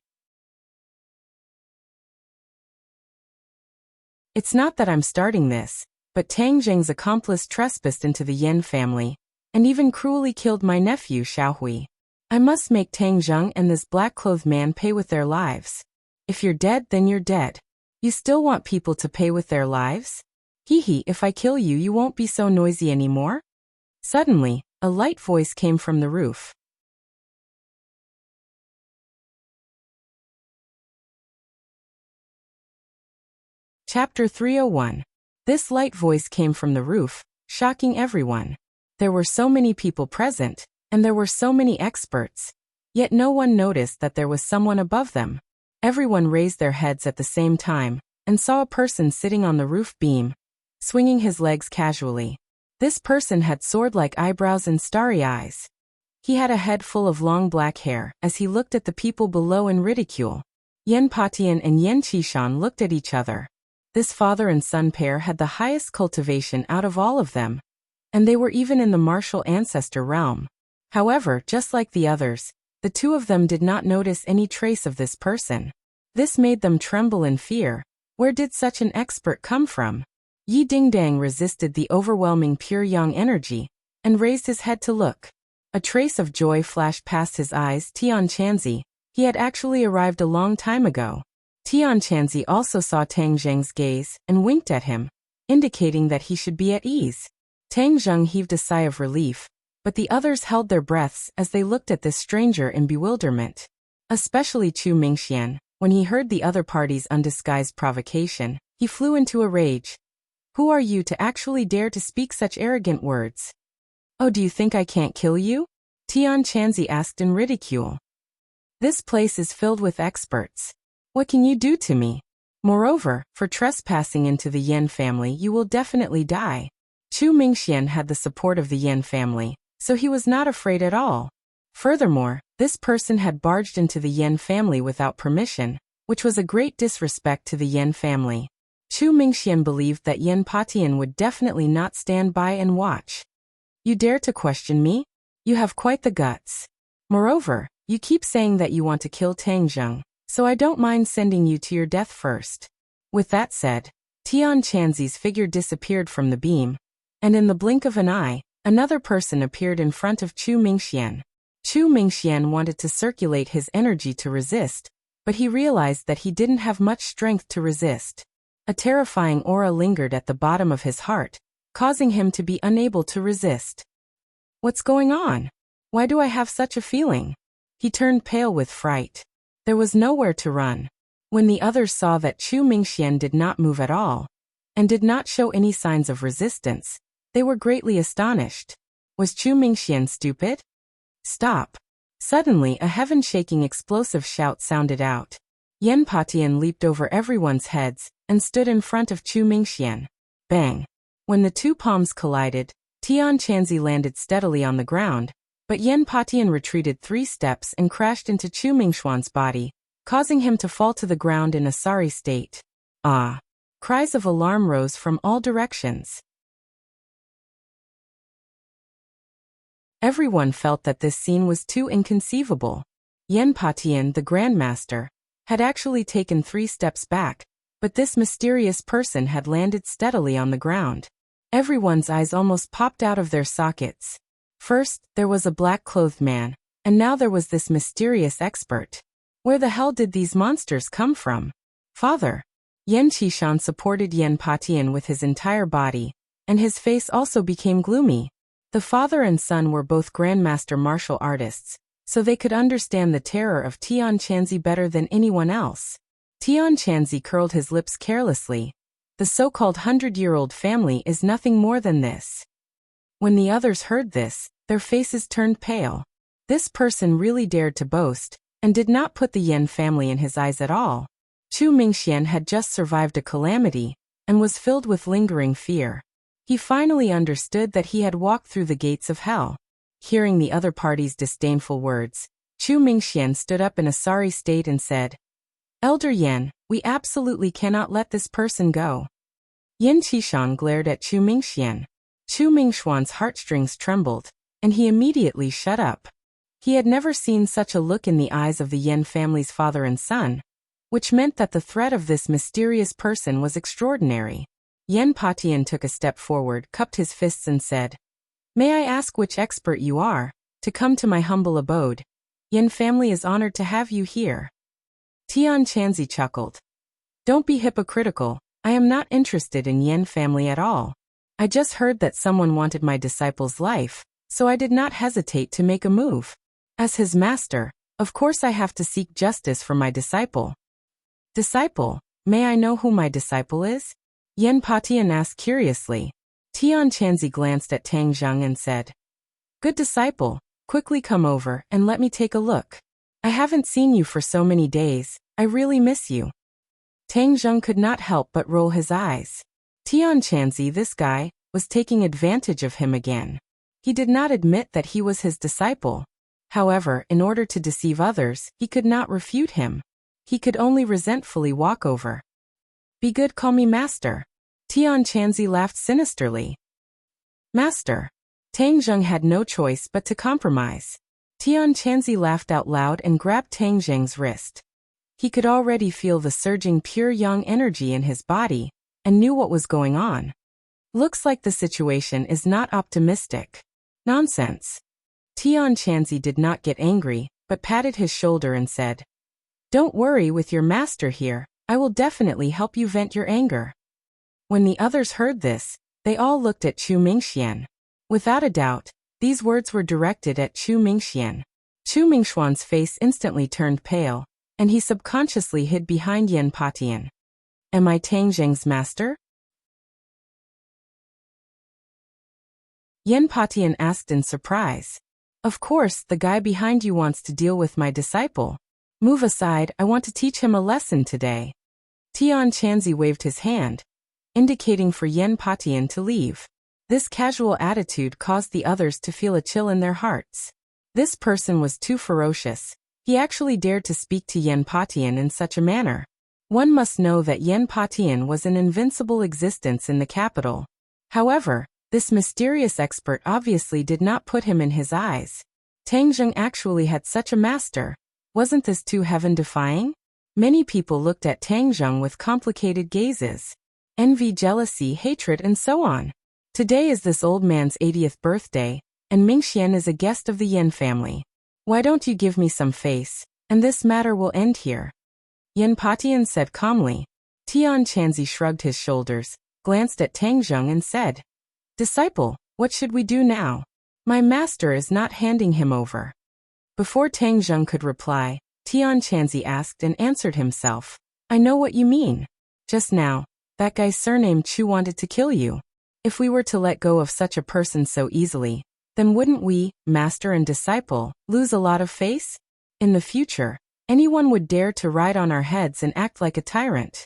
It's not that I'm starting this, but Tang Zheng's accomplice trespassed into the Yin family, and even cruelly killed my nephew Xiaohui. I must make Tang Zheng and this black-clothed man pay with their lives. If you're dead, then you're dead. You still want people to pay with their lives? Hee, if I kill you, you won't be so noisy anymore? Suddenly, a light voice came from the roof. Chapter 301. This light voice came from the roof, shocking everyone. There were so many people present, and there were so many experts, yet no one noticed that there was someone above them. Everyone raised their heads at the same time, and saw a person sitting on the roof beam, swinging his legs casually. This person had sword-like eyebrows and starry eyes. He had a head full of long black hair as he looked at the people below in ridicule. Yan Patian and Yan Qishan looked at each other. This father and son pair had the highest cultivation out of all of them, and they were even in the martial ancestor realm. However, just like the others, the two of them did not notice any trace of this person. This made them tremble in fear. Where did such an expert come from? Yi Dingdang resisted the overwhelming pure yang energy and raised his head to look. A trace of joy flashed past his eyes. Tian Chanzi, he had actually arrived a long time ago. Tian Chanzi also saw Tang Zheng's gaze and winked at him, indicating that he should be at ease. Tang Zheng heaved a sigh of relief, but the others held their breaths as they looked at this stranger in bewilderment. Especially Chu Mingxian, when he heard the other party's undisguised provocation, he flew into a rage. Who are you to actually dare to speak such arrogant words? Oh, do you think I can't kill you? Tian Chanzi asked in ridicule. This place is filled with experts. What can you do to me? Moreover, for trespassing into the Yan family you will definitely die. Chu Mingxian had the support of the Yan family, so he was not afraid at all. Furthermore, this person had barged into the Yan family without permission, which was a great disrespect to the Yan family. Chu Mingxian believed that Yan Patian would definitely not stand by and watch. You dare to question me? You have quite the guts. Moreover, you keep saying that you want to kill Tang Zheng, so I don't mind sending you to your death first. With that said, Tian Chanzi's figure disappeared from the beam, and in the blink of an eye, another person appeared in front of Chu Mingxian. Chu Mingxian wanted to circulate his energy to resist, but he realized that he didn't have much strength to resist. A terrifying aura lingered at the bottom of his heart, causing him to be unable to resist. What's going on? Why do I have such a feeling? He turned pale with fright. There was nowhere to run. When the others saw that Chu Mingxian did not move at all, and did not show any signs of resistance, they were greatly astonished. Was Chu Mingxian stupid? Stop! Suddenly a heaven-shaking explosive shout sounded out. Yan Patian leaped over everyone's heads and stood in front of Chu Mingxian. Bang! When the two palms collided, Tian Chanzi landed steadily on the ground, but Yan Patian retreated 3 steps and crashed into Chu Mingxian's body, causing him to fall to the ground in a sorry state. Ah! Cries of alarm rose from all directions. Everyone felt that this scene was too inconceivable. Yan Patian, the Grandmaster, had actually taken 3 steps back, but this mysterious person had landed steadily on the ground. Everyone's eyes almost popped out of their sockets. First, there was a black-clothed man, and now there was this mysterious expert. Where the hell did these monsters come from? Father! Yan Qishan supported Yan Patian with his entire body, and his face also became gloomy. The father and son were both Grandmaster martial artists, so they could understand the terror of Tian Chanzi better than anyone else. Tian Chanzi curled his lips carelessly. The so-called 100-year-old family is nothing more than this. When the others heard this, their faces turned pale. This person really dared to boast, and did not put the Yan family in his eyes at all. Chu Mingxian had just survived a calamity, and was filled with lingering fear. He finally understood that he had walked through the gates of hell. Hearing the other party's disdainful words, Chu Mingxian stood up in a sorry state and said, Elder Yan, we absolutely cannot let this person go. Yan Qishan glared at Chu Mingxian. Chu Mingxian's heartstrings trembled, and he immediately shut up. He had never seen such a look in the eyes of the Yan family's father and son, which meant that the threat of this mysterious person was extraordinary. Yan Patian took a step forward, cupped his fists and said, May I ask which expert you are, to come to my humble abode? Yan family is honored to have you here. Tian Chanzi chuckled. Don't be hypocritical, I am not interested in Yan family at all. I just heard that someone wanted my disciple's life, so I did not hesitate to make a move. As his master, of course I have to seek justice for my disciple. Disciple, may I know who my disciple is? Yan Patian asked curiously. Tian Chanzi glanced at Tang Zheng and said, Good disciple, quickly come over and let me take a look. I haven't seen you for so many days, I really miss you. Tang Zheng could not help but roll his eyes. Tian Chanzi, this guy, was taking advantage of him again. He did not admit that he was his disciple. However, in order to deceive others, he could not refute him. He could only resentfully walk over. Be good, call me master. Tian Chanzi laughed sinisterly. Master. Tang Zheng had no choice but to compromise. Tian Chanzi laughed out loud and grabbed Tang Zheng's wrist. He could already feel the surging pure yang energy in his body, and knew what was going on. Looks like the situation is not optimistic. Nonsense. Tian Chanzi did not get angry, but patted his shoulder and said, Don't worry, with your master here, I will definitely help you vent your anger. When the others heard this, they all looked at Chu Mingxian. Without a doubt, these words were directed at Chu Mingxian. Chu Mingxuan's face instantly turned pale, and he subconsciously hid behind Yan Patian. Am I Tang Zheng's master? Yan Patian asked in surprise. Of course, the guy behind you wants to deal with my disciple. Move aside, I want to teach him a lesson today. Tian Chanzi waved his hand, indicating for Yan Patian to leave. This casual attitude caused the others to feel a chill in their hearts. This person was too ferocious. He actually dared to speak to Yan Patian in such a manner. One must know that Yan Patian was an invincible existence in the capital. However, this mysterious expert obviously did not put him in his eyes. Tang Zheng actually had such a master. Wasn't this too heaven-defying? Many people looked at Tang Zheng with complicated gazes. Envy, jealousy, hatred, and so on. Today is this old man's 80th birthday, and Mingxian is a guest of the Yan family. Why don't you give me some face, and this matter will end here? Yan Patian said calmly. Tian Chanzi shrugged his shoulders, glanced at Tang Zheng and said, Disciple, what should we do now? My master is not handing him over. Before Tang Zheng could reply, Tian Chanzi asked and answered himself. I know what you mean. Just now, that guy surnamed Chu wanted to kill you. If we were to let go of such a person so easily, then wouldn't we, master and disciple, lose a lot of face? In the future, anyone would dare to ride on our heads and act like a tyrant.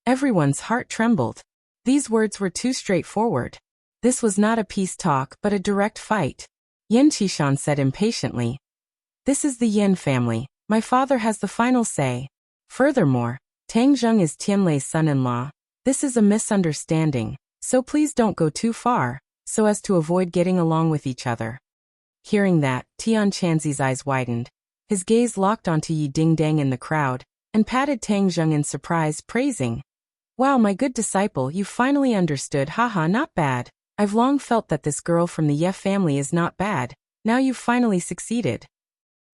Everyone's heart trembled. These words were too straightforward. This was not a peace talk but a direct fight. Yan Qishan said impatiently. This is the Yan family. My father has the final say. Furthermore, Tang Zheng is Tianlei's son-in-law. This is a misunderstanding, so please don't go too far, so as to avoid getting along with each other. Hearing that, Tian Chanzi's eyes widened. His gaze locked onto Yi Dingdang in the crowd, and patted Tang Zheng in surprise, praising. Wow, my good disciple, you finally understood, haha, not bad. I've long felt that this girl from the Ye family is not bad. Now you've finally succeeded.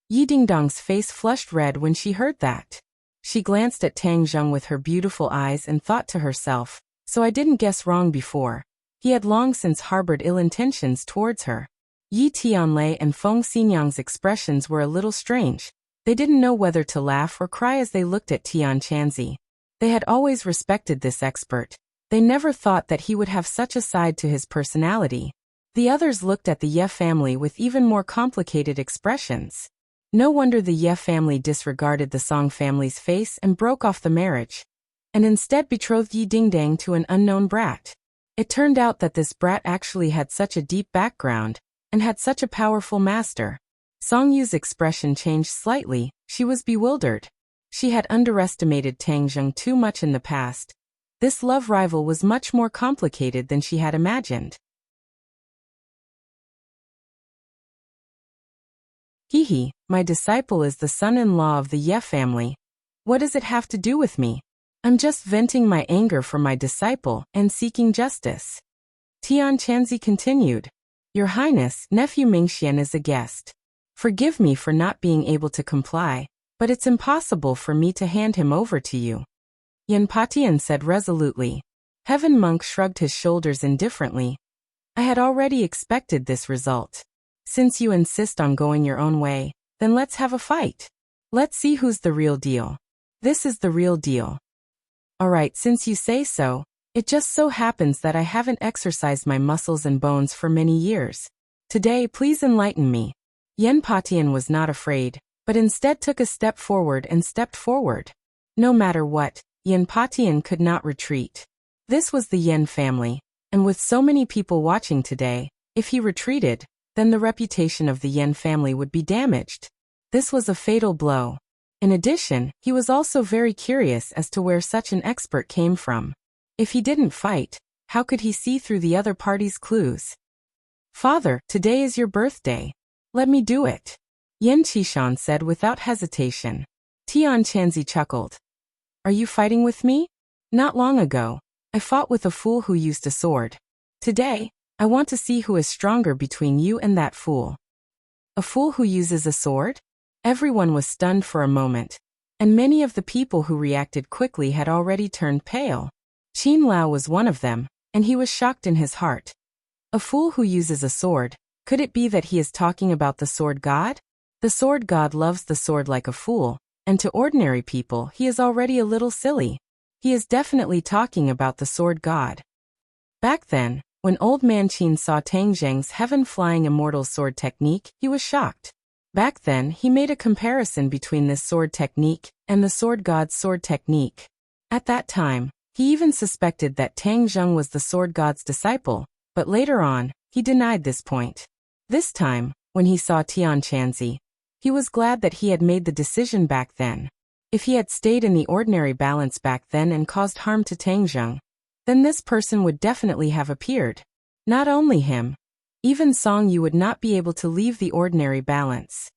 Yi Dingdong's face flushed red when she heard that. She glanced at Tang Zheng with her beautiful eyes and thought to herself, so I didn't guess wrong before. He had long since harbored ill intentions towards her. Yi Tianlei and Feng Xinyang's expressions were a little strange. They didn't know whether to laugh or cry as they looked at Tian Chanzi. They had always respected this expert. They never thought that he would have such a side to his personality. The others looked at the Ye family with even more complicated expressions. No wonder the Ye family disregarded the Song family's face and broke off the marriage, and instead betrothed Yi Dingdang to an unknown brat. It turned out that this brat actually had such a deep background, and had such a powerful master. Song Yu's expression changed slightly. She was bewildered. She had underestimated Tang Zheng too much in the past. This love rival was much more complicated than she had imagined. Hehe, my disciple is the son-in-law of the Ye family. What does it have to do with me? I'm just venting my anger for my disciple and seeking justice. Tian Chanzi continued. Your Highness, nephew Mingxian is a guest. Forgive me for not being able to comply, but it's impossible for me to hand him over to you. Yan Patian said resolutely. Heaven Monk shrugged his shoulders indifferently. I had already expected this result. Since you insist on going your own way, then let's have a fight. Let's see who's the real deal. This is the real deal. Alright, since you say so, it just so happens that I haven't exercised my muscles and bones for many years. Today, please enlighten me. Yan Patian was not afraid, but instead took a step forward and stepped forward. No matter what, Yan Patian could not retreat. This was the Yan family, and with so many people watching today, if he retreated, then the reputation of the Yan family would be damaged. This was a fatal blow. In addition, he was also very curious as to where such an expert came from. If he didn't fight, how could he see through the other party's clues? Father, today is your birthday. Let me do it. Yan Qishan said without hesitation. Tian Chanzi chuckled. Are you fighting with me? Not long ago, I fought with a fool who used a sword. Today, I want to see who is stronger between you and that fool. A fool who uses a sword? Everyone was stunned for a moment, and many of the people who reacted quickly had already turned pale. Qin Lao was one of them, and he was shocked in his heart. A fool who uses a sword, could it be that he is talking about the sword god? The sword god loves the sword like a fool, and to ordinary people he is already a little silly. He is definitely talking about the sword god. Back then, when old man Qin saw Tang Zheng's heaven-flying immortal sword technique, he was shocked. Back then, he made a comparison between this sword technique and the sword god's sword technique. At that time, he even suspected that Tang Zheng was the sword god's disciple, but later on, he denied this point. This time, when he saw Tian Chanzi, he was glad that he had made the decision back then. If he had stayed in the ordinary balance back then and caused harm to Tang Zheng, then this person would definitely have appeared. Not only him, even Song Yu would not be able to leave the ordinary balance.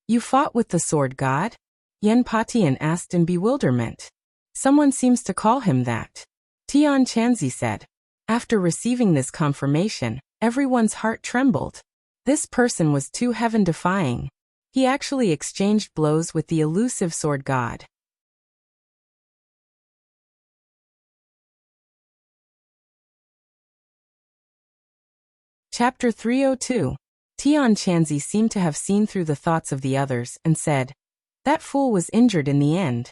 You fought with the sword god? Yan Patian asked in bewilderment. Someone seems to call him that. Tian Chanzi said. After receiving this confirmation, everyone's heart trembled. This person was too heaven-defying. He actually exchanged blows with the elusive sword god. Chapter 302. Tian Chanzi seemed to have seen through the thoughts of the others and said, that fool was injured in the end.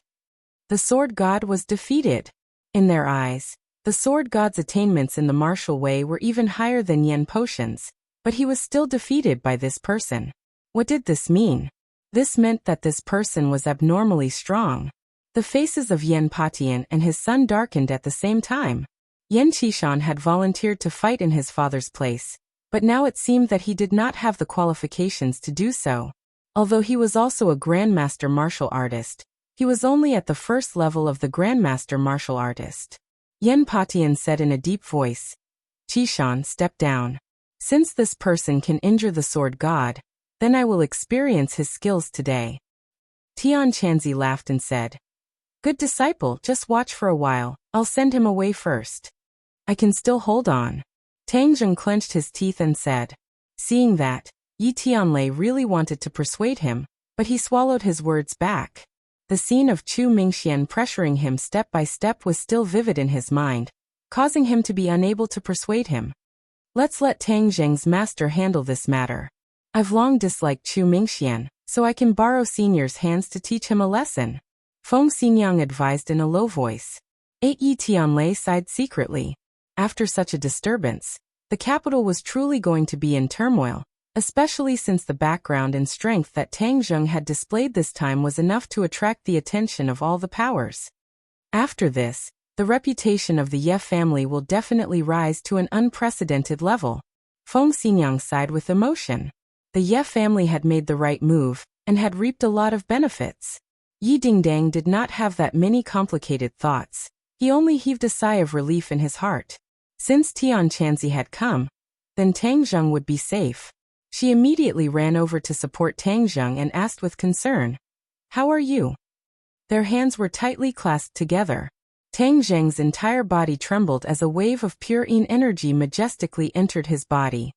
The sword god was defeated. In their eyes, the sword god's attainments in the martial way were even higher than Yan Potion's, but he was still defeated by this person. What did this mean? This meant that this person was abnormally strong. The faces of Yan Patian and his son darkened at the same time. Yan Qishan had volunteered to fight in his father's place, but now it seemed that he did not have the qualifications to do so. Although he was also a grandmaster martial artist, he was only at the first level of the grandmaster martial artist. Yan Patian said in a deep voice, Qishan, step down. Since this person can injure the sword god, then I will experience his skills today. Tian Chanzi laughed and said, good disciple, just watch for a while, I'll send him away first. I can still hold on. Tang Zheng clenched his teeth and said. Seeing that, Yi Tianlei really wanted to persuade him, but he swallowed his words back. The scene of Chu Mingxian pressuring him step by step was still vivid in his mind, causing him to be unable to persuade him. Let's let Tang Zheng's master handle this matter. I've long disliked Chu Mingxian, so I can borrow Senior's hands to teach him a lesson. Feng Xinyang advised in a low voice. 8 Yi Tianlei sighed secretly. After such a disturbance, the capital was truly going to be in turmoil, especially since the background and strength that Tang Zheng had displayed this time was enough to attract the attention of all the powers. After this, the reputation of the Ye family will definitely rise to an unprecedented level. Feng Xinyang sighed with emotion. The Ye family had made the right move, and had reaped a lot of benefits. Yi Dingdang did not have that many complicated thoughts. He only heaved a sigh of relief in his heart. Since Tian Chanzi had come, then Tang Zheng would be safe. She immediately ran over to support Tang Zheng and asked with concern, how are you? Their hands were tightly clasped together. Tang Zheng's entire body trembled as a wave of pure yin energy majestically entered his body.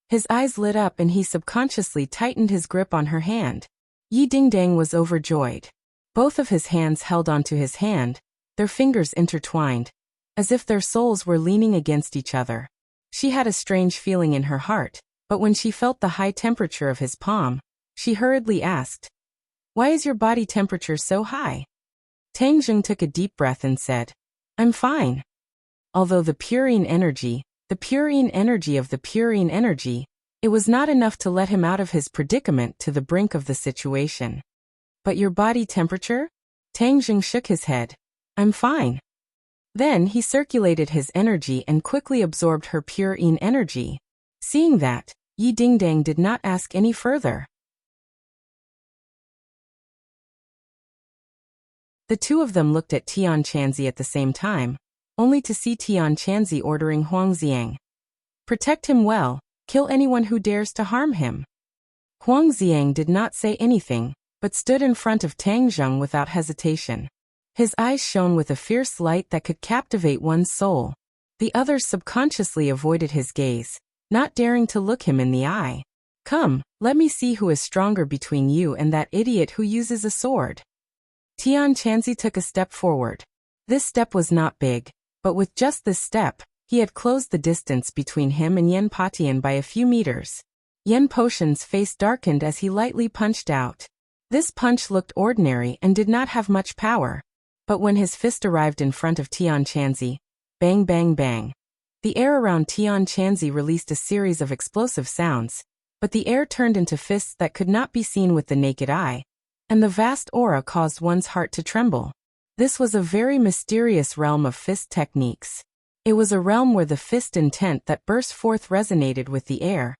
His eyes lit up and he subconsciously tightened his grip on her hand. Yi Dingdang was overjoyed. Both of his hands held onto his hand, their fingers intertwined, as if their souls were leaning against each other. She had a strange feeling in her heart, but when she felt the high temperature of his palm, she hurriedly asked, why is your body temperature so high? Tang Zheng took a deep breath and said, I'm fine. Although the purine energy of the purine energy, it was not enough to let him out of his predicament to the brink of the situation. But your body temperature? Tang Zheng shook his head. I'm fine. Then he circulated his energy and quickly absorbed her pure yin energy. Seeing that, Yi Dingdang did not ask any further. The two of them looked at Tian Chanzi at the same time, only to see Tian Chanzi ordering Huang Xiang. Protect him well, kill anyone who dares to harm him. Huang Xiang did not say anything, but stood in front of Tang Zheng without hesitation. His eyes shone with a fierce light that could captivate one's soul. The others subconsciously avoided his gaze, not daring to look him in the eye. Come, let me see who is stronger between you and that idiot who uses a sword. Tian Chanzi took a step forward. This step was not big, but with just this step, he had closed the distance between him and Yan Patian by a few meters. Yan Potion's face darkened as he lightly punched out. This punch looked ordinary and did not have much power. But when his fist arrived in front of Tian Chanzi, bang bang bang. The air around Tian Chanzi released a series of explosive sounds, but the air turned into fists that could not be seen with the naked eye, and the vast aura caused one's heart to tremble. This was a very mysterious realm of fist techniques. It was a realm where the fist intent that burst forth resonated with the air,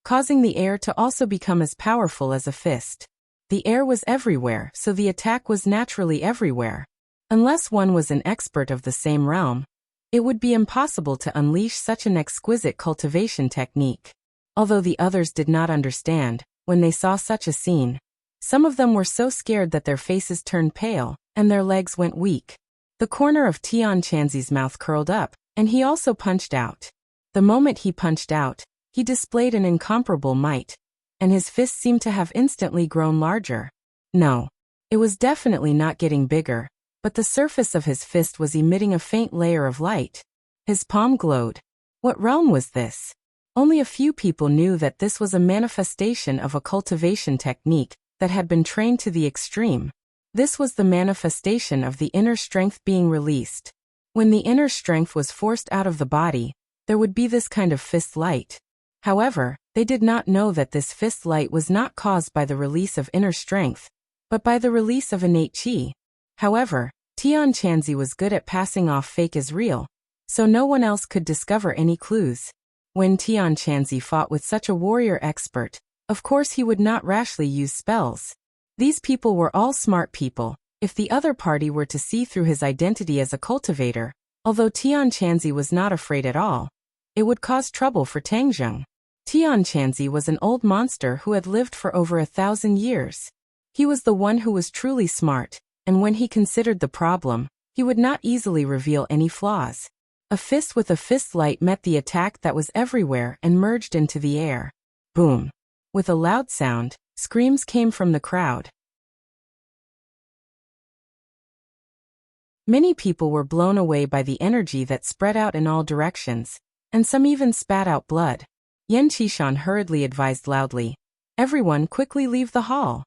causing the air to also become as powerful as a fist. The air was everywhere, so the attack was naturally everywhere. Unless one was an expert of the same realm, it would be impossible to unleash such an exquisite cultivation technique. Although the others did not understand, when they saw such a scene, some of them were so scared that their faces turned pale, and their legs went weak. The corner of Tian Chanzi's mouth curled up, and he also punched out. The moment he punched out, he displayed an incomparable might, and his fist seemed to have instantly grown larger. No, it was definitely not getting bigger, but the surface of his fist was emitting a faint layer of light. His palm glowed. What realm was this? Only a few people knew that this was a manifestation of a cultivation technique that had been trained to the extreme. This was the manifestation of the inner strength being released. When the inner strength was forced out of the body, there would be this kind of fist light. However, they did not know that this fist light was not caused by the release of inner strength, but by the release of innate qi. However, Tian Chanzi was good at passing off fake as real, so no one else could discover any clues. When Tian Chanzi fought with such a warrior expert, of course he would not rashly use spells. These people were all smart people. If the other party were to see through his identity as a cultivator, although Tian Chanzi was not afraid at all, it would cause trouble for Tang Zheng. Tian Chanzi was an old monster who had lived for over 1,000 years. He was the one who was truly smart, and when he considered the problem, he would not easily reveal any flaws. A fist with a fist light met the attack that was everywhere and merged into the air. Boom! With a loud sound, screams came from the crowd. Many people were blown away by the energy that spread out in all directions, and some even spat out blood. Yan Qishan hurriedly advised loudly, "Everyone quickly leave the hall."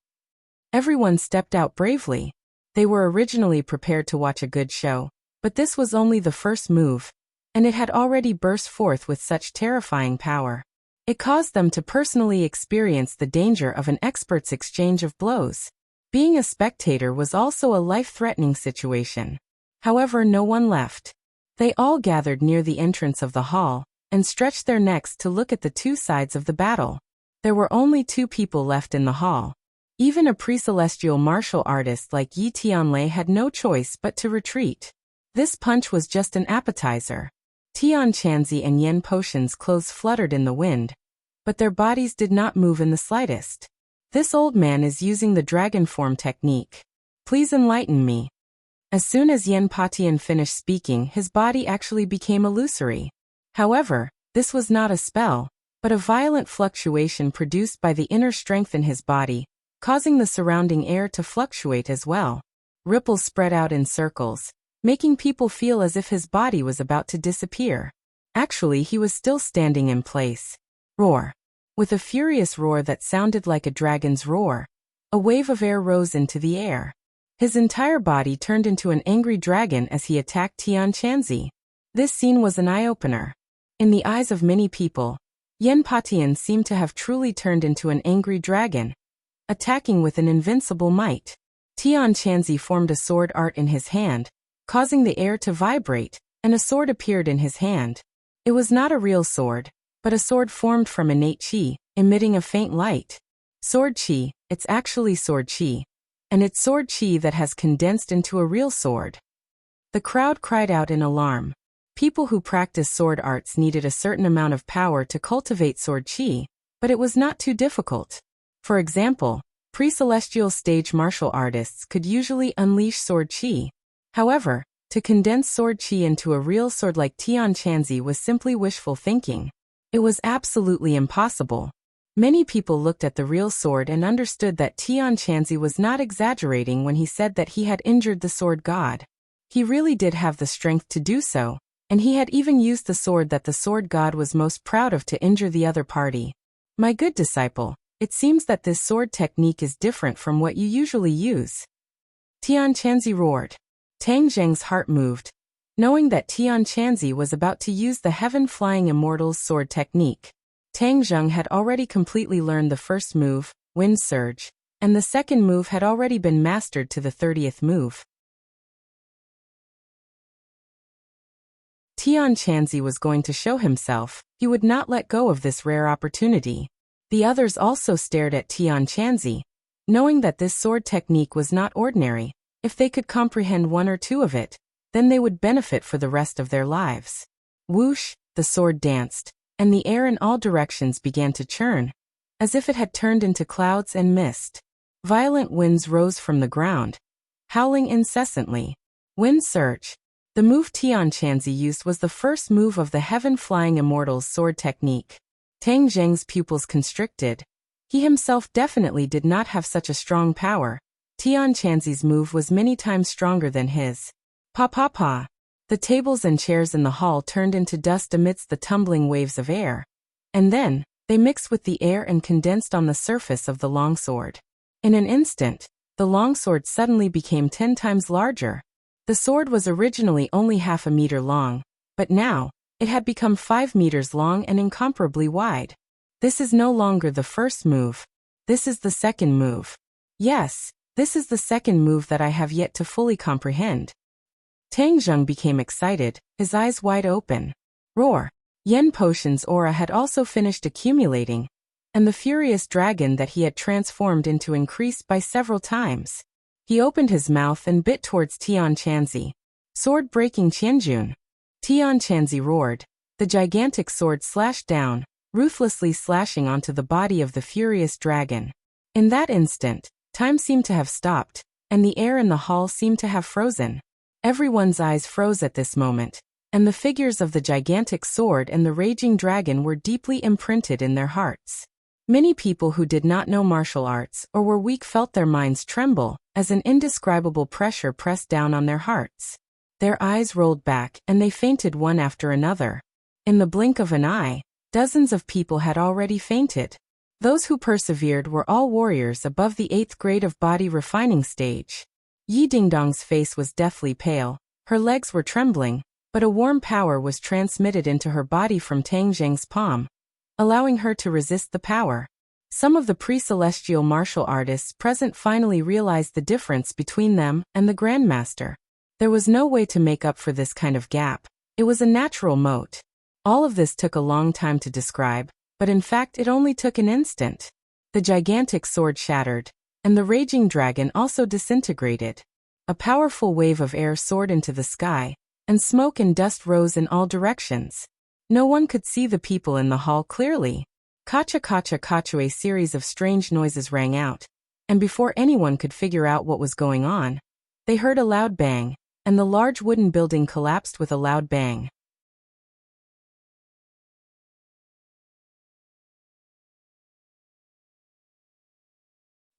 Everyone stepped out bravely. They were originally prepared to watch a good show, but this was only the first move, and it had already burst forth with such terrifying power. It caused them to personally experience the danger of an expert's exchange of blows. Being a spectator was also a life-threatening situation. However, no one left. They all gathered near the entrance of the hall, and stretched their necks to look at the two sides of the battle. There were only 2 people left in the hall. Even a pre-celestial martial artist like Yi Tianlei had no choice but to retreat. This punch was just an appetizer. Tian Chanzi and Yan Potion's clothes fluttered in the wind, but their bodies did not move in the slightest. This old man is using the dragon form technique. Please enlighten me. As soon as Yan Patian finished speaking, his body actually became illusory. However, this was not a spell, but a violent fluctuation produced by the inner strength in his body, causing the surrounding air to fluctuate as well. Ripples spread out in circles, making people feel as if his body was about to disappear. Actually, he was still standing in place. Roar. With a furious roar that sounded like a dragon's roar, a wave of air rose into the air. His entire body turned into an angry dragon as he attacked Tian Chanzi. This scene was an eye-opener. In the eyes of many people, Yan Patian seemed to have truly turned into an angry dragon, attacking with an invincible might. Tian Chanzi formed a sword art in his hand, causing the air to vibrate, and a sword appeared in his hand. It was not a real sword, but a sword formed from innate chi, emitting a faint light. Sword chi, it's actually sword chi. And it's sword chi that has condensed into a real sword. The crowd cried out in alarm. People who practice sword arts needed a certain amount of power to cultivate sword chi, but it was not too difficult. For example, pre-celestial stage martial artists could usually unleash sword chi. However, to condense sword chi into a real sword like Tian Chanzi was simply wishful thinking. It was absolutely impossible. Many people looked at the real sword and understood that Tian Chanzi was not exaggerating when he said that he had injured the sword god. He really did have the strength to do so, and he had even used the sword that the sword god was most proud of to injure the other party. My good disciple, it seems that this sword technique is different from what you usually use. Tian Chanzi roared. Tang Zheng's heart moved, knowing that Tian Chanzi was about to use the heaven-flying immortal's sword technique. Tang Zheng had already completely learned the first move, Wind Surge, and the second move had already been mastered to the 30th move. Tian Chanzi was going to show himself. He would not let go of this rare opportunity. The others also stared at Tian Chanzi, knowing that this sword technique was not ordinary. If they could comprehend one or two of it, then they would benefit for the rest of their lives. Whoosh, the sword danced, and the air in all directions began to churn, as if it had turned into clouds and mist. Violent winds rose from the ground, howling incessantly. Wind Surge. The move Tian Chanzi used was the first move of the heaven-flying immortal's sword technique. Tang Zheng's pupils constricted. He himself definitely did not have such a strong power. Tian Chanzi's move was many times stronger than his. Pa pa pa. The tables and chairs in the hall turned into dust amidst the tumbling waves of air. And then, they mixed with the air and condensed on the surface of the longsword. In an instant, the longsword suddenly became 10 times larger. The sword was originally only half a meter long, but now, it had become 5 meters long and incomparably wide. This is no longer the first move. This is the second move. Yes, this is the second move that I have yet to fully comprehend. Tang Zheng became excited, his eyes wide open. Roar! Yen Potion's aura had also finished accumulating, and the furious dragon that he had transformed into increased by several times. He opened his mouth and bit towards Tian Chanzi. Sword-breaking Qianjun. Tian Chanzi roared. The gigantic sword slashed down, ruthlessly slashing onto the body of the furious dragon. In that instant, time seemed to have stopped, and the air in the hall seemed to have frozen. Everyone's eyes froze at this moment, and the figures of the gigantic sword and the raging dragon were deeply imprinted in their hearts. Many people who did not know martial arts or were weak felt their minds tremble, as an indescribable pressure pressed down on their hearts. Their eyes rolled back and they fainted one after another. In the blink of an eye, dozens of people had already fainted. Those who persevered were all warriors above the 8th grade of body refining stage. Yi Dingdong's face was deathly pale, her legs were trembling, but a warm power was transmitted into her body from Tang Zheng's palm, allowing her to resist the power. Some of the pre-celestial martial artists present finally realized the difference between them and the Grandmaster. There was no way to make up for this kind of gap. It was a natural moat. All of this took a long time to describe, but in fact it only took an instant. The gigantic sword shattered, and the raging dragon also disintegrated. A powerful wave of air soared into the sky, and smoke and dust rose in all directions. No one could see the people in the hall clearly. Kacha kacha kacha, a series of strange noises rang out, and before anyone could figure out what was going on, they heard a loud bang, and the large wooden building collapsed with a loud bang.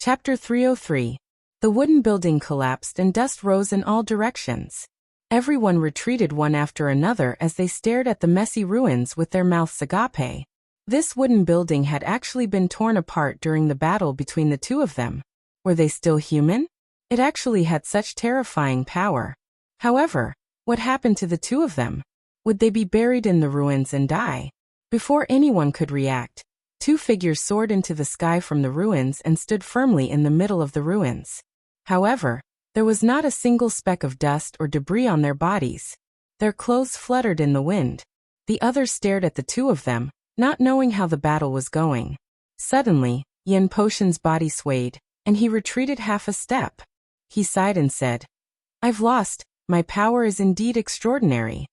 Chapter 303. The wooden building collapsed and dust rose in all directions. Everyone retreated one after another as they stared at the messy ruins with their mouths agape. This wooden building had actually been torn apart during the battle between the two of them. Were they still human? It actually had such terrifying power. However, what happened to the two of them? Would they be buried in the ruins and die? Before anyone could react, two figures soared into the sky from the ruins and stood firmly in the middle of the ruins. However, There was not a single speck of dust or debris on their bodies. Their clothes fluttered in the wind. The others stared at the two of them, not knowing how the battle was going. Suddenly, Yin Potion's body swayed, and he retreated half a step. He sighed and said, "I've lost. My power is indeed extraordinary."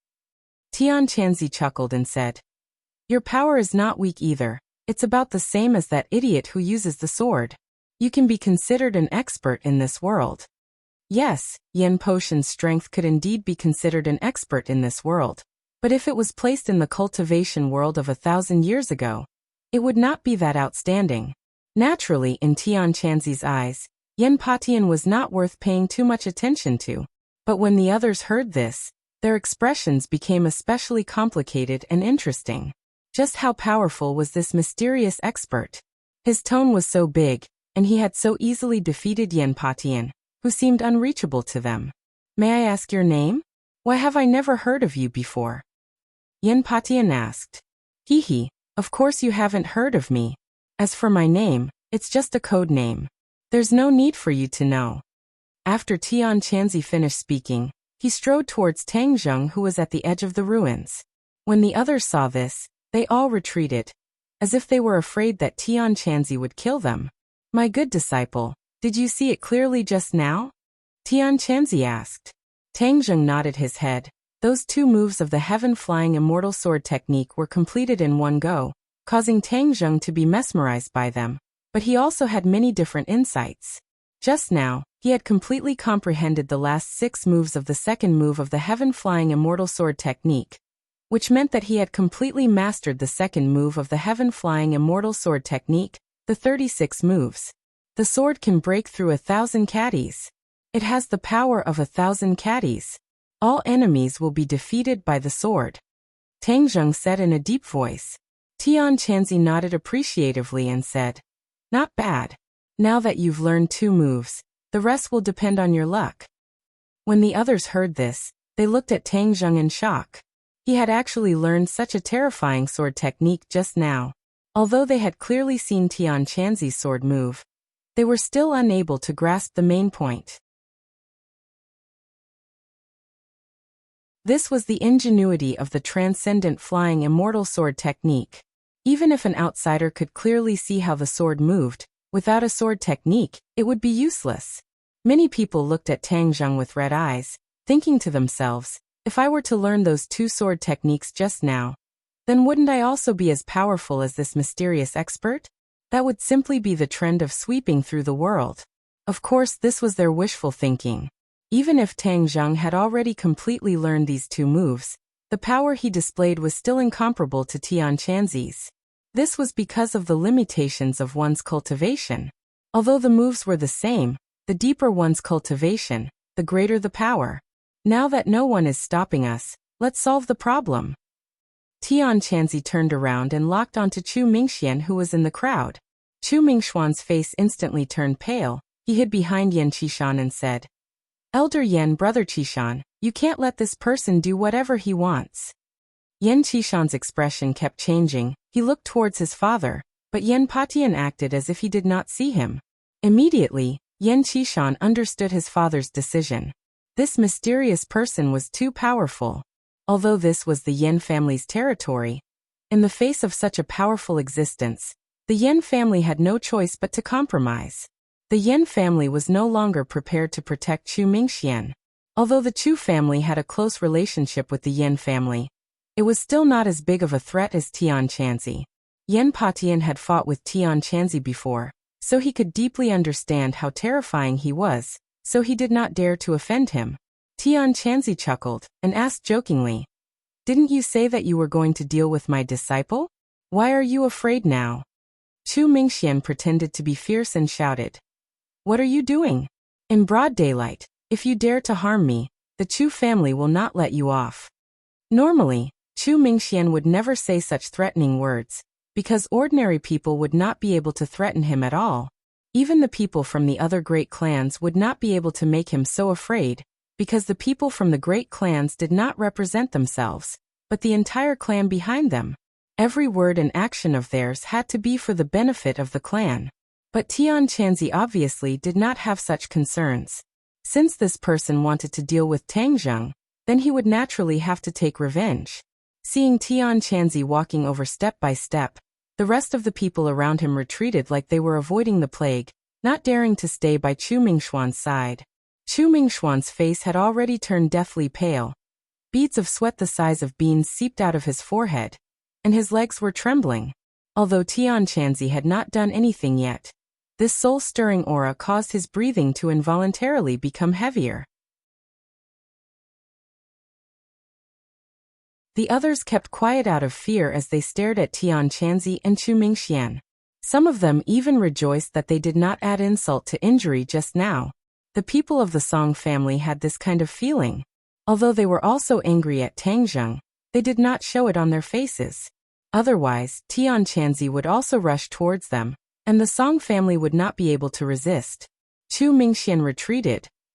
Tian Chanzi chuckled and said, "Your power is not weak either. It's about the same as that idiot who uses the sword. You can be considered an expert in this world." Yes, Yin Potion's strength could indeed be considered an expert in this world. But if it was placed in the cultivation world of 1,000 years ago, it would not be that outstanding. Naturally, in Tian Chanzi's eyes, Yin Patian was not worth paying too much attention to. But when the others heard this, their expressions became especially complicated and interesting. Just how powerful was this mysterious expert? His tone was so big, and he had so easily defeated Yin Patian, who seemed unreachable to them. "May I ask your name? Why have I never heard of you before?" Yin Patian asked. "Hee, of course you haven't heard of me. As for my name, it's just a code name. There's no need for you to know." After Tian Chanzi finished speaking, he strode towards Tang Zheng, who was at the edge of the ruins. When the others saw this, they all retreated, as if they were afraid that Tian Chanzi would kill them. "My good disciple, did you see it clearly just now?" Tian Chanzi asked. Tang Zheng nodded his head. Those two moves of the heaven-flying immortal sword technique were completed in one go, causing Tang Zheng to be mesmerized by them, but he also had many different insights. Just now, he had completely comprehended the last 6 moves of the second move of the heaven-flying immortal sword technique, which meant that he had completely mastered the second move of the heaven-flying immortal sword technique, the 36 moves. The sword can break through 1,000 caddies. It has the power of 1,000 caddies. All enemies will be defeated by the sword. Tang Zheng said in a deep voice. Tian Chanzi nodded appreciatively and said, "Not bad. Now that you've learned 2 moves, the rest will depend on your luck." When the others heard this, they looked at Tang Zheng in shock. He had actually learned such a terrifying sword technique just now. Although they had clearly seen Tian Chanzi's sword move, they were still unable to grasp the main point. This was the ingenuity of the transcendent flying immortal sword technique. Even if an outsider could clearly see how the sword moved, without a sword technique, it would be useless. Many people looked at Tang Zheng with red eyes, thinking to themselves, if I were to learn those 2 sword techniques just now, then wouldn't I also be as powerful as this mysterious expert? That would simply be the trend of sweeping through the world. Of course, this was their wishful thinking. Even if Tang Zheng had already completely learned these 2 moves, the power he displayed was still incomparable to Tian Chanzi's. This was because of the limitations of one's cultivation. Although the moves were the same, the deeper one's cultivation, the greater the power. Now that no one is stopping us, let's solve the problem. Tian Chanzi turned around and locked onto Chu Mingxian, who was in the crowd. Chu Mingshuan's face instantly turned pale. He hid behind Yan Qishan and said, "Elder Yan, Brother Qishan, you can't let this person do whatever he wants." Yan Qishan's expression kept changing. He looked towards his father, but Yan Patian acted as if he did not see him. Immediately, Yan Qishan understood his father's decision. This mysterious person was too powerful. Although this was the Yan family's territory, in the face of such a powerful existence, the Yan family had no choice but to compromise. The Yan family was no longer prepared to protect Chu Mingxian. Although the Chu family had a close relationship with the Yan family, it was still not as big of a threat as Tian Chanzi. Yan Patian had fought with Tian Chanzi before, so he could deeply understand how terrifying he was, so he did not dare to offend him. Tian Chanzi chuckled and asked jokingly, "Didn't you say that you were going to deal with my disciple? Why are you afraid now?" Chu Mingxian pretended to be fierce and shouted, "What are you doing? In broad daylight, if you dare to harm me, the Chu family will not let you off." Normally, Chu Mingxian would never say such threatening words, because ordinary people would not be able to threaten him at all. Even the people from the other great clans would not be able to make him so afraid, because the people from the great clans did not represent themselves, but the entire clan behind them. Every word and action of theirs had to be for the benefit of the clan. But Tian Chanzi obviously did not have such concerns. Since this person wanted to deal with Tang Zheng, then he would naturally have to take revenge. Seeing Tian Chanzi walking over step by step, the rest of the people around him retreated like they were avoiding the plague, not daring to stay by Chu Mingxuan's side. Chu Mingxuan's face had already turned deathly pale. Beads of sweat the size of beans seeped out of his forehead, and his legs were trembling. Although Tian Chanzi had not done anything yet, this soul-stirring aura caused his breathing to involuntarily become heavier. The others kept quiet out of fear as they stared at Tian Chanzi and Chu Mingxian. Some of them even rejoiced that they did not add insult to injury just now. The people of the Song family had this kind of feeling. Although they were also angry at Tang Zheng, they did not show it on their faces. Otherwise, Tian Chanzi would also rush towards them, and the Song family would not be able to resist. Chu Mingxian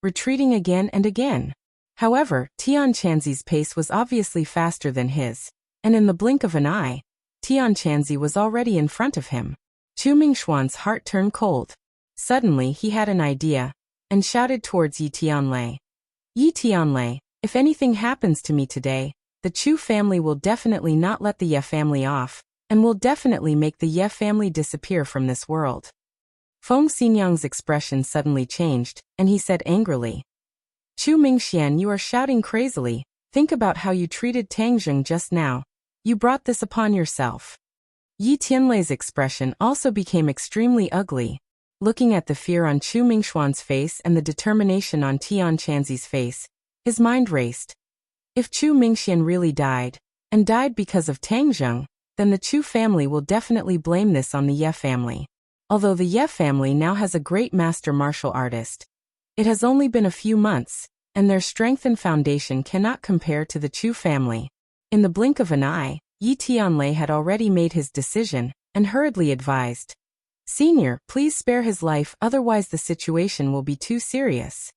retreating again and again. However, Tian Chanzi's pace was obviously faster than his, and in the blink of an eye, Tian Chanzi was already in front of him. Chu Mingxuan's heart turned cold. Suddenly he had an idea, and shouted towards Yi Tianlei. Yi Tianlei, if anything happens to me today, the Chu family will definitely not let the Ye family off, and will definitely make the Ye family disappear from this world. Feng Xinyang's expression suddenly changed, and he said angrily, Chu Mingxian, you are shouting crazily. Think about how you treated Tang Zheng just now. You brought this upon yourself. Yi Tianlei's expression also became extremely ugly. Looking at the fear on Chu Mingxuan's face and the determination on Tian Chanzi's face, his mind raced. If Chu Mingxian really died, and died because of Tang Zheng, then the Chu family will definitely blame this on the Ye family. Although the Ye family now has a great master martial artist, it has only been a few months, and their strength and foundation cannot compare to the Chu family. In the blink of an eye, Yi Tianlei had already made his decision, and hurriedly advised, Senior, please spare his life, otherwise the situation will be too serious.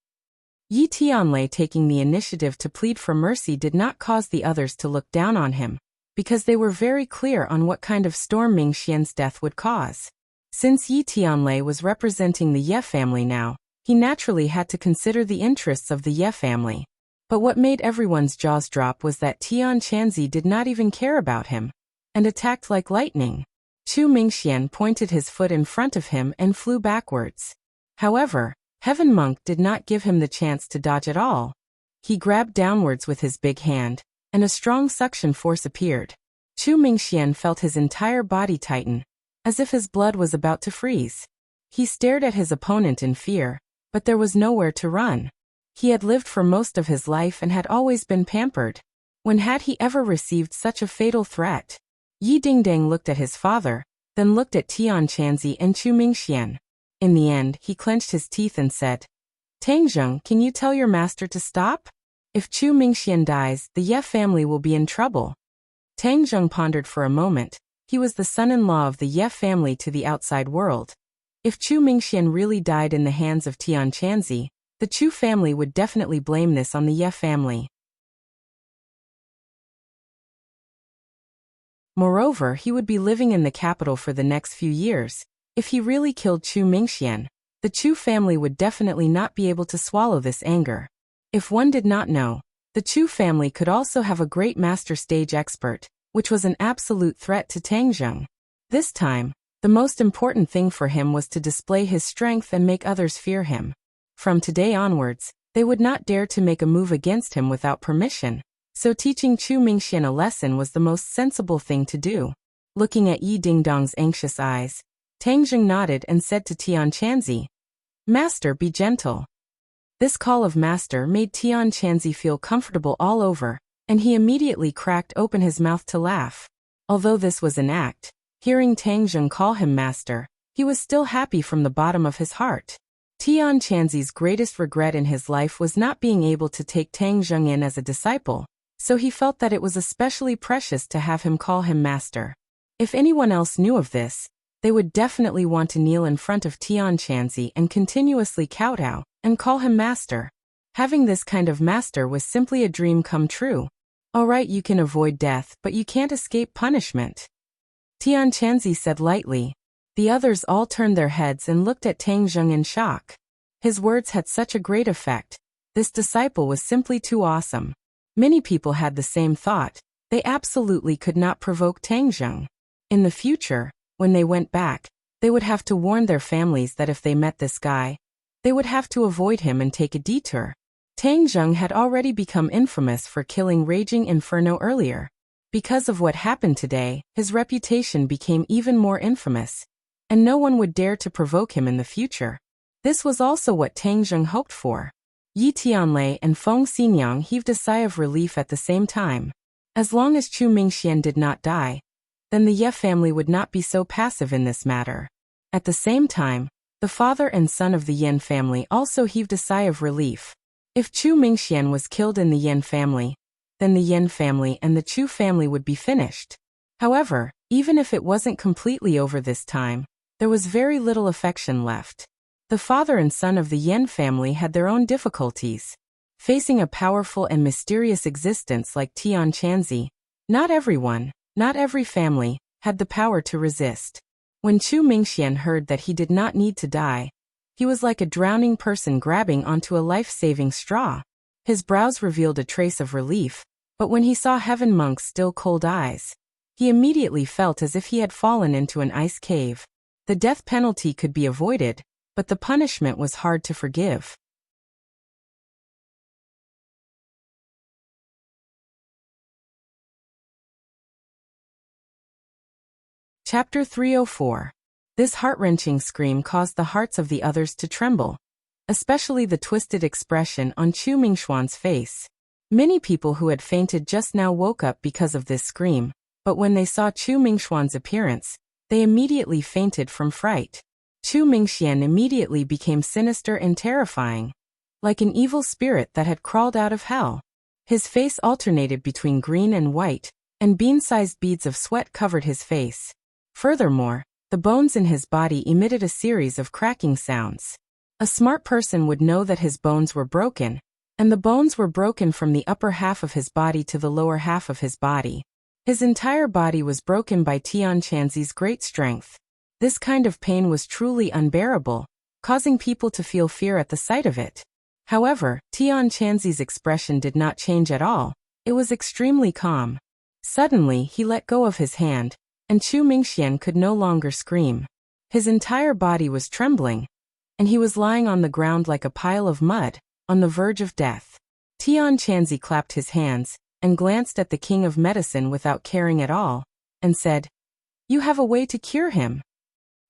Yi Tianlei taking the initiative to plead for mercy did not cause the others to look down on him, because they were very clear on what kind of storm Mingxian's death would cause. Since Yi Tianlei was representing the Ye family now, he naturally had to consider the interests of the Ye family. But what made everyone's jaws drop was that Tian Chanzi did not even care about him, and attacked like lightning. Chu Mingxian pointed his foot in front of him and flew backwards. However, Heaven Monk did not give him the chance to dodge at all. He grabbed downwards with his big hand, and a strong suction force appeared. Chu Mingxian felt his entire body tighten, as if his blood was about to freeze. He stared at his opponent in fear, but there was nowhere to run. He had lived for most of his life and had always been pampered. When had he ever received such a fatal threat? Yi Dingdang looked at his father, then looked at Tian Chanzi and Chu Mingxian. In the end, he clenched his teeth and said, Tang Zheng, can you tell your master to stop? If Chu Mingxian dies, the Ye family will be in trouble. Tang Zheng pondered for a moment. He was the son-in-law of the Ye family to the outside world. If Chu Mingxian really died in the hands of Tian Chanzi, the Chu family would definitely blame this on the Ye family. Moreover, he would be living in the capital for the next few years. If he really killed Chu Mingxian, the Chu family would definitely not be able to swallow this anger. If one did not know, the Chu family could also have a great master stage expert, which was an absolute threat to Tang Zheng. This time, the most important thing for him was to display his strength and make others fear him. From today onwards, they would not dare to make a move against him without permission, so teaching Chu Mingxian a lesson was the most sensible thing to do. Looking at Yi Dingdong's anxious eyes, Tang Zheng nodded and said to Tian Chanzi, Master, be gentle. This call of master made Tian Chanzi feel comfortable all over, and he immediately cracked open his mouth to laugh. Although this was an act, hearing Tang Zheng call him master, he was still happy from the bottom of his heart. Tian Chanzi's greatest regret in his life was not being able to take Tang Zheng in as a disciple, so he felt that it was especially precious to have him call him master. If anyone else knew of this, they would definitely want to kneel in front of Tian Chanzi and continuously kowtow and call him master. Having this kind of master was simply a dream come true. Alright, you can avoid death, but you can't escape punishment. Tian Chanzi said lightly. The others all turned their heads and looked at Tang Zheng in shock. His words had such a great effect. This disciple was simply too awesome. Many people had the same thought. They absolutely could not provoke Tang Zheng. In the future, when they went back, they would have to warn their families that if they met this guy, they would have to avoid him and take a detour. Tang Zheng had already become infamous for killing Raging Inferno earlier. Because of what happened today, his reputation became even more infamous, and no one would dare to provoke him in the future. This was also what Tang Zheng hoped for. Yi Tianlei and Feng Xinyang heaved a sigh of relief at the same time. As long as Chu Mingxian did not die, then the Ye family would not be so passive in this matter. At the same time, the father and son of the Yin family also heaved a sigh of relief. If Chu Mingxian was killed in the Yin family, then the Yin family and the Chu family would be finished. However, even if it wasn't completely over this time, there was very little affection left. The father and son of the Yin family had their own difficulties. Facing a powerful and mysterious existence like Tian Chanzi, not everyone, not every family, had the power to resist. When Chu Mingxian heard that he did not need to die, he was like a drowning person grabbing onto a life-saving straw. His brows revealed a trace of relief, but when he saw Heaven Monk's still cold eyes, he immediately felt as if he had fallen into an ice cave. The death penalty could be avoided, but the punishment was hard to forgive. Chapter 304. This heart-wrenching scream caused the hearts of the others to tremble, especially the twisted expression on Chu Mingxuan's face. Many people who had fainted just now woke up because of this scream, but when they saw Chu Mingxuan's appearance, they immediately fainted from fright. Chu Mingxian immediately became sinister and terrifying, like an evil spirit that had crawled out of hell. His face alternated between green and white, and bean-sized beads of sweat covered his face. Furthermore, the bones in his body emitted a series of cracking sounds. A smart person would know that his bones were broken, and the bones were broken from the upper half of his body to the lower half of his body. His entire body was broken by Tian Chanzi's great strength. This kind of pain was truly unbearable, causing people to feel fear at the sight of it. However, Tian Chanzi's expression did not change at all. It was extremely calm. Suddenly, he let go of his hand, and Chu Mingxian could no longer scream. His entire body was trembling, and he was lying on the ground like a pile of mud, on the verge of death. Tian Chanzi clapped his hands, and glanced at the King of Medicine without caring at all, and said, "You have a way to cure him."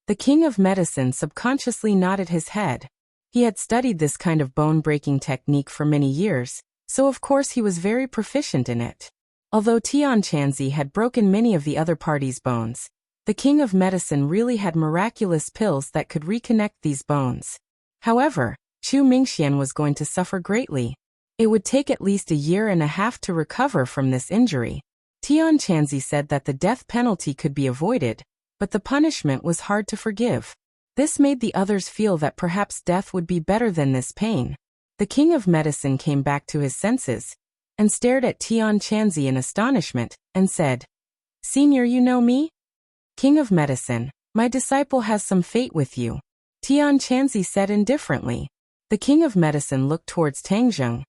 The King of Medicine subconsciously nodded his head. He had studied this kind of bone-breaking technique for many years, so of course he was very proficient in it. Although Tian Chanzi had broken many of the other party's bones, the King of Medicine really had miraculous pills that could reconnect these bones. However, Chu Mingxian was going to suffer greatly. It would take at least a year and a half to recover from this injury. Tian Chanzi said that the death penalty could be avoided, but the punishment was hard to forgive. This made the others feel that perhaps death would be better than this pain. The King of Medicine came back to his senses, and stared at Tian Chanzi in astonishment, and said, "Senior, you know me?" "King of Medicine, my disciple has some fate with you," Tian Chanzi said indifferently. The King of Medicine looked towards Tang Zheng,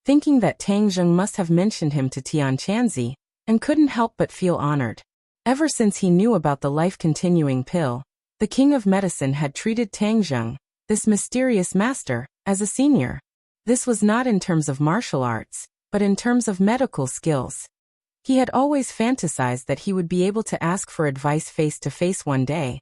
thinking that Tang Zheng must have mentioned him to Tian Chanzi, and couldn't help but feel honored. Ever since he knew about the life-continuing pill, the King of Medicine had treated Tang Zheng, this mysterious master, as a senior. This was not in terms of martial arts, but in terms of medical skills. He had always fantasized that he would be able to ask for advice face-to-face one day,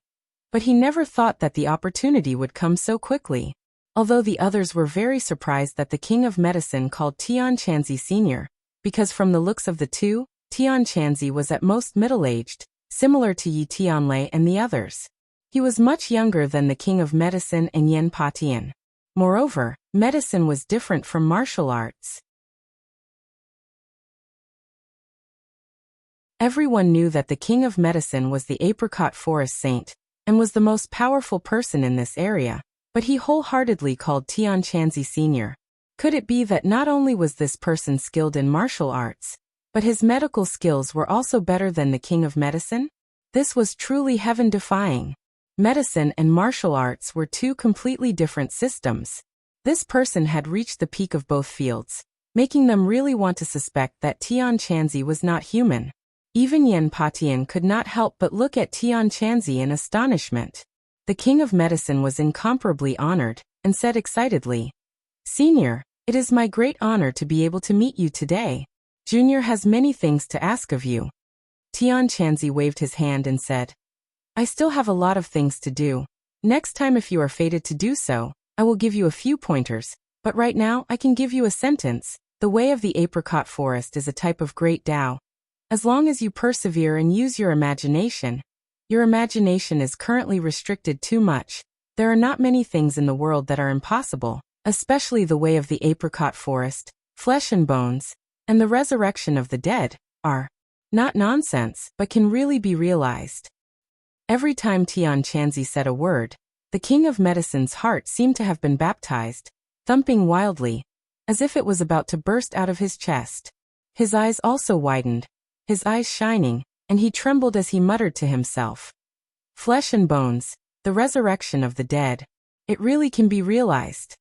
but he never thought that the opportunity would come so quickly. Although the others were very surprised that the King of Medicine called Tian Chanzi senior, because from the looks of the two, Tian Chanzi was at most middle-aged, similar to Yi Tianlei and the others. He was much younger than the King of Medicine and Yen Patian. Moreover, medicine was different from martial arts. Everyone knew that the King of Medicine was the Apricot Forest Saint, and was the most powerful person in this area, but he wholeheartedly called Tian Chanzi senior. Could it be that not only was this person skilled in martial arts, but his medical skills were also better than the King of Medicine? This was truly heaven-defying. Medicine and martial arts were two completely different systems. This person had reached the peak of both fields, making them really want to suspect that Tian Chanzi was not human. Even Yen Patian could not help but look at Tian Chanzi in astonishment. The king of medicine was incomparably honored, and said excitedly, "Senior, it is my great honor to be able to meet you today. Junior has many things to ask of you." Tian Chanzi waved his hand and said, "I still have a lot of things to do. Next time if you are fated to do so, I will give you a few pointers, but right now I can give you a sentence. The way of the apricot forest is a type of great Tao. As long as you persevere and use your imagination is currently restricted too much. There are not many things in the world that are impossible, especially the way of the apricot forest, flesh and bones, and the resurrection of the dead, are not nonsense, but can really be realized." Every time Tian Chanzi said a word, the king of medicine's heart seemed to have been baptized, thumping wildly, as if it was about to burst out of his chest. His eyes also widened, his eyes shining, and he trembled as he muttered to himself, "Flesh and bones, the resurrection of the dead. It really can be realized."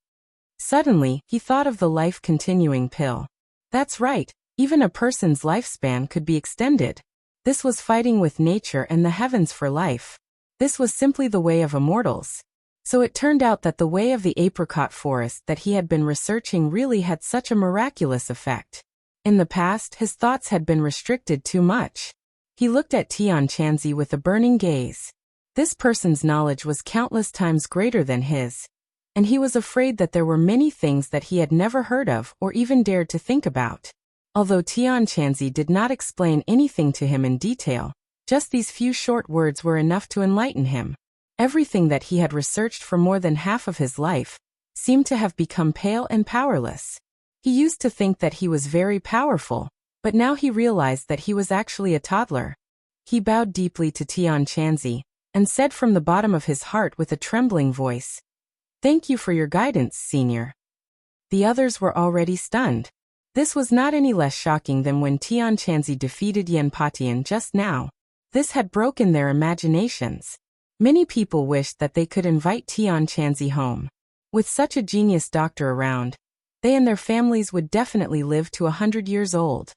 Suddenly, he thought of the life-continuing pill. That's right, even a person's lifespan could be extended. This was fighting with nature and the heavens for life. This was simply the way of immortals. So it turned out that the way of the apricot forest that he had been researching really had such a miraculous effect. In the past, his thoughts had been restricted too much. He looked at Tian Chanzi with a burning gaze. This person's knowledge was countless times greater than his, and he was afraid that there were many things that he had never heard of or even dared to think about. Although Tian Chanzi did not explain anything to him in detail, just these few short words were enough to enlighten him. Everything that he had researched for more than half of his life seemed to have become pale and powerless. He used to think that he was very powerful, but now he realized that he was actually a toddler. He bowed deeply to Tian Chanzi, and said from the bottom of his heart with a trembling voice, "Thank you for your guidance, Senior." The others were already stunned. This was not any less shocking than when Tian Chanzi defeated Yen Patian just now. This had broken their imaginations. Many people wished that they could invite Tian Chanzi home. With such a genius doctor around, they and their families would definitely live to 100 years old.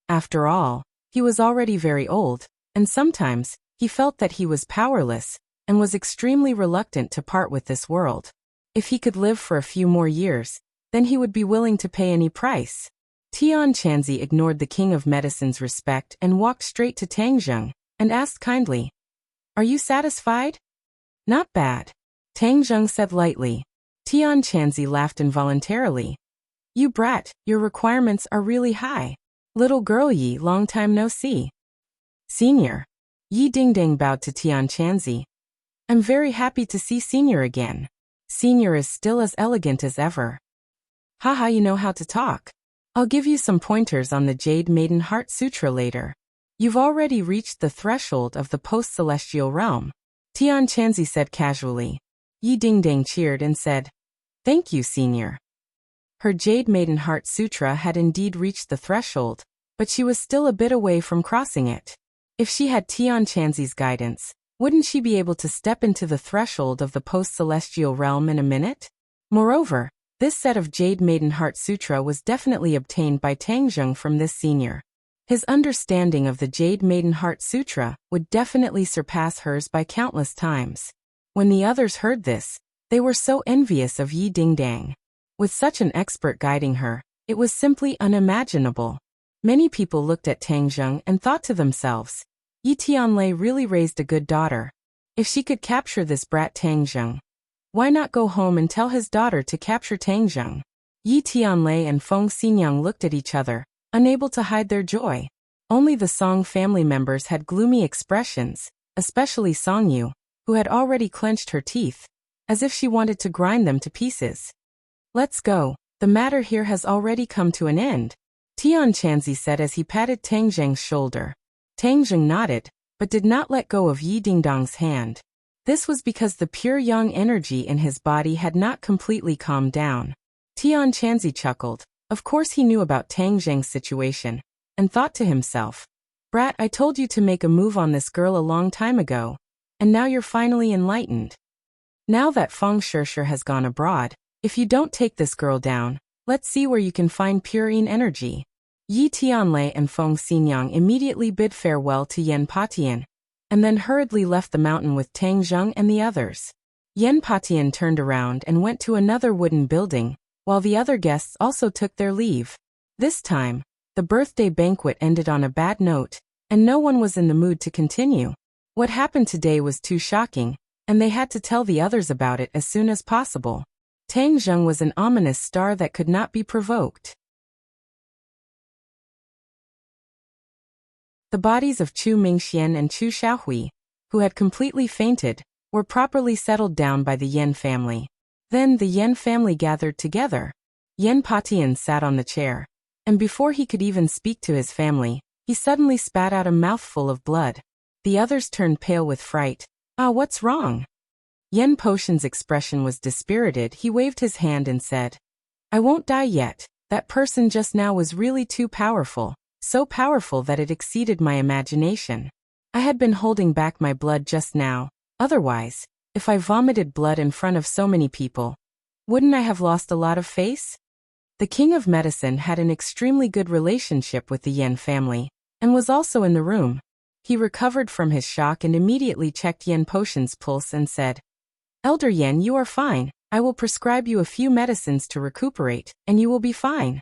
After all, he was already very old, and sometimes, he felt that he was powerless, and was extremely reluctant to part with this world. If he could live for a few more years, then he would be willing to pay any price. Tian Chanzi ignored the king of medicine's respect and walked straight to Tang Zheng, and asked kindly, "Are you satisfied?" "Not bad," Tang Zheng said lightly. Tian Chanzi laughed involuntarily. "You brat, your requirements are really high. Little girl Yi, long time no see." "Senior." Yi Dingdang bowed to Tian Chanzi. "I'm very happy to see Senior again. Senior is still as elegant as ever." "Haha, you know how to talk. I'll give you some pointers on the Jade Maiden Heart Sutra later. You've already reached the threshold of the post-celestial realm," Tian Chanzi said casually. Yi Dingdang cheered and said, "Thank you, Senior." Her Jade Maiden Heart Sutra had indeed reached the threshold, but she was still a bit away from crossing it. If she had Tian Chanzi's guidance, wouldn't she be able to step into the threshold of the post-celestial realm in a minute? Moreover, this set of Jade Maiden Heart Sutra was definitely obtained by Tang Zheng from this senior. His understanding of the Jade Maiden Heart Sutra would definitely surpass hers by countless times. When the others heard this, they were so envious of Yi Dingdang. With such an expert guiding her, it was simply unimaginable. Many people looked at Tang Zheng and thought to themselves, Yi Tianlei really raised a good daughter. If she could capture this brat Tang Zheng, why not go home and tell his daughter to capture Tang Zheng? Yi Tianlei and Feng Xinyang looked at each other, unable to hide their joy. Only the Song family members had gloomy expressions, especially Song Yu, who had already clenched her teeth, as if she wanted to grind them to pieces. "Let's go, the matter here has already come to an end," Tian Chanzi said as he patted Tang Zheng's shoulder. Tang Zheng nodded, but did not let go of Yi Dingdang's hand. This was because the pure yang energy in his body had not completely calmed down. Tian Chanzi chuckled. Of course he knew about Tang Zheng's situation, and thought to himself, "Brat, I told you to make a move on this girl a long time ago. and now you're finally enlightened. Now that Feng Shishir has gone abroad, if you don't take this girl down, let's see where you can find purine energy. Yi Tianlei and Feng Xinyang immediately bid farewell to Yan Patian, and then hurriedly left the mountain with Tang Zheng and the others. Yan Patian turned around and went to another wooden building, while the other guests also took their leave. This time, the birthday banquet ended on a bad note, and no one was in the mood to continue. What happened today was too shocking, and they had to tell the others about it as soon as possible. Tang Zheng was an ominous star that could not be provoked. The bodies of Chu Mingxian and Chu Xiaohui, who had completely fainted, were properly settled down by the Yan family. Then the Yan family gathered together. Yan Patian sat on the chair, and before he could even speak to his family, he suddenly spat out a mouthful of blood. The others turned pale with fright. "Ah, what's wrong?" Yan Potion's expression was dispirited. He waved his hand and said, "I won't die yet. That person just now was really too powerful. So powerful that it exceeded my imagination. I had been holding back my blood just now. Otherwise, if I vomited blood in front of so many people, wouldn't I have lost a lot of face?" The king of medicine had an extremely good relationship with the Yan family, and was also in the room. He recovered from his shock and immediately checked Yan Potion's pulse and said, "Elder Yan, you are fine. I will prescribe you a few medicines to recuperate, and you will be fine."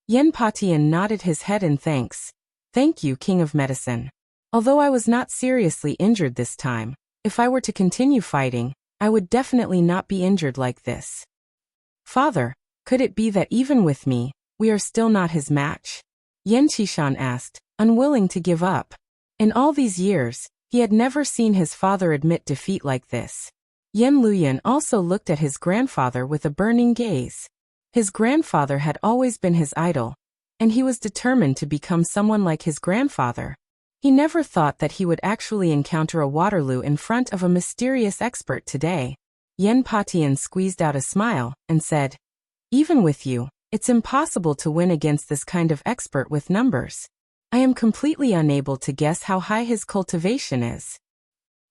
Yan Patian nodded his head in thanks. "Thank you, King of Medicine. Although I was not seriously injured this time, if I were to continue fighting, I would definitely not be injured like this." "Father, could it be that even with me, we are still not his match?" Yan Qishan asked, unwilling to give up. In all these years, he had never seen his father admit defeat like this. Yan Luyan also looked at his grandfather with a burning gaze. His grandfather had always been his idol, and he was determined to become someone like his grandfather. He never thought that he would actually encounter a Waterloo in front of a mysterious expert today. Yan Patian squeezed out a smile and said, "Even with you, it's impossible to win against this kind of expert with numbers. I am completely unable to guess how high his cultivation is."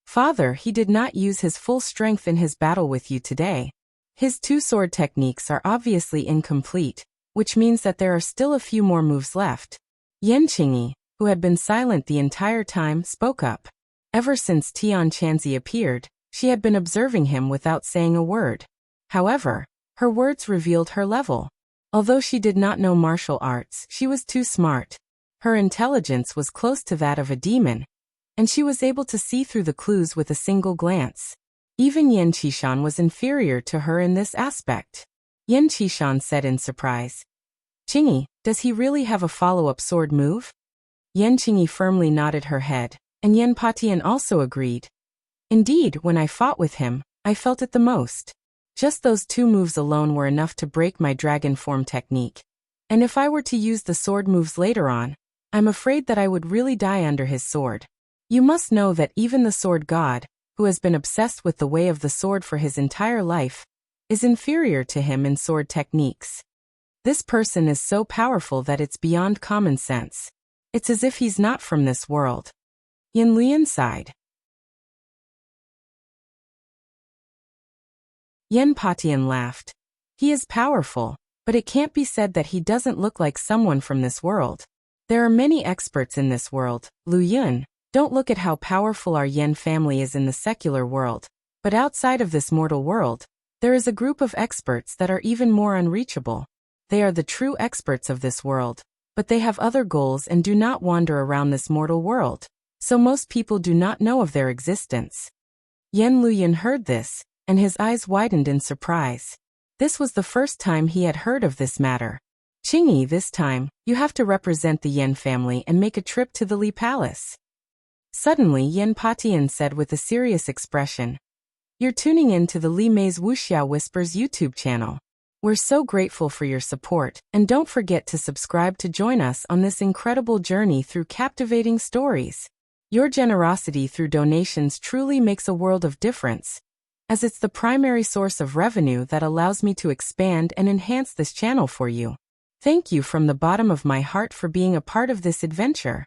"Father, he did not use his full strength in his battle with you today. His two-sword techniques are obviously incomplete, which means that there are still a few more moves left." Yan Qingyi, who had been silent the entire time, spoke up. Ever since Tian Chanzi appeared, she had been observing him without saying a word. However, her words revealed her level. Although she did not know martial arts, she was too smart. Her intelligence was close to that of a demon, and she was able to see through the clues with a single glance. Even Yan Qishan was inferior to her in this aspect. Yan Qishan said in surprise, "Qingyi, does he really have a follow-up sword move?" Yan Qingyi firmly nodded her head, and Yan Patian also agreed. "Indeed, when I fought with him, I felt it the most. Just those two moves alone were enough to break my dragon form technique. And if I were to use the sword moves later on, I'm afraid that I would really die under his sword. You must know that even the sword god, who has been obsessed with the way of the sword for his entire life, is inferior to him in sword techniques. This person is so powerful that it's beyond common sense. It's as if he's not from this world." Yan Luyan sighed. Yan Patian laughed. "He is powerful, but it can't be said that he doesn't look like someone from this world. There are many experts in this world, Lu Yun. Don't look at how powerful our Yan family is in the secular world, but outside of this mortal world, there is a group of experts that are even more unreachable. They are the true experts of this world, but they have other goals and do not wander around this mortal world, so most people do not know of their existence." Yan Luyan heard this, and his eyes widened in surprise. This was the first time he had heard of this matter. "Qingyi, this time, you have to represent the Yan family and make a trip to the Li Palace." Suddenly Yan Patian said with a serious expression, "You're tuning in to the Li Mei's Wuxia Whispers YouTube channel. We're so grateful for your support, and don't forget to subscribe to join us on this incredible journey through captivating stories. Your generosity through donations truly makes a world of difference, as it's the primary source of revenue that allows me to expand and enhance this channel for you. Thank you from the bottom of my heart for being a part of this adventure."